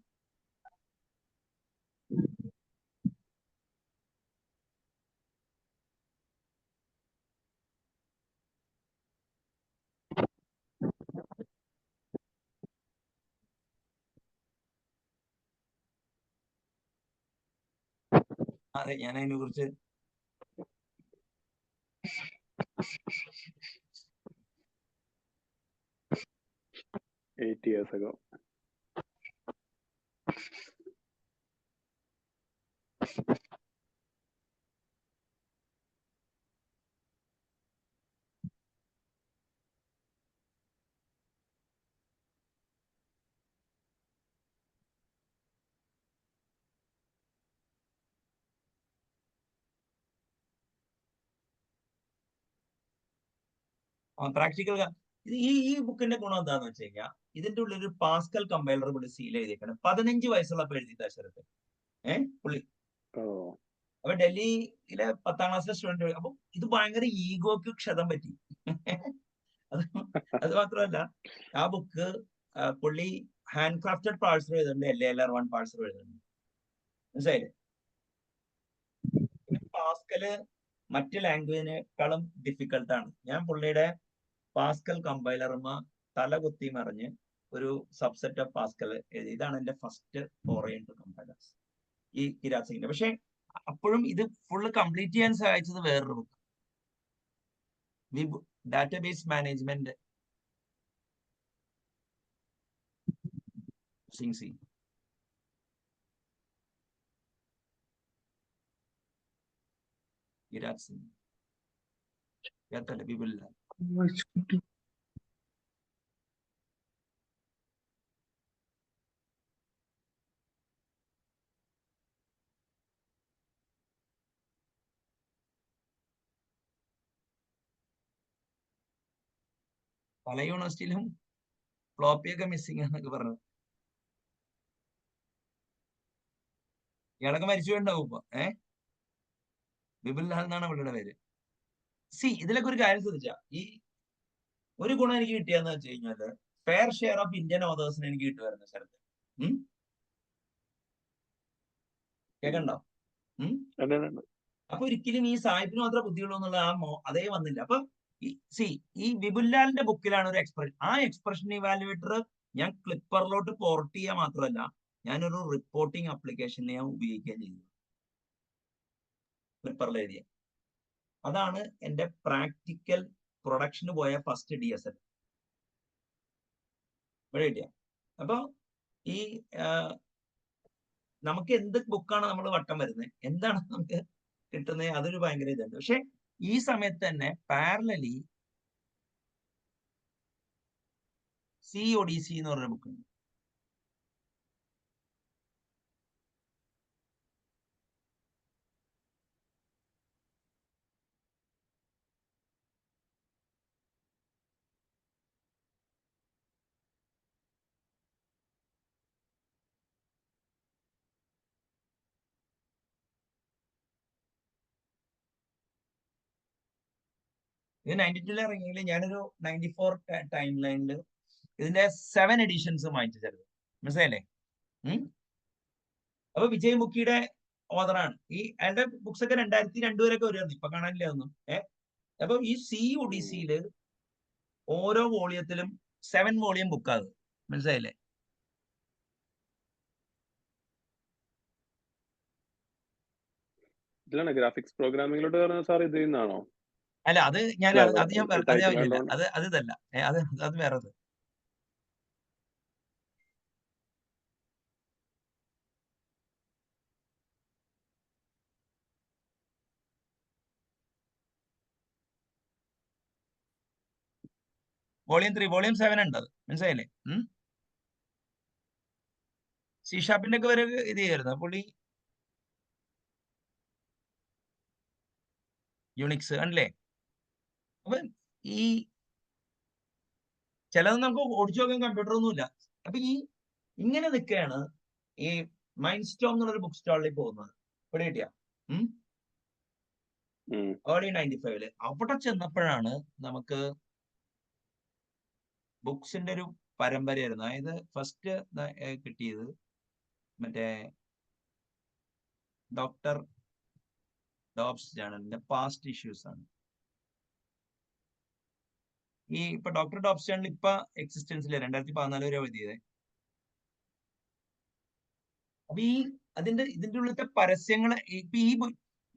Speaker 1: അതെ, ഞാൻ അതിനെ കുറിച്ച്
Speaker 2: 8 years ago.
Speaker 1: പ്രാക്ടിക്കൽ ഈ ബുക്കിന്റെ ഗുണം എന്താന്ന് വെച്ച് കഴിഞ്ഞാൽ ഇതിന്റെ ഉള്ളിൽ ഒരു പാസ്കൽ കമ്പൈലർ പുള്ളി സീൽ ചെയ്തേക്കണം. 15 വയസ്സുള്ളപ്പോൾ എഴുതിയ ശരത്ത് പുള്ളി.
Speaker 2: Oh.
Speaker 1: അപ്പൊ ഡൽഹിയിലെ 10ാം ക്ലാസ്സിലെ സ്റ്റുഡന്റ്. അപ്പൊ ഇത് ഭയങ്കര ഈഗോക്ക് ക്ഷതം പറ്റി. അത് മാത്രമല്ല ആ ബുക്ക് പുള്ളി ഹാൻഡ് ക്രാഫ്റ്റഡ് പാഴ്സർ എഴുതുന്നുണ്ട്, LALR1 പാഴ്സർ എഴുതുന്നുണ്ട്. മനസ്സിലായില്ലേ? പാസ്കല് മറ്റ് ലാംഗ്വേജിനേക്കാളും ഡിഫിക്കൽട്ടാണ്. ഞാൻ പുള്ളിയുടെ പാസ്കൽ കമ്പൈലർമ തലകുത്തി മറിഞ്ഞ് ഒരു സബ്സെറ്റ് ഓഫ് പാസ്കൽ എഴുതി. ഇതാണ് എന്റെ ഫസ്റ്റ് ഫോറേ ഇൻടു കമ്പൈലേഴ്സ് ഈ കിരാത് സിംഗിന്റെ. പക്ഷെ അപ്പോഴും ഇത് ഫുള്ള് കംപ്ലീറ്റ് ചെയ്യാൻ സഹായിച്ചത് വേറൊരു book, database management Singh C. Kirat Singh Vipullal. പല യൂണിവേഴ്സിറ്റിയിലും ഫ്ലോപ്പിയൊക്കെ മിസ്സിംഗ് എന്നൊക്കെ പറഞ്ഞു. ഇയാളൊക്കെ മരിച്ചു ഉണ്ടാവും ഇപ്പൊ. വിപുൽലാൽ എന്നാണ് പുള്ളിയുടെ പേര്. ഇതിലൊക്കെ ഒരു കാര്യം ശ്രദ്ധിച്ചാ, ഈ ഒരു ഗുണം എനിക്ക് കിട്ടിയെന്ന് വെച്ച് കഴിഞ്ഞാല് ഫെയർ ഷെയർ ഓഫ് ഇന്ത്യൻ ഓതേഴ്സിന് എനിക്ക് കിട്ടുമായിരുന്നു സ്ഥലത്ത്. കേക്കണ്ടോ? അപ്പൊ ഒരിക്കലും ഈ സാഹിബിന് മാത്രമേ ബുദ്ധിയുള്ളൂ എന്നുള്ള അതേ വന്നില്ല. അപ്പൊ ഈ വിപുൽലാലിന്റെ ബുക്കിലാണ് ഒരു എക്സ്പ്രഷൻ. ആ എക്സ്പ്രഷൻ ഇവാലുവേറ്റർ ഞാൻ ക്ലിപ്പറിലോട്ട് പോർട്ട് ചെയ്യുക മാത്രമല്ല, ഞാനൊരു റിപ്പോർട്ടിംഗ് ആപ്ലിക്കേഷനെ ഞാൻ ഉപയോഗിക്കുകയും ചെയ്തു. ക്ലിപ്പറിൽ എഴുതിയ അതാണ് എന്റെ പ്രാക്ടിക്കൽ പ്രൊഡക്ഷന് പോയ ഫസ്റ്റ് DSL ഇവിടെ കിട്ടിയ. അപ്പൊ ഈ നമുക്ക് എന്ത് ബുക്കാണ് നമ്മൾ വട്ടം വരുന്നത്, എന്താണ് നമുക്ക് കിട്ടുന്നത്, അതൊരു ഭയങ്കര ഇതുണ്ട്. പക്ഷെ ഈ സമയത്ത് തന്നെ പാരലലി CODC എന്ന് പറഞ്ഞ ബുക്കുണ്ട്. ഇത് 92 ഇറങ്ങിയെങ്കിൽ ഞാനൊരു 94 ടൈം ലൈനിൽ ഇതിന്റെ 7 എഡിഷൻസ് വാങ്ങിച്ചു തരുന്നത്. മനസ്സിലായില്ലേ? അപ്പൊ വിജയ് മുഖിയുടെ ഓതറാണ്. അയാളുടെ ബുക്സ് ഒക്കെ 2002 വരെയൊക്കെ വരുമായിരുന്നു, ഇപ്പൊ കാണാനില്ല ഒന്നും. അപ്പൊ ഈ CODCയില് ഓരോ വോളിയത്തിലും 7 വോളിയം ബുക്കാണ്. മനസ്സിലായില്ലേ?
Speaker 2: ഇതിലാണ് ഗ്രാഫിക്സ് പ്രോഗ്രാമിംഗിലോട്ട് വരുന്നത് സാർ. ഇതിൽ നിന്നാണോ?
Speaker 1: അല്ല, അത് ഞാൻ അത് ഇതല്ല, അത് വേറത്. വോളിയം 3 വോളിയം 7 ഉണ്ട്. അത് മനസ്സിലായില്ലേ? C# ഒക്കെ വരെ ഇത് ചെയ്യായിരുന്നു പുള്ളി. യുണിക്സ് അല്ലേ? അപ്പൊ ഈ ചിലത് നമുക്ക് ഓടിച്ചു നോക്കാൻ കമ്പ്യൂട്ടർ ഒന്നുമില്ല. അപ്പൊ ഇങ്ങനെ നിൽക്കുകയാണ് ഈ മൈൻഡ് സ്റ്റോം എന്നുള്ളൊരു ബുക്ക് സ്റ്റാളിൽ പോകുന്നത്. ഇവിടെ കിട്ടിയ ഏർലി 95-ല് അവിടെ ചെന്നപ്പോഴാണ് നമുക്ക് ബുക്സിന്റെ ഒരു പരമ്പരയായിരുന്നു. അതായത് ഫസ്റ്റ് കിട്ടിയത് മറ്റേ ഡോക്ടർ ഡോബ്സ് ജേണലിന്റെ പാസ്റ്റ് ഇഷ്യൂസ് ആണ്. ഇപ്പൊ ഡോക്ടർ ഡോബ്സ് ജേണൽ ഇപ്പൊ എക്സിസ്റ്റൻസില് 2014 വരെ എഴുതിയത്. അപ്പൊ ഇതിന്റെ ഉള്ളിലത്തെ പരസ്യങ്ങള്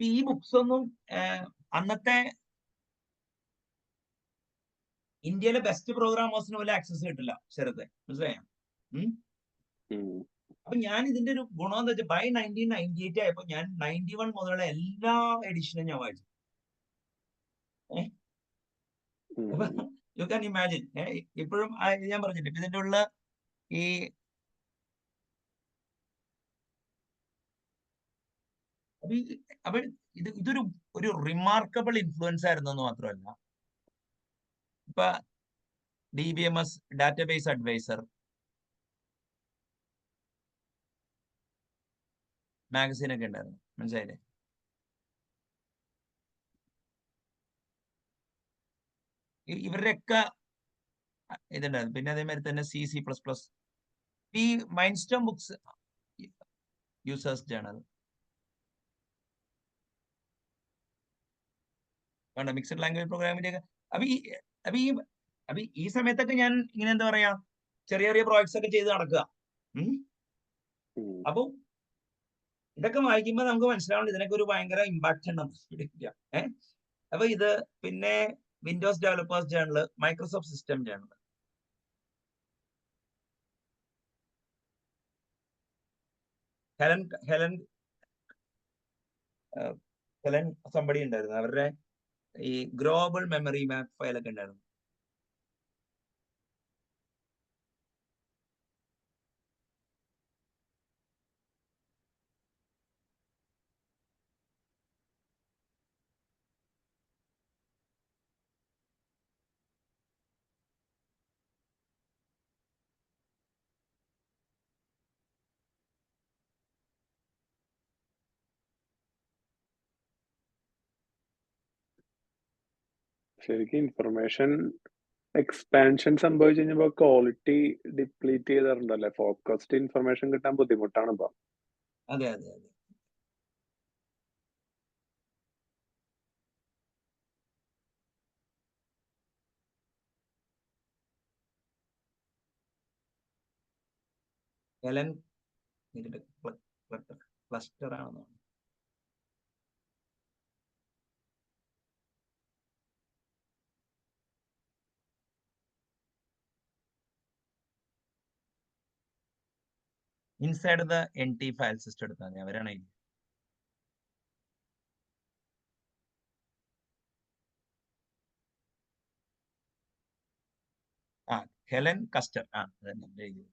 Speaker 1: ഈ ബുക്സ് ഒന്നും അന്നത്തെ ഇന്ത്യയിലെ ബെസ്റ്റ് പ്രോഗ്രാമേഴ്സിന് പോലും ആക്സസ് കിട്ടില്ല ശരത്തെ, മനസ്സിലായോ? അപ്പൊ ഞാൻ ഇതിന്റെ ഒരു ഗുണം എന്താ വെച്ചാൽ ബൈ 1998 ആയപ്പോ ഞാൻ 91 മുതലുള്ള എല്ലാ എഡിഷനും ഞാൻ വായിച്ചു. അപ്പൊ യു ക്യാൻ ഇമാജിൻ, ഇപ്പോഴും ഞാൻ പറഞ്ഞില്ലേ ഇതിന്റെ ഉള്ള ഈ അപ്പൊ ഇതൊരു റിമാർക്കബിൾ ഇൻഫ്ലുവൻസ് ആയിരുന്നു എന്ന് മാത്രമല്ല, ഇപ്പൊ DBMS ഡാറ്റാബേസ് അഡ്വൈസർ മാഗസീൻ ഒക്കെ ഉണ്ടായിരുന്നു, മനസ്സിലായില്ലേ? ഇവരുടെയൊക്കെ ഇതുണ്ടായിരുന്നു. പിന്നെ അതേമാതിരി തന്നെ C++, ഈ മൈൻഡ്സ്റ്റോൺ ബുക്സ് യൂസേഴ്സ് ജേണൽ വേണ്ട, മിക്സഡ് ലാംഗ്വേജ് പ്രോഗ്രാമിന്റെ ഒക്കെ. അപ്പൊ ഈ സമയത്തൊക്കെ ഞാൻ ഇങ്ങനെ എന്താ പറയാ, ചെറിയ ചെറിയ പ്രോജക്ട്സ് ഒക്കെ ചെയ്ത് നടക്കുക. അപ്പൊ ഇതൊക്കെ വായിക്കുമ്പോൾ നമുക്ക് മനസ്സിലാവുന്നത് ഇതിനൊക്കെ ഒരു ഭയങ്കര ഇമ്പാക്ട് ഉണ്ട്. അപ്പൊ ഇത് പിന്നെ Windows developers journal, Microsoft system journal, Helen somebody ഉണ്ടായിരുന്നു. അവരുടെ ഈ ഗ്ലോബൽ മെമ്മറി മാപ്പ് ഫയലൊക്കെ ഉണ്ടായിരുന്നു.
Speaker 2: ശരിക്കും ഇൻഫർമേഷൻ എക്സ്പാൻഷൻ സംഭവിച്ചു കഴിഞ്ഞപ്പോ ക്വാളിറ്റി ഡിപ്ലീറ്റ് ചെയ്തിട്ടുണ്ടല്ലേ? ഫോക്കസ്ഡ് ഇൻഫർമേഷൻ കിട്ടാൻ ബുദ്ധിമുട്ടാണ് ഇപ്പൊ.
Speaker 1: അതെ അതെ അതെ. ഹെലൻ ക്ലസ്റ്റർ ആണെന്ന്. Inside the NT file system എടുത്താൽ മതി, അവരാണ് ഇത്. ഹെലൻ കസ്റ്റർ, അതന്നെ ഇത്.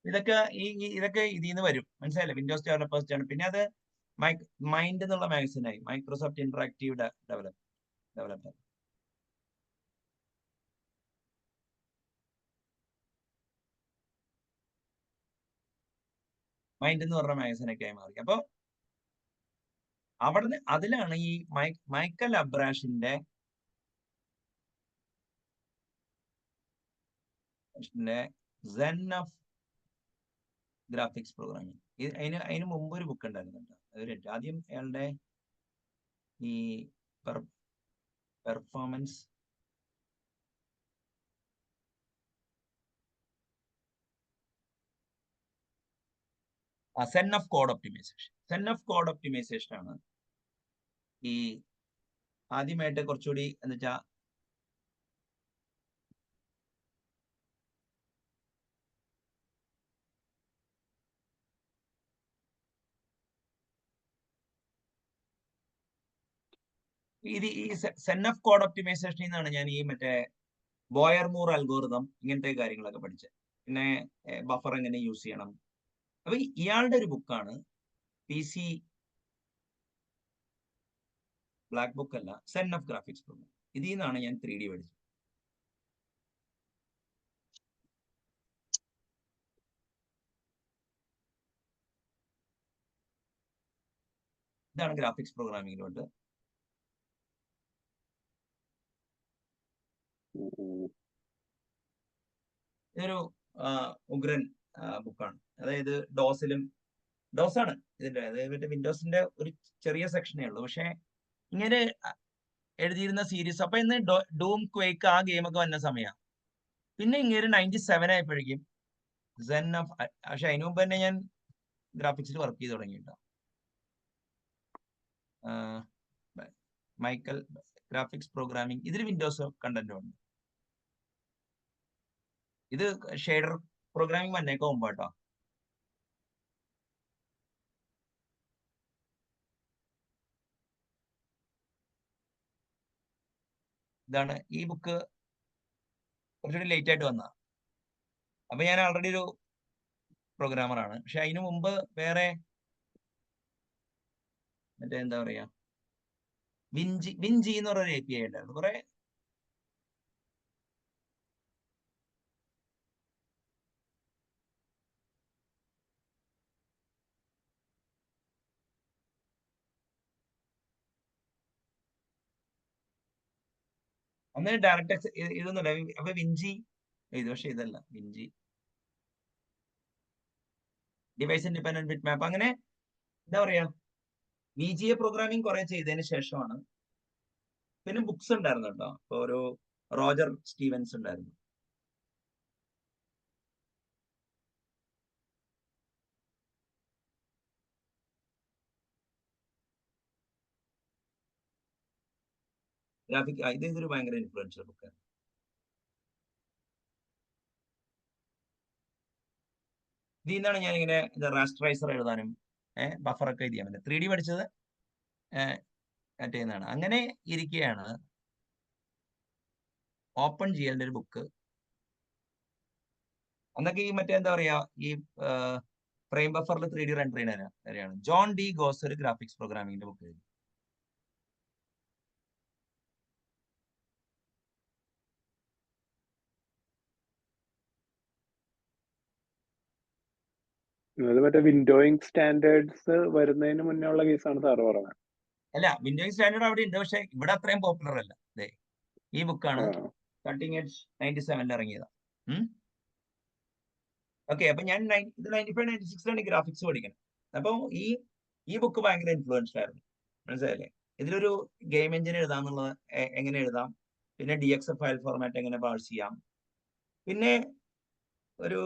Speaker 1: ഇതൊക്കെ ഇതിൽ നിന്ന് വരും, മനസ്സിലായില്ലേ? വിൻഡോസ് ഡെവലപ്പേഴ്സ് ആണ്. പിന്നെ അത് മൈൻഡ് എന്നുള്ള മാഗസിനായി, മൈക്രോസോഫ്റ്റ് ഇന്ററാക്റ്റീവ് ഡെവലപ്പർ. മൈൻഡ് എന്ന് പറഞ്ഞ മാഗസിനൊക്കെ ആയി മാറി. അപ്പൊ അതിലാണ് ഈ മൈക്കൽ അബ്രാഷിന്റെ സെൻ ഓഫ് ഗ്രാഫിക്സ് പ്രോഗ്രാമിംഗ്. അതിന് മുമ്പ് ഒരു ബുക്ക് ഉണ്ടായിരുന്നുണ്ട്. ആദ്യം അയാളുടെ ഈ performance Zen of code optimization ആണ് ഈ ആദ്യമായിട്ട് കുറച്ചുകൂടി എന്ന് വെച്ചാ ഈ സെൻ ഓഫ് കോഡ് ഒപ്റ്റിമൈസേഷനിൽ നിന്നാണ് ഞാൻ ഈ മറ്റേ ബോയർ മൂർ അൽഗോറിതം ഇങ്ങനത്തെ കാര്യങ്ങളൊക്കെ പഠിച്ചത്. പിന്നെ ബഫർ എങ്ങനെ യൂസ് ചെയ്യണം. അപ്പൊ ഇയാളുടെ ഒരു ബുക്കാണ് PC ബ്ലാക്ക് ബുക്ക് അല്ല, സെൻ ഓഫ് ഗ്രാഫിക്സ് പ്രോഗ്രാം. ഇതിൽ നിന്നാണ് ഞാൻ 3D പഠിച്ചത്. ഇതാണ് ഗ്രാഫിക്സ് പ്രോഗ്രാമിങ്ങിലോട്ട്. ഇതൊരു ഉഗ്രൻ ബുക്കാണ്. അതായത് ഡോസാണ് ഇതിന്റെ, അതായത് വിൻഡോസിന്റെ ഒരു ചെറിയ സെക്ഷനേ ഉള്ളൂ. പക്ഷെ ഇങ്ങനെ എഴുതിയിരുന്ന സീരീസ്, അപ്പൊ ഇന്ന് ഡൂം ക്വേക്ക് ആ ഗെയിമൊക്കെ വന്ന സമയമാണ്. പിന്നെ ഇങ്ങനെ 97 ആയപ്പോഴേക്കും പക്ഷെ അതിനു മുമ്പ് തന്നെ ഞാൻ ഗ്രാഫിക്സിൽ വർക്ക് ചെയ്ത് തുടങ്ങിയിട്ടോ. മൈക്കൽ ഗ്രാഫിക്സ് പ്രോഗ്രാമിംഗ്, ഇതിൽ വിൻഡോസ് കണ്ടന്റും ഉണ്ട്. ഇത് ഷെയ്ഡർ പ്രോഗ്രാമിംഗ് വന്നേക്കോ മുമ്പ് കേട്ടോ. ഇതാണ് ഈ ബുക്ക്, കുറച്ചുകൂടി ലേറ്റ് ആയിട്ട് വന്ന. അപ്പൊ ഞാൻ ആൾറെഡി ഒരു പ്രോഗ്രാമറാണ്. പക്ഷെ അതിനു മുമ്പ് വേറെ മറ്റേ എന്താ പറയാ, വിൻജി എന്ന് പറയുന്ന API ഉണ്ടായിരുന്നു. കുറെ അന്ന് ഡയറക്റ്റ് ഇതൊന്നുമില്ല. അപ്പൊ വിൻജി ഇത്, പക്ഷെ ഇതല്ല വിൻജി, ഡിവൈസ് ഇൻഡിപെൻഡന്റ് ബിറ്റ് മാപ്പ്. അങ്ങനെ എന്താ പറയാ, VGA പ്രോഗ്രാമിംഗ് കുറെ ചെയ്തതിന് ശേഷമാണ്. പിന്നെ ബുക്സ് ഉണ്ടായിരുന്നു കേട്ടോ. ഇപ്പൊ ഒരു റോജർ സ്റ്റീവൻസ് ഉണ്ടായിരുന്നു. ഇതൊരു ഭയങ്കര ഇൻഫ്ലുവൻഷ്യൽ ബുക്കാണ്. ഇതിൽ നിന്നാണ് ഞാൻ ഇങ്ങനെ റാസ്റ്ററൈസർ എഴുതാനും ബഫറൊക്കെ ഇത് ചെയ്യാൻ പറ്റും. 3D പഠിച്ചത് മറ്റേന്നാണ്. അങ്ങനെ ഇരിക്കുകയാണ് ഓപ്പൺ GLന്റെ ഒരു ബുക്ക്. അന്നൊക്കെ ഈ മറ്റേ എന്താ പറയാ, ഈ ഫ്രെയിം ബഫറിൽ 3D റെൻഡർ ചെയ്യുന്നതാണ്. ജോൺ ഡി ഗോസ് ഒരു ഗ്രാഫിക്സ് പ്രോഗ്രാമിംഗിന്റെ ബുക്ക് എഴുതി.
Speaker 2: അത് മറ്റേ വിൻഡോയിങ് സ്റ്റാൻഡേർഡ്സ് വരുന്നതിന് മുന്നേ ഉള്ള കേസാണ് സാറ് പറഞ്ഞത്.
Speaker 1: അല്ല, വിൻഡോയിങ് സ്റ്റാൻഡേർഡ് അവിടെ ഉണ്ട്, പക്ഷെ ഇവിടെ അത്രയും പോപ്പുലർ അല്ല. അതെ, ഈ ബുക്കാണ് കട്ടിങ് എഡ്ജ് 97 ഇറങ്ങിയതാ. ഓക്കെ, അപ്പൊ ഞാൻ ഇത് 95, 96 ഗ്രാഫിക്സ് പഠിക്കണം. അപ്പൊ ഈ ബുക്ക് ഭയങ്കര ഇൻഫ്ലുവൻഷ്യൽ ആയിരുന്നു, മനസ്സിലായില്ലേ? ഇതിലൊരു ഗെയിം എഞ്ചിൻ എഴുതാന്നുള്ളത് എങ്ങനെ എഴുതാം, പിന്നെ DXF ഫയൽ ഫോർമാറ്റ് എങ്ങനെ പാഴ്സ് ചെയ്യാം, പിന്നെ ഒരു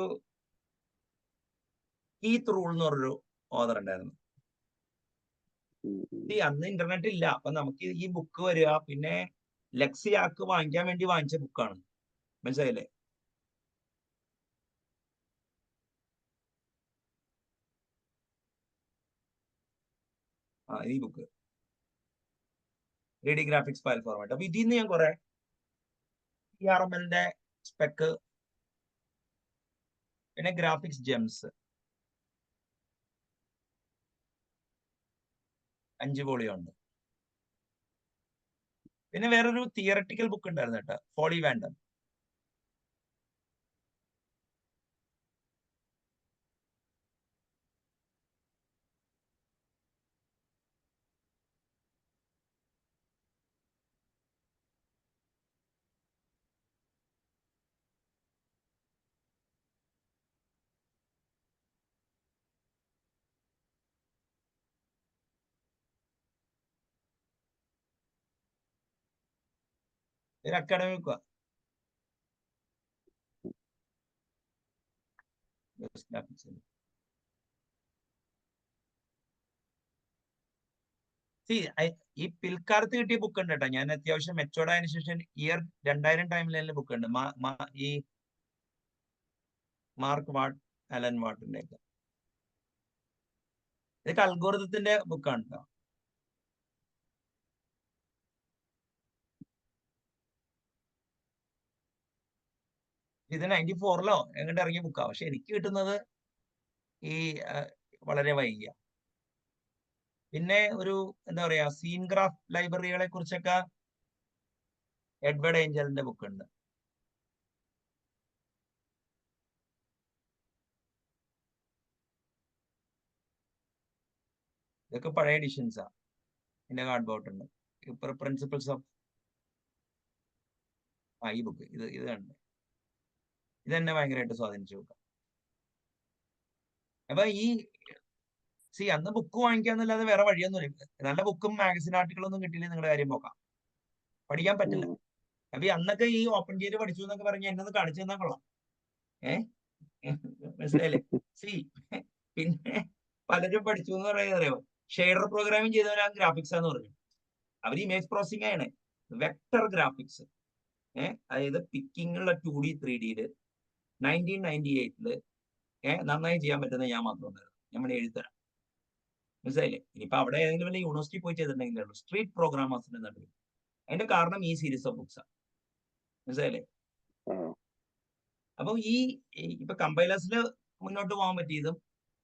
Speaker 1: കീത്ത് റൂൾ എന്ന് പറഞ്ഞൊരു ഓതർ ഉണ്ടായിരുന്നു. അന്ന് ഇന്റർനെറ്റ് ഇല്ല. അപ്പൊ നമുക്ക് ഈ ബുക്ക് വരിക, പിന്നെ ലെക്സിയാക്ക് വാങ്ങിക്കാൻ വേണ്ടി വാങ്ങിച്ച ബുക്കാണ്, മനസ്സിലായില്ലേ? ഈ book 3D graphics file format. അപ്പൊ ഇതിൽ നിന്ന് ഞാൻ കുറെ TRMLന്റെ സ്പെക്ക്, പിന്നെ ഗ്രാഫിക്സ് ജെംസ് 5 വോളിയം ഉണ്ട്. പിന്നെ വേറൊരു തിയറട്ടിക്കൽ ബുക്ക് ഉണ്ടായിരുന്നു കേട്ടോ, ഫോളി വാൻഡം. ഒരു അക്കാഡമിക് ഈ പിൽക്കാലത്ത് കിട്ടിയ ബുക്ക് ഉണ്ട് കേട്ടോ. ഞാൻ അത്യാവശ്യം മെച്ചോർഡ് ആയതിനു ശേഷം ഇയർ 2000 ടൈമിലെ ബുക്ക് ഉണ്ട്. ഈ മാർക്ക് വാട്ട്, അലൻ വാട്ടിന്റെ ഒക്കെ. ഇതൊക്കെ അൽഗോറിതത്തിന്റെ ബുക്കാണ് കേട്ടോ. ഇത് 94 എങ്ങോട്ട് ഇറങ്ങിയ ബുക്കാ. പക്ഷെ എനിക്ക് കിട്ടുന്നത് ഈ വളരെ വൈകിയ. പിന്നെ ഒരു എന്താ പറയാ, സീൻ ഗ്രാഫ് ലൈബ്രറികളെ കുറിച്ചൊക്കെ എഡ്വേർഡ് ഏഞ്ചലിന്റെ ബുക്ക് ഉണ്ട്. ഇതൊക്കെ പഴയ എഡിഷൻസാ. ഇതിന്റെ കാർഡ് ബോട്ട് ഉണ്ട്. പ്രിൻസിപ്പിൾസ് ഓഫ് ഈ ബുക്ക് ഇത് കണ്ടു. ഇതെന്നെ ഭയങ്കരമായിട്ട് സ്വാധീനിച്ചു. അപ്പൊ അന്ന് ബുക്ക് വാങ്ങിക്കാന്നല്ലാതെ വേറെ വഴിയൊന്നുമില്ല. നല്ല ബുക്കും മാഗസിൻ ആർട്ടിക്കിളൊന്നും കിട്ടിയില്ലെങ്കിൽ നിങ്ങളുടെ കാര്യം പോക്കാം. പഠിക്കാൻ പറ്റില്ല. അപ്പൊ അന്നൊക്കെ ഈ ഓപ്പൺ ചെയ്ത് പഠിച്ചു എന്നൊക്കെ പറഞ്ഞ് എന്നെ ഒന്ന് കാണിച്ചു തന്നാൽ കൊള്ളാം. മനസ്സിലായില്ലേ? പിന്നെ പലരും പഠിച്ചു എന്ന് പറയുന്നത് അറിയാമോ? ഷെയ്ഡർ പ്രോഗ്രാമിംഗ് ചെയ്തവരാണ് ഗ്രാഫിക്സ് എന്ന് പറഞ്ഞു. അവർ ഇമേജ് പ്രോസസിംഗ് ആണ്, വെക്ടർ ഗ്രാഫിക്സ്. അതായത് പിക്കിംഗ് ഉള്ള 2D 3Dയില് 1998 നന്നായി ചെയ്യാൻ പറ്റുന്ന ഞാൻ മാത്രം ഉണ്ടായിരുന്നു. ഞാൻ എഴുതരാം. മനസ്സിലായില്ലേ? ഇനിയിപ്പോ അവിടെ ഏതെങ്കിലും വല്ല യൂണിവേഴ്സിറ്റി പോയി ചെയ്തിട്ടുണ്ടെങ്കിലേ ഉള്ളൂ. സ്ട്രീറ്റ് പ്രോഗ്രാമേഴ്സിന്റെ നടുവിൽ. അതിന്റെ കാരണം ഈ സീരീസ് ഓഫ് ബുക്സ് ആണ്. മനസ്സിലായില്ലേ? അപ്പൊ ഇപ്പൊ കമ്പൈലേഴ്സിൽ മുന്നോട്ട് പോകാൻ പറ്റിയതും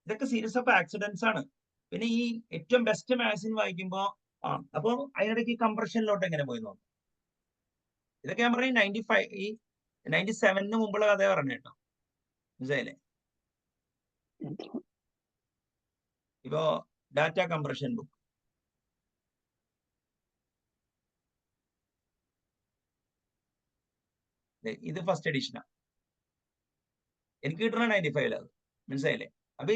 Speaker 1: ഇതൊക്കെ സീരീസ് ഓഫ് ആക്സിഡൻസ് ആണ്. പിന്നെ ഈ ഏറ്റവും ബെസ്റ്റ് മാഗസിൻ വായിക്കുമ്പോ അപ്പൊ അതിനിടയ്ക്ക് കംപ്രഷനിലോട്ട് എങ്ങനെ പോയി നോക്കാം. ഇതൊക്കെ ഞാൻ പറഞ്ഞ 97 മുമ്പുള്ള കഥ പറഞ്ഞു കേട്ടോ. മനസ്സിലായില്ലേ? ഇപ്പോ ഡാറ്റ കംപ്രഷൻ ബുക്ക് ഇത് ഫസ്റ്റ് എഡിഷനാ. എനിക്ക് കിട്ടണ 95 അത്. മനസ്സിലായില്ലേ? അപ്പൊ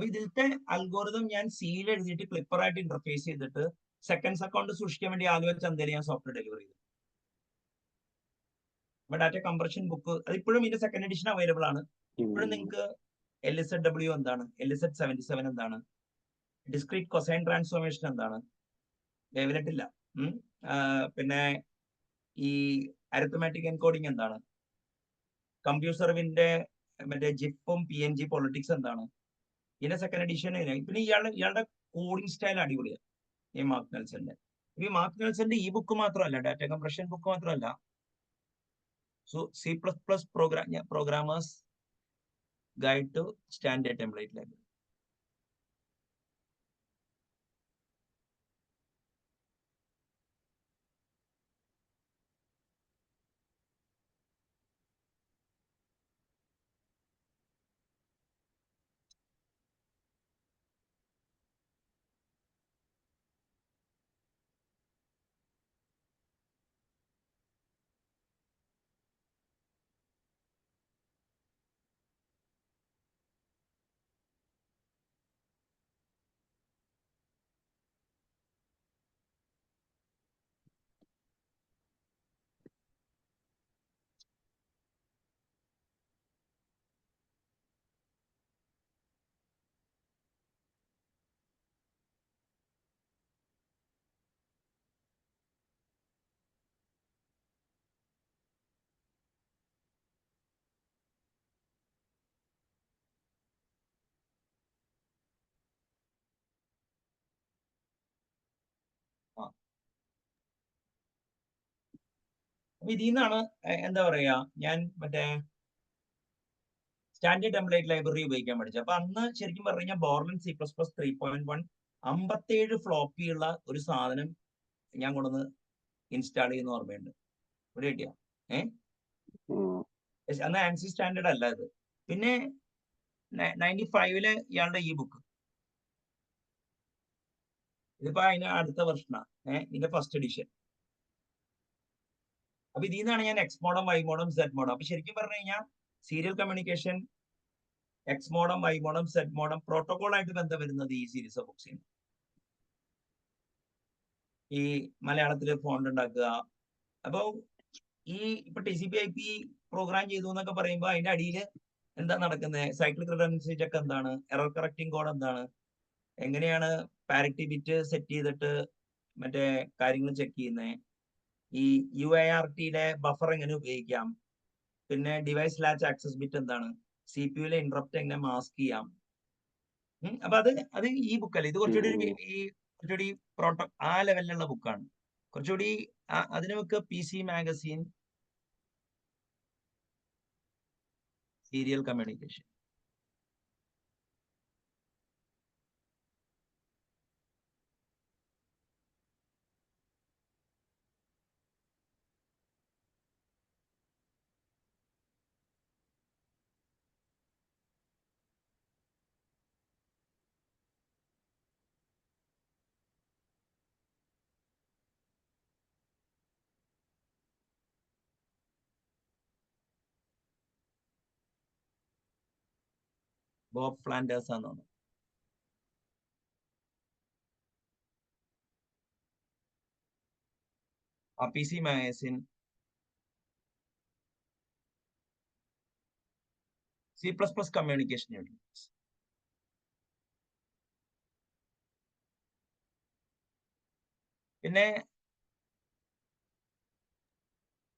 Speaker 1: ഇതിലത്തെ അൽഗോരിതം ഞാൻ സീൽ എഴുതിയിട്ട് ക്ലിപ്പറായിട്ട് ഇന്റർഫേസ് ചെയ്തിട്ട് സെക്കൻഡ്സ് അക്കൗണ്ട് സൂക്ഷിക്കാൻ വേണ്ടി ആലുവ ചന്തയിൽ ഞാൻ സോഫ്റ്റ്വെയർ ഡെലിവറി ചെയ്തു. അപ്പൊ ഡാറ്റ കംപ്രഷൻ ബുക്ക് അത് ഇപ്പോഴും ഇതിന്റെ സെക്കൻഡ് എഡിഷൻ അവൈലബിൾ ആണ്. ഇപ്പോഴും നിങ്ങൾക്ക് LZW എന്താണ്, LZ77 എന്താണ്, ഡിസ്ക്രീറ്റ് കൊസൈൻ ട്രാൻസ്ഫോർമേഷൻ എന്താണ് ഡെവലപ്പില്ല. പിന്നെ ഈ അരിത്തമാറ്റിക് എൻകോഡിങ് എന്താണ്, കമ്പ്യൂട്ടറിന്റെ മറ്റേ ജിപ്പും PNG പൊളിറ്റിക്സ് എന്താണ്, ഇതിന്റെ സെക്കൻഡ് എഡിഷൻ. പിന്നെ ഇയാളുടെ കോഡിംഗ് സ്റ്റൈൽ അടിപൊളിയാണ് ഈ മാർക്ക് നെൽസന്റെ. ഈ മാർക്ക് നെൽസന്റെ ഈ ബുക്ക് മാത്രമല്ല, ഡാറ്റ കംപ്രഷൻ ബുക്ക് മാത്രമല്ല, C++ programmer's guide to standard template library. അപ്പൊ ഇതിൽ നിന്നാണ് എന്താ പറയാ, ഞാൻ മറ്റേ സ്റ്റാൻഡേർഡ് ടെംപ്ലേറ്റ് ലൈബ്രറി ഉപയോഗിക്കാൻ പഠിച്ചത്. അപ്പൊ അന്ന് ശരിക്കും പറഞ്ഞു കഴിഞ്ഞാൽ ബോർലൻ C++ 3.1 57 ഫ്ലോപ്പി ഉള്ള ഒരു സാധനം ഞാൻ കൊണ്ടുവന്ന് ഇൻസ്റ്റാൾ ചെയ്യുന്ന ഓർമ്മയുണ്ട്. ഇവിടെ കിട്ടിയ അന്ന് ആൻസി സ്റ്റാൻഡേർഡ് അല്ല ഇത്. പിന്നെ 95 ഇയാളുടെ ഈ ബുക്ക്, ഇതിപ്പോ അതിന് അടുത്ത വെർഷനാണ്, ഇതിന്റെ ഫസ്റ്റ് എഡിഷൻ. അപ്പൊ ഇതിൽ നിന്നാണ് ഞാൻ X modem, Y modem, Z modem. അപ്പൊ ശരിക്കും പറഞ്ഞു കഴിഞ്ഞാൽ serial communication, X modem, Y modem, Z modem protocol ആയിട്ട് ബന്ധം വരുന്നത് ഈ സീരീസ് ഓഫ് ബുക്സിന്. ഈ മലയാളത്തിൽ ഫോണ്ട് ഉണ്ടാക്കുക. അപ്പൊ ഇപ്പൊ TCP/IP പ്രോഗ്രാം ചെയ്തു എന്നൊക്കെ പറയുമ്പോൾ അതിന്റെ അടിയിൽ എന്താ നടക്കുന്നത്, സൈക്ലിക് റിഡൻഡൻസി ചെക്ക് എന്താണ്, എറർ കറക്റ്റിംഗ് കോഡ് എന്താണ്, എങ്ങനെയാണ് പാരിറ്റി ബിറ്റ് സെറ്റ് ചെയ്തിട്ട് മറ്റേ കാര്യങ്ങൾ ചെക്ക് ചെയ്യുന്നത്, ഈ UARTയുടെ ബഫർ എങ്ങനെ ഉപയോഗിക്കാം, പിന്നെ ഡിവൈസ് ലാച്ച് ആക്സസ് ബിറ്റ് എന്താണ്, CPU ഇന്ററപ്റ്റ് എങ്ങനെ മാസ്ക് ചെയ്യാം. അപ്പൊ അത് ഈ ബുക്കല്ല, ഇത് കുറച്ചുകൂടി ആ ലെവലിലുള്ള ബുക്കാണ്. കുറച്ചുകൂടി അതിന് നമുക്ക് PC magazine, serial communication. Bob Flanders ആണെന്ന് തോന്നുന്നു. PC magazine, C++ communication units. പിന്നെ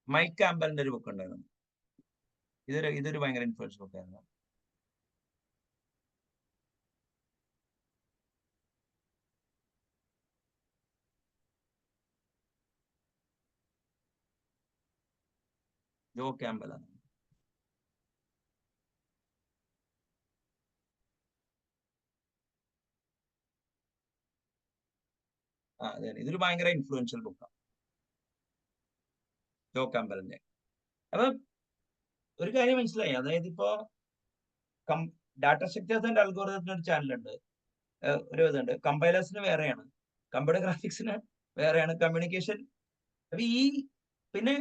Speaker 1: മൈക്ക് കാമ്പലിന്റെ ഒരു ബുക്ക് ഉണ്ടായിരുന്നു. ഇതൊരു ഭയങ്കര ഇൻഫ്ലുവൻസ് ബുക്കായിരുന്നു. ജോ ക്യാമ്പൽ ആണ്. അതെ, ഇതൊരു ഭയങ്കര ഇൻഫ്ലുവൻഷ്യൽ ബുക്കാണ്, ജോ ക്യാമ്പലിന്റെ. അപ്പൊ ഒരു കാര്യം മനസ്സിലായി, അതായത് ഇപ്പോ ഡാറ്റ സ്ട്രക്ചേഴ്സ് ആൻഡ് അൽഗോരിതത്തിന്റെ ഒരു ചാനലുണ്ട്, ഒരു ഇതുണ്ട്. കമ്പൈലേഴ്സിന് വേറെയാണ്, കമ്പ്യൂട്ടർ ഗ്രാഫിക്സിന് വേറെയാണ്, കമ്മ്യൂണിക്കേഷൻ. അപ്പൊ പിന്നെ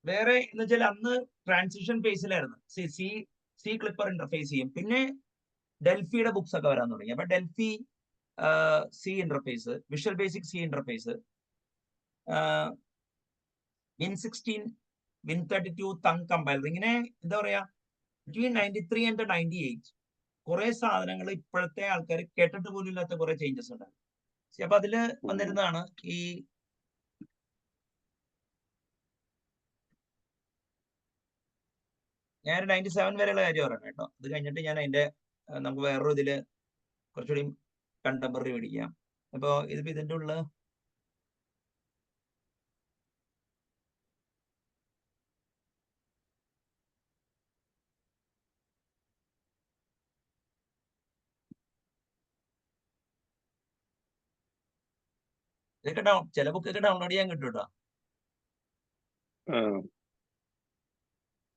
Speaker 1: വേറെ എന്ന് വെച്ചാൽ അന്ന് ട്രാൻസിഷൻ ഫേസിലായിരുന്നു. സി ക്ലിപ്പർ ഇന്റർഫേസ് ചെയ്യും. പിന്നെ ഡെൽഫിയുടെ ബുക്സ് ഒക്കെ വരാൻ തുടങ്ങി. അപ്പൊ Delphi C interface, Visual Basic C interface, Win16, Win32, thunk compiler, ഇങ്ങനെ എന്താ പറയാ, ബിറ്റ്വീൻ 93 ആൻഡ് 98 കുറെ സാധനങ്ങൾ ഇപ്പോഴത്തെ ആൾക്കാർ കേട്ടിട്ട് പോലും ഇല്ലാത്ത കുറെ ചേഞ്ചസ് ഉണ്ടായിരുന്നു. അപ്പൊ അതില് വന്നിരുന്നതാണ് ഈ ഞാൻ 97 വരെയുള്ള കാര്യം പറയണം കേട്ടോ. അത് കഴിഞ്ഞിട്ട് ഞാൻ അതിന്റെ നമുക്ക് വേറൊരു ഇതില് കുറച്ചുകൂടി കണ്ടംപററി മേടിക്കാം. അപ്പൊ ഇതിന്റെ ഉള്ള ഇതൊക്കെ ചില ബുക്കൊക്കെ ഡൗൺലോഡ് ചെയ്യാൻ കിട്ടും കേട്ടോ.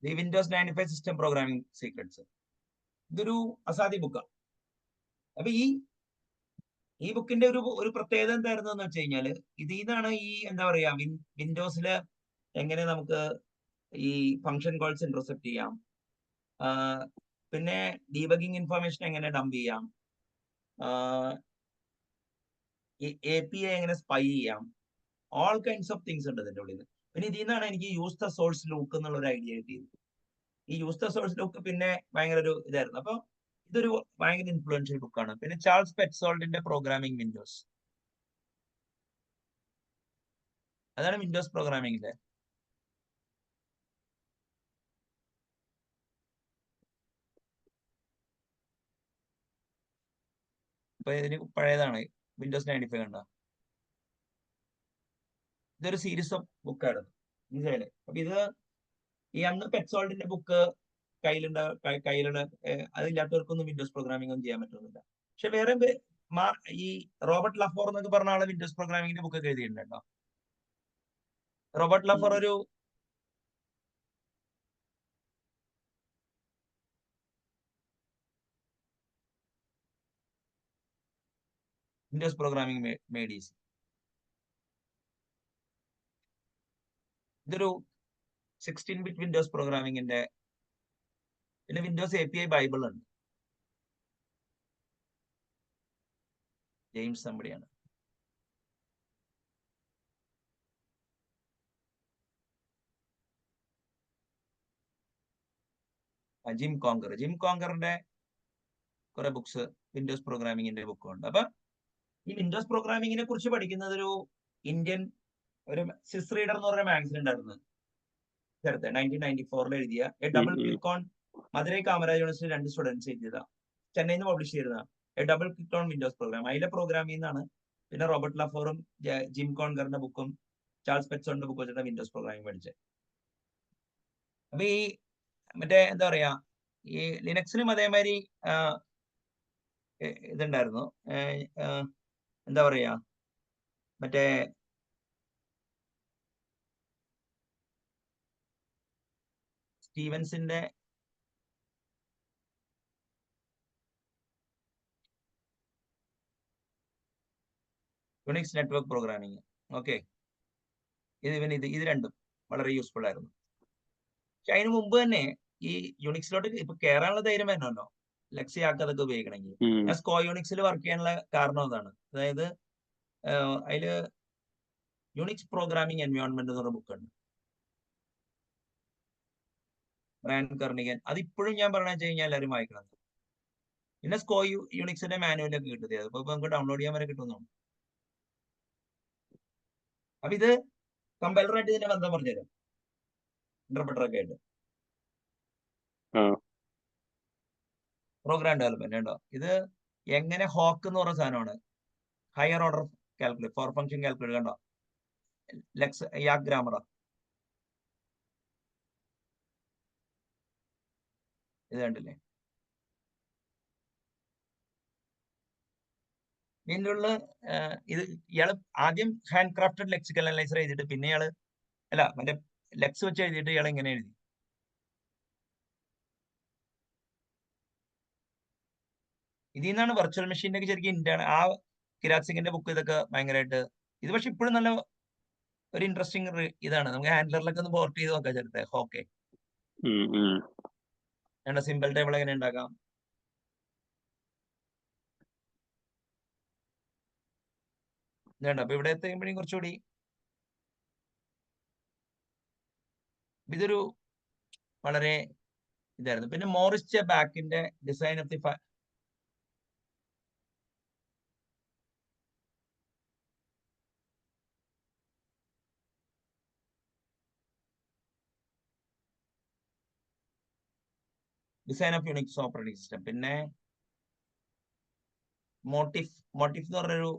Speaker 1: The Windows 95 system programming secrets, ഇതൊരു അസാധ്യ ബുക്കാണ്. അപ്പൊ ഈ ബുക്കിന്റെ ഒരു പ്രത്യേകത എന്തായിരുന്നു എന്ന് വെച്ച് കഴിഞ്ഞാല്, ഇതിന്നാണ് ഈ എന്താ പറയാ വിൻഡോസില് എങ്ങനെ നമുക്ക് ഈ ഫംഗ്ഷൻ കോൾസ് ഇന്റർസെപ്റ്റ് ചെയ്യാം, പിന്നെ ഡീബഗിങ് ഇൻഫർമേഷൻ എങ്ങനെ ഡംപ് ചെയ്യാം, API എങ്ങനെ സ്പൈ ചെയ്യാം, ഓൾ കൈൻഡ്സ് ഓഫ് തിങ്സ് ഉണ്ട് ഇതിന്റെ ഉള്ളിൽ. പിന്നെ ഇതിൽ നിന്നാണ് എനിക്ക് യൂസ് ദ സോഴ്സ് ലൂക്ക് എന്നുള്ള ഒരു ഐഡിയ കിട്ടിയത്. ഈ യൂസ് ദ സോഴ്സ് ലൂക്ക് പിന്നെ ഭയങ്കര ഒരു ഇതായിരുന്നു. അപ്പൊ ഇതൊരു ഭയങ്കര ഇൻഫ്ലുവൻഷ്യൽ ബുക്കാണ്. പിന്നെ ചാൾസ് പെറ്റ്സോൾഡിന്റെ പ്രോഗ്രാമിംഗ് വിൻഡോസ്, അതാണ് വിൻഡോസ് പ്രോഗ്രാമിംഗിന്റെ. ഇപ്പൊ ഇതിന് പഴയതാണ്, വിൻഡോസ് 95 കണ്ടോ. ഇതൊരു സീരീസ് ഓഫ് ബുക്കായിരുന്നു മനസ്സിലായില്ലേ. അപ്പൊ ഇത് ഈ അന്ന് പെറ്റ്സോൾഡിന്റെ ബുക്ക് കയ്യിലുള്ള അതില്ലാത്തവർക്കൊന്നും വിൻഡോസ് പ്രോഗ്രാമിംഗ് ഒന്നും ചെയ്യാൻ പറ്റുന്നില്ല. പക്ഷെ വേറെ ഈ റോബർട്ട് ലഫോർ എന്നൊക്കെ പറഞ്ഞ ആള് വിൻഡോസ് പ്രോഗ്രാമിംഗിന്റെ ബുക്ക് ഒക്കെ എഴുതിയിട്ടുണ്ട് കേട്ടോ. റോബർട്ട് ലഫോർ ഒരു വിൻഡോസ് പ്രോഗ്രാമിംഗ് മേഡ് ഈസി. ഇതൊരു 16-bit വിൻഡോസ് പ്രോഗ്രാമിംഗിന്റെ. പിന്നെ വിൻഡോസ് API ബൈബിൾ ഉണ്ട്, ജെയിംസ് സമ്പടിയാണ്. ജിം കോങ്കറിന്റെ കുറെ ബുക്സ്, വിൻഡോസ് പ്രോഗ്രാമിംഗിന്റെ ബുക്കും ഉണ്ട്. അപ്പൊ ഈ വിൻഡോസ് പ്രോഗ്രാമിംഗിനെ കുറിച്ച് പഠിക്കുന്നത് ഒരു ഇന്ത്യൻ ഒരു സിസ് റീഡർ എന്ന് പറഞ്ഞ മാഗസിൻ ഉണ്ടായിരുന്നു ചേർത്ത് 1994 എഴുതിയ a double click on, Madurai Kamaraj university 2 students എഴുതിയതാ, ചെന്നൈയിൽ നിന്ന് പബ്ലിഷ് ചെയ്തതാ. A double click on Windows program, അതിലെ പ്രോഗ്രാമിംഗ് എന്നാണ്. പിന്നെ റോബർട്ട് ലഫോറും ജിം കോൺഗറിന്റെ ബുക്കും ചാൾസ് പെറ്റ്സോളിന്റെ ബുക്കും വെച്ചിട്ട് വിൻഡോസ് പ്രോഗ്രാമിംഗ് പഠിച്ചത്. അപ്പൊ ഈ മറ്റേ എന്താ പറയാ, ഈ ലിനക്സിനും അതേമാതിരി ഇതുണ്ടായിരുന്നു, എന്താ പറയാ, മറ്റേ സ്റ്റീവൻസിന്റെ യുണിക്സ് നെറ്റ്വർക്ക് പ്രോഗ്രാമിംഗ്. ഓക്കെ, ഇത് രണ്ടും വളരെ യൂസ്ഫുൾ ആയിരുന്നു. പക്ഷെ അതിന് മുമ്പ് തന്നെ ഈ യുണിക്സിലോട്ട് ഇപ്പൊ കയറാനുള്ള ധൈര്യം വേണമല്ലോ. ലെക്സിയാക്ക് അതൊക്കെ ഉപയോഗിക്കണമെങ്കിൽ.
Speaker 2: ഉം.
Speaker 1: ഞാൻ സ്കോയോണിക്സിൽ വർക്ക് ചെയ്യാനുള്ള കാരണം അതാണ്. അതായത് അതില് യുണിക്സ് പ്രോഗ്രാമിംഗ് എൻവയോൺമെന്റ് എന്ന് പറഞ്ഞ ബുക്കുണ്ട്, ബ്രയാൻ കെർണിഗൻ. അത് ഇപ്പോഴും ഞാൻ പറയണ വെച്ച് കഴിഞ്ഞാൽ എല്ലാവരും വായിക്കണം. പിന്നെ യുണിക്സിന്റെ മാനുവലൊക്കെ കിട്ടുന്നത്, അതിപ്പോ നമുക്ക് ഡൗൺലോഡ് ചെയ്യാൻ വരെ കിട്ടുന്നു. അപ്പൊ ഇത് കമ്പൈലറായിട്ട് ഇതിന്റെ ബന്ധം പറഞ്ഞുതരാം, ഇന്റർപ്രറ്ററൊക്കെ ആയിട്ട്.
Speaker 2: ആ.
Speaker 1: പ്രോഗ്രാം ഡെവലപ്മെന്റ് ഉണ്ടോ, ഇത് എങ്ങനെ ഹോക്ക് എന്ന് പറഞ്ഞ സാധനമാണ്, higher order calculate for function calculate. കണ്ടോ, ലെക്സ് യാക് ഗ്രാമറ, ഇത് കണ്ടില്ലേ. ഇതിൻ്റെ ഉള്ള ഇത് ഇയാള് ആദ്യം ഹാൻഡ് ക്രാഫ്റ്റഡ് ലെക്സിക്കൽ അനലൈസർ എഴുതിയിട്ട് പിന്നെ ഇയാള് അല്ല മറ്റേ ലെക്സ് വെച്ച് എഴുതിയിട്ട് ഇയാൾ ഇങ്ങനെ എഴുതി. ഇതിൽ നിന്നാണ് വെർച്വൽ മെഷീൻ്റെ ഒക്കെ ശരിക്കും ഇന്റേണൽ ആ കിരാത് സിംഗിന്റെ ബുക്ക് ഇതൊക്കെ ഭയങ്കരമായിട്ട്. ഇത് പക്ഷെ ഇപ്പോഴും നല്ല ഒരു ഇൻട്രസ്റ്റിംഗ് ഇതാണ്. നമുക്ക് ഹാൻഡ്ലറിലൊക്കെ ഒന്ന് പോർട്ട് ചെയ്ത് നോക്കാം ചേർത്തെ. ഓക്കെ, സിമ്പിൾ ടേബിൾ എങ്ങനെ ഉണ്ടാക്കാം. ഇതുണ്ട്. അപ്പൊ ഇവിടെ എത്തുമ്പോഴും കുറച്ചുകൂടി ഇതൊരു വളരെ ഇതായിരുന്നു. പിന്നെ മോറിസ് ബാക്കിന്റെ design of the design of Unix operating system. പിന്നെ മോട്ടിഫ് എന്ന് പറഞ്ഞൊരു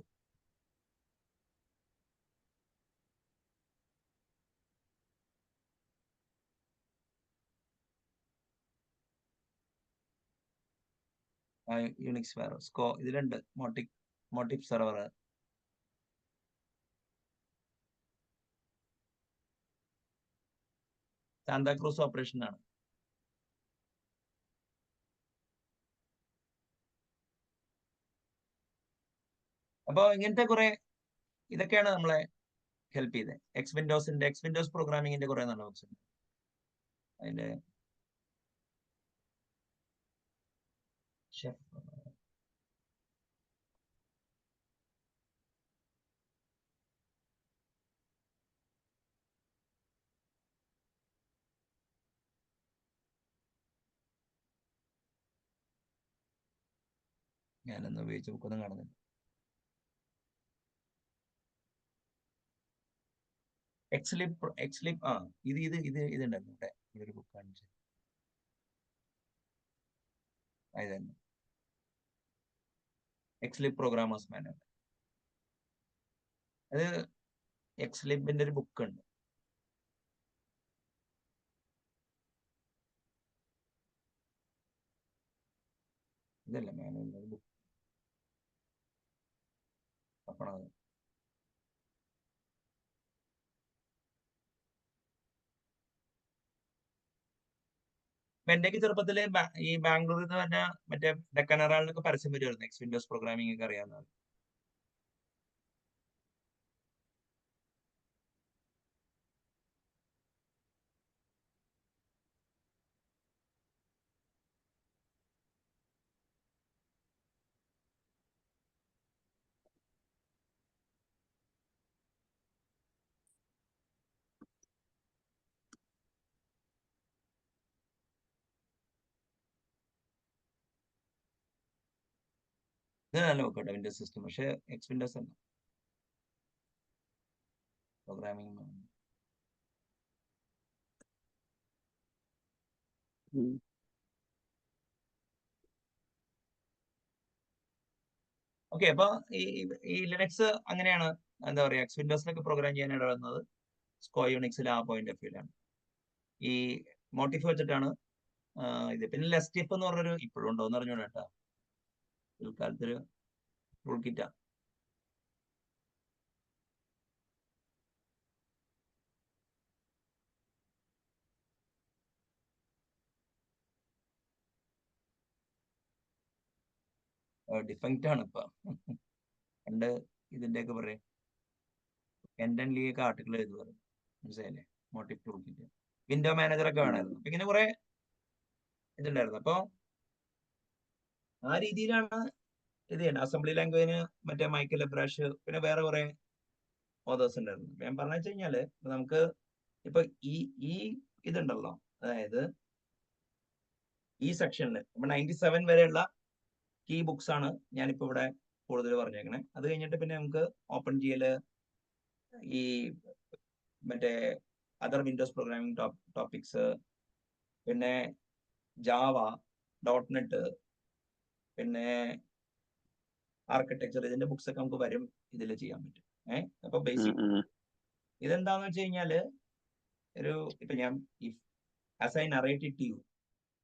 Speaker 1: യുണിക്സ് വേറെ ഇതിലുണ്ട്. മോട്ടിഫ് സെർവർ, സാന്താക്രൂസ് ഓപ്പറേഷൻ ആണ്. അപ്പൊ ഇങ്ങനത്തെ കുറെ ഇതൊക്കെയാണ് നമ്മളെ ഹെൽപ്പ് ചെയ്തത്. എക്സ് വിൻഡോസ് പ്രോഗ്രാമിങ്ങിന്റെ കുറെ നല്ല ബുക്സ് ഉണ്ട്. അതിന്റെ ഞാനൊന്ന് ഉപയോഗിച്ച ബുക്കൊന്നും കാണുന്നില്ല. എക്സ്ലിപ്പ് ഇതുണ്ടായിരുന്നു ഇവിടെ ഒരു ബുക്ക് കാണിച്ചു. ഇതന്നെ എക്സ്ലിപ്പ് പ്രോഗ്രാമേഴ്സ് മാനുവൽ. അത് എക്സ്ലിപ്പിന്റെ ഒരു ബുക്ക് ഉണ്ട്. ഇതല്ല മാനുവൽ, ഒരു ബുക്ക് അപ്പണത്. എന്റെയൊക്കെ ചെറുപ്പത്തില് ഈ ബാംഗ്ലൂരിൽ നിന്ന് പറഞ്ഞ മറ്റേ ഡെക്കൻ ഹെറാൾഡിലൊക്കെ പരസ്യം വരുമായിരുന്നു, എക്സ് വിൻഡോസ് പ്രോഗ്രാമിംഗ് ഒക്കെ അറിയാവുന്നത്. ഇത് നല്ല നോക്കട്ടെ വിൻഡോസ് സിസ്റ്റം, പക്ഷെ എക്സ് വിൻഡോസ് അല്ല പ്രോഗ്രാമിംഗ്. ഓക്കെ, അപ്പൊ ഈ ലിനക്സ് അങ്ങനെയാണ്, എന്താ പറയാ, എക്സ് വിൻഡോസിലൊക്കെ പ്രോഗ്രാം ചെയ്യാൻ ഇടവന്നത് യുണിക്സിൽ ആ പോയിന്റ് ഓഫ് വ്യൂലാണ്. ഈ മോട്ടിഫ് വെച്ചിട്ടാണ് ഇത്. പിന്നെ ലെസ്റ്റിഫ് എന്ന് പറഞ്ഞൊരു ഇപ്പോഴും ഉണ്ടോ എന്ന് അറിഞ്ഞോളൂ കേട്ടോ, പിൽക്കാലത്തൊരു ടൂൾ കിറ്റാ. ഡിഫക്റ്റ് ആണ് ഇപ്പൊ. പണ്ട് ഇതിന്റെയൊക്കെ പറയാം ഒക്കെ ആർട്ടിക്കിൾ എഴുതി പറയും, മനസ്സിലായില്ലേ. Motif tool kit, window manager ഒക്കെ വേണമായിരുന്നു. അപ്പൊ ഇങ്ങനെ കുറെ ഇതുണ്ടായിരുന്നു. അപ്പൊ ആ രീതിയിലാണ് ഇത് ചെയ്യുന്നത്. അസംബ്ലി ലാംഗ്വേജിന് മറ്റേ മൈക്കൽ എബ്രാഷ്, പിന്നെ വേറെ കുറെ ഓതേഴ്സ് ഉണ്ടായിരുന്നു. ഞാൻ പറഞ്ഞു വെച്ച് കഴിഞ്ഞാല് നമുക്ക് ഇപ്പൊ ഈ ഈ ഇതുണ്ടല്ലോ, അതായത് ഈ സെക്ഷനിൽ ഇപ്പൊ 97 വരെയുള്ള കീ ബുക്സ് ആണ് ഞാനിപ്പോ ഇവിടെ കൂടുതൽ പറഞ്ഞേക്കണേ. അത് കഴിഞ്ഞിട്ട് പിന്നെ നമുക്ക് ഓപ്പൺ ചെയ്യല്, ഈ മറ്റേ അതർ വിൻഡോസ് പ്രോഗ്രാമിംഗ് ടോപ്പിക്സ്, പിന്നെ ജാവ, ഡോട്ട് നെറ്റ്, പിന്നെ ആർക്കിടെക്ചർ, ഇതിന്റെ ബുക്സ് ഒക്കെ നമുക്ക് വരും ഇതിൽ ചെയ്യാൻ പറ്റും. അപ്പൊ ബേസിക് ഇതെന്താന്ന് വെച്ച് കഴിഞ്ഞാല് ഇപ്പൊ ഞാൻ as I narrate it you,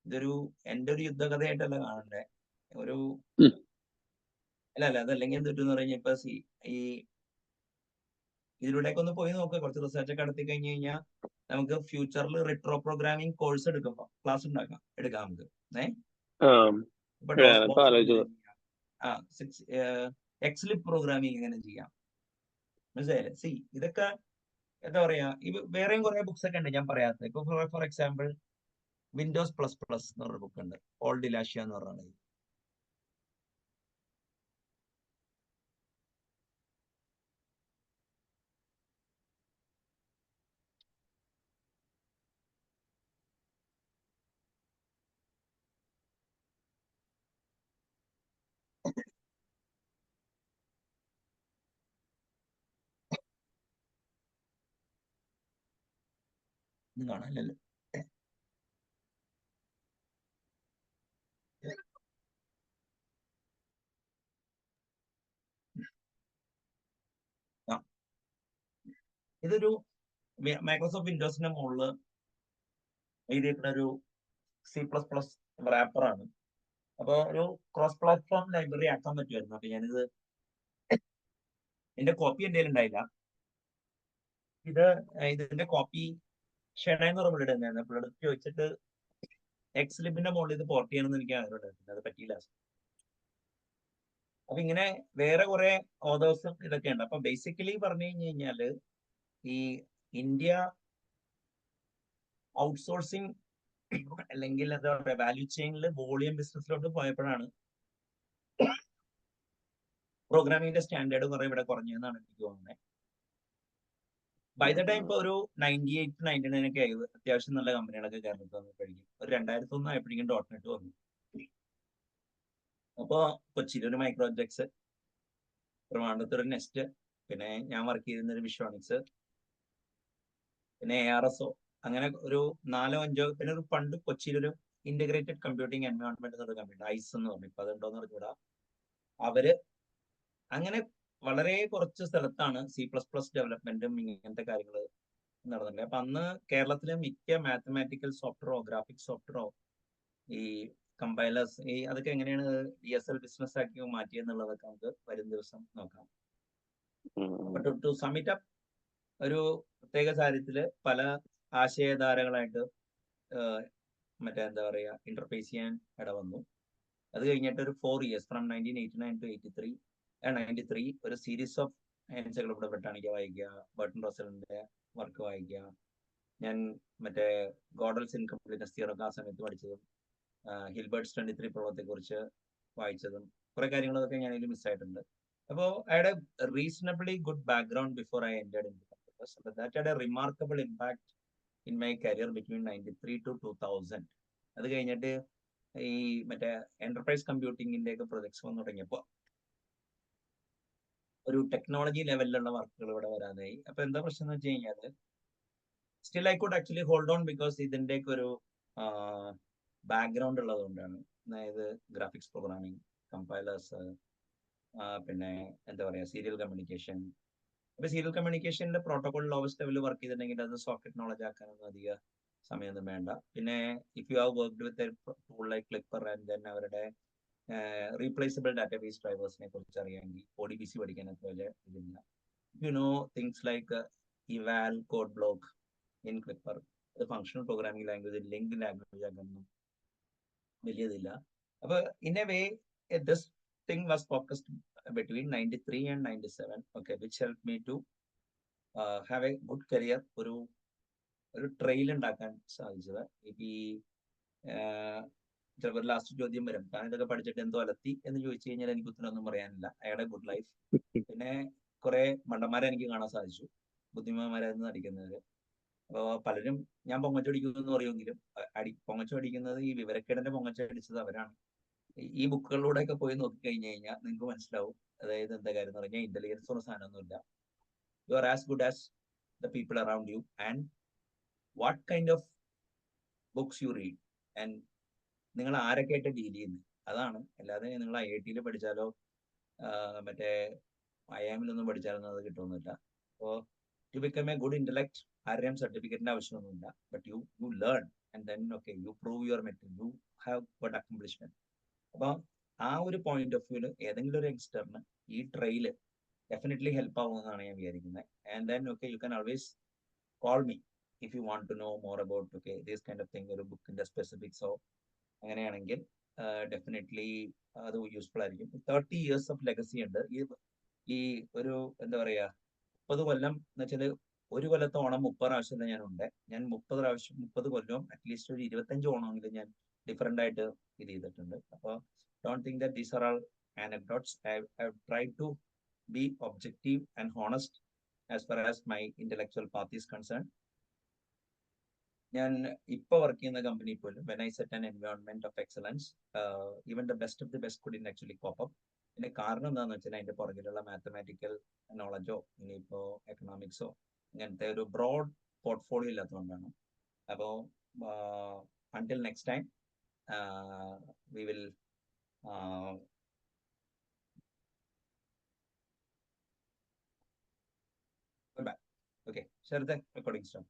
Speaker 1: ഇതൊരു എന്റെ ഒരു യുദ്ധകഥയായിട്ടല്ല കാണണ്ടേ. ഒരു അല്ല അതല്ലെങ്കിൽ എന്തിട്ടെന്ന് പറഞ്ഞാൽ ഇപ്പൊ ഈ ഇതിലൂടെയൊക്കെ ഒന്ന് പോയി നോക്കുക, കുറച്ച് റിസർച്ച് ഒക്കെ നടത്തി കഴിഞ്ഞു കഴിഞ്ഞാൽ നമുക്ക് ഫ്യൂച്ചറിൽ റിട്രോ പ്രോഗ്രാമിംഗ് കോഴ്സ് എടുക്കുമ്പോൾ ക്ലാസ് എടുക്കാം നമുക്ക്. ഇപ്പൊ ഡോസ് ബോക്സ് എങ്ങനെ ചെയ്യാം, എക്സ്ലിപ് പ്രോഗ്രാമിംഗ് എങ്ങനെ ചെയ്യാം, മനസ്സിലായില്ലേ? ഇതൊക്കെ എന്താ പറയാ, വേറെയും കുറെ ബുക്സ് ഒക്കെ ഉണ്ട് ഞാൻ പറയാത്തത്. ഇപ്പൊ for example Windows plus plus എന്ന് പറഞ്ഞ ബുക്ക് ഉണ്ട്, പോൾ ഡിലാഷ്യ എന്ന് പറഞ്ഞത്. കാണാനല്ലോ. ഇതൊരു മൈക്രോസോഫ്റ്റ് വിൻഡോസിന്റെ മുകളിൽ എഴുതിയിട്ടുള്ള ഒരു C++ റാപ്പറാണ്. അപ്പൊ ഒരു ക്രോസ് പ്ലാറ്റ്ഫോം ലൈബ്രറി ആക്കാൻ പറ്റുമായിരുന്നു. അപ്പൊ ഞാനിത്, എന്റെ കോപ്പി എന്റെ ഉണ്ടായില്ല. ഇതിന്റെ കോപ്പി ഷെണയെന്ന് പറഞ്ഞ പുള്ളിയുടെ തന്നെയാണ്. പുള്ളിയുടെ ചോദിച്ചിട്ട് എക്സ്ലിബിന്റെ മുകളിൽ ഇത് പോർട്ട് ചെയ്യണമെന്ന് എനിക്ക് ആഗ്രഹം ഉണ്ടായിരുന്നു, അത് പറ്റിയില്ല. അപ്പൊ ഇങ്ങനെ വേറെ കുറെ ഓതേഴ്സും ഇതൊക്കെ ഉണ്ട്. അപ്പൊ ബേസിക്കലി പറഞ്ഞു കഴിഞ്ഞു കഴിഞ്ഞാല് ഈ ഇന്ത്യ ഔട്ട്സോഴ്സിങ് അല്ലെങ്കിൽ എന്താ പറയുക, വാല്യൂ ചെയിനിൽ വോളിയം ബിസിനസ്സിലോട്ട് പോയപ്പോഴാണ് പ്രോഗ്രാമിംഗിന്റെ സ്റ്റാൻഡേർഡ് കുറെ ഇവിടെ കുറഞ്ഞതെന്നാണ് എനിക്ക് തോന്നുന്നത്. ബൈ ദ ടൈം ഇപ്പൊ ഒരു 98, 99 ഒക്കെ ആയി, അത്യാവശ്യം നല്ല കമ്പനികളൊക്കെ കേരളത്തിൽ വന്നപ്പോഴേക്കും ഒരു 2001 ആയപ്പോഴേക്കും .NET വന്നു. അപ്പൊ കൊച്ചിയിൽ ഒരു മൈക്രോജെക്സ്, ട്രിവാൻഡ്രത്ത് ഒരു നെസ്റ്റ്, പിന്നെ ഞാൻ വർക്ക് ചെയ്തിരുന്ന ഒരു വിഷ്വാണിക്സ്, പിന്നെ ARSO, അങ്ങനെ ഒരു 4-5. പിന്നെ ഒരു പണ്ട് കൊച്ചിയിലൊരു ഇന്റഗ്രേറ്റഡ് കമ്പ്യൂട്ടിംഗ് എൻവയോൺമെന്റ് എന്നൊരു കമ്പനി ഐസ് എന്ന് പറഞ്ഞു, ഇപ്പൊ അതുണ്ടോന്ന് പറഞ്ഞുകൂടാ. അവര് അങ്ങനെ വളരെ കുറച്ച് സ്ഥലത്താണ് C++ ഡെവലപ്മെന്റും ഇങ്ങനത്തെ കാര്യങ്ങൾ നടന്നിട്ടുണ്ട്. അപ്പൊ അന്ന് കേരളത്തിലെ മിക്ക മാത്തമാറ്റിക്കൽ സോഫ്റ്റ്വെയറോ ഗ്രാഫിക്സ് സോഫ്റ്റ്വെയറോ ഈ കമ്പൈലേഴ്സ് അതൊക്കെ എങ്ങനെയാണ് DSL ബിസിനസ് ആക്കി മാറ്റിയെന്നുള്ളതൊക്കെ നമുക്ക് വരും ദിവസം നോക്കാം. അപ്പൊ ടു സമ്മിറ്റ് അപ്പ്, ഒരു പ്രത്യേക സാഹചര്യത്തില് പല ആശയധാരകളായിട്ട് മറ്റേ എന്താ പറയാ ഇന്റർഫേസ് ചെയ്യാൻ ഇടവന്നു. അത് കഴിഞ്ഞിട്ട് ഒരു 4 years ഫ്രം 1989 to 93 ഒരു സീരീസ് ഓഫ് എൻസൈക്ലോപീഡിയ ബ്രിട്ടാനിക്ക വായിക്കുക, ബർട്ടൺ റസലിന്റെ വർക്ക് വായിക്കുക. ഞാൻ മറ്റേ ഗോഡൽസ് ഇൻകംപ്ലീറ്റ്നെസ് തിയറം ആ സമയത്ത് പഠിച്ചതും, ഹിൽബർട്ട്സ് 23 പ്രോബ്ലത്തെ കുറിച്ച് വായിച്ചതും കുറെ കാര്യങ്ങളൊക്കെ ഞാൻ ഇതിൽ മിസ്സായിട്ടുണ്ട്. അപ്പോൾ I had A reasonably good background before I entered in computers. But that had A remarkable impact in my career between 93 to 2000. അത് കഴിഞ്ഞിട്ട് ഈ മറ്റേ എന്റർപ്രൈസ് കമ്പ്യൂട്ടിങ്ങിന്റെ ഒക്കെ പ്രൊജക്ട്സ് വന്നു തുടങ്ങിയപ്പോൾ ഒരു ടെക്നോളജി ലെവലിലുള്ള വർക്കുകൾ ഇവിടെ വരാനായി. അപ്പൊ എന്താ പ്രശ്നം എന്ന് വെച്ച് കഴിഞ്ഞാൽ still I could actually hold on because ഇതിന്റെയൊക്കെ ഒരു ബാക്ക്ഗ്രൗണ്ട് ഉള്ളത് കൊണ്ടാണ്. അതായത് ഗ്രാഫിക്സ് പ്രോഗ്രാമിംഗ്, കമ്പൈലേഴ്സ്, പിന്നെ എന്താ പറയാ സീരിയൽ കമ്മ്യൂണിക്കേഷൻ. അപ്പൊ സീരിയൽ കമ്മ്യൂണിക്കേഷന്റെ പ്രോട്ടോകോൾ ലോവസ്റ്റ് ലെവലിൽ വർക്ക് ചെയ്തിട്ടുണ്ടെങ്കിൽ അത് സോക്കറ്റ് നോളജ് ആക്കാനൊന്നും അധിക സമയമൊന്നും വേണ്ട. പിന്നെ if you have worked with tool like Clipper and then അവരുടെ റീപ്ലേസബിൾ ഡാറ്റാബേസ് ഡ്രൈവേഴ്സിനെ കുറിച്ച് അറിയാമെങ്കിൽ ODBC പഠിക്കാനൊക്കെ വലിയ ഇതില്ല. You know things like eval, code block in Clipper, അത് functional programming language, link language ആക്കാനൊന്നും വലിയതില്ല. അപ്പൊ in a way this thing was focused between 93 and 97, okay, which helped me to have a good career. ഒരു trail ഉണ്ടാക്കാൻ സാധിച്ചത്. ഈ ചിലപ്പോൾ last ചോദ്യം വരും, താൻ ഇതൊക്കെ പഠിച്ചിട്ട് എന്തോ അലത്തി എന്ന് ചോദിച്ചു കഴിഞ്ഞാൽ എനിക്ക് ഉത്തരമൊന്നും പറയാനില്ല. അയാളുടെ ഗുഡ് ലൈഫ്. പിന്നെ കുറെ മണ്ടന്മാരെ എനിക്ക് കാണാൻ സാധിച്ചു, ബുദ്ധിമാന്മാരായിരുന്നു നടിക്കുന്നവര്. അപ്പോൾ പലരും ഞാൻ പൊങ്ങച്ചടിക്കുന്നു എന്ന് പറയുമെങ്കിലും പൊങ്ങച്ചടിക്കുന്നത് ഈ വിവരക്കേടിന്റെ പൊങ്ങച്ചടിച്ചത് അവരാണ്. ഈ ബുക്കുകളിലൂടെയൊക്കെ പോയി നോക്കി കഴിഞ്ഞു കഴിഞ്ഞാൽ നിങ്ങൾക്ക് മനസ്സിലാവും. അതായത് എന്താ കാര്യം എന്ന് പറഞ്ഞാൽ ഇന്റലിജൻസ് എന്ന സാധനമൊന്നുമില്ല. You are as good as the people around you and what kind of books you read and നിങ്ങൾ ആരൊക്കെ ആയിട്ട് ഡീൽ ചെയ്യുന്നത്, അതാണ്. അല്ലാതെ നിങ്ങൾ IIT പഠിച്ചാലോ മറ്റേ IIM പഠിച്ചാലൊന്നും അത് കിട്ടുമെന്നില്ല. അപ്പോൾ to become a good intellect ആരുടെയും സർട്ടിഫിക്കറ്റിന്റെ ആവശ്യമൊന്നുമില്ല. But you learn and then okay you prove your material, you have got accomplishment. അപ്പോൾ ആ ഒരു പോയിന്റ് ഓഫ് വ്യൂല് ഏതെങ്കിലും ഒരു യങ്സ്റ്ററിന് ഈ ട്രെയില് ഡെഫിനറ്റ്ലി ഹെൽപ്പ് ആവുമെന്നാണ് ഞാൻ വിചാരിക്കുന്നത്. And then okay you can always call me if you want to know more about okay these kind of thing, ഒരു ബുക്കിന്റെ സ്പെസിഫിക്സോ അങ്ങനെയാണെങ്കിൽ ഡെഫിനറ്റ്ലി അത് യൂസ്ഫുൾ ആയിരിക്കും. 30 years ഓഫ് ലെഗസി ഉണ്ട് ഈ ഒരു എന്താ പറയാ 30 കൊല്ലം എന്ന് വെച്ചാൽ ഒരു കൊല്ലത്തെ ഓണം 30 പ്രാവശ്യം ഞാനുണ്ട്. ഞാൻ 30 കൊല്ലവും അറ്റ്ലീസ്റ്റ് ഒരു 25 ഓണമെങ്കിലും ഞാൻ ഡിഫറെന്റ് ആയിട്ട് ഇത് ചെയ്തിട്ടുണ്ട്. അപ്പോൾ don't think that these are all anecdotes. I've tried to be objective and honest as far as my intellectual path is concerned. ഞാൻ ഇപ്പൊ വർക്ക് ചെയ്യുന്ന കമ്പനി പോലും when I set an environment of excellence, even the best of the best couldn't actually cope up. ഇതിന്റെ കാരണം എന്താണെന്ന് വെച്ചാൽ അതിന്റെ പുറകിലുള്ള മാത്തമാറ്റിക്കൽ നോളജോ ഇനിയിപ്പോ എക്കണോമിക്സോ ഇങ്ങനത്തെ ഒരു ബ്രോഡ് പോർട്ട്ഫോളിയോ ഇല്ലാത്തതുകൊണ്ടാണ്. അപ്പോൾ until next time, we will go back. Okay, share the recording stop.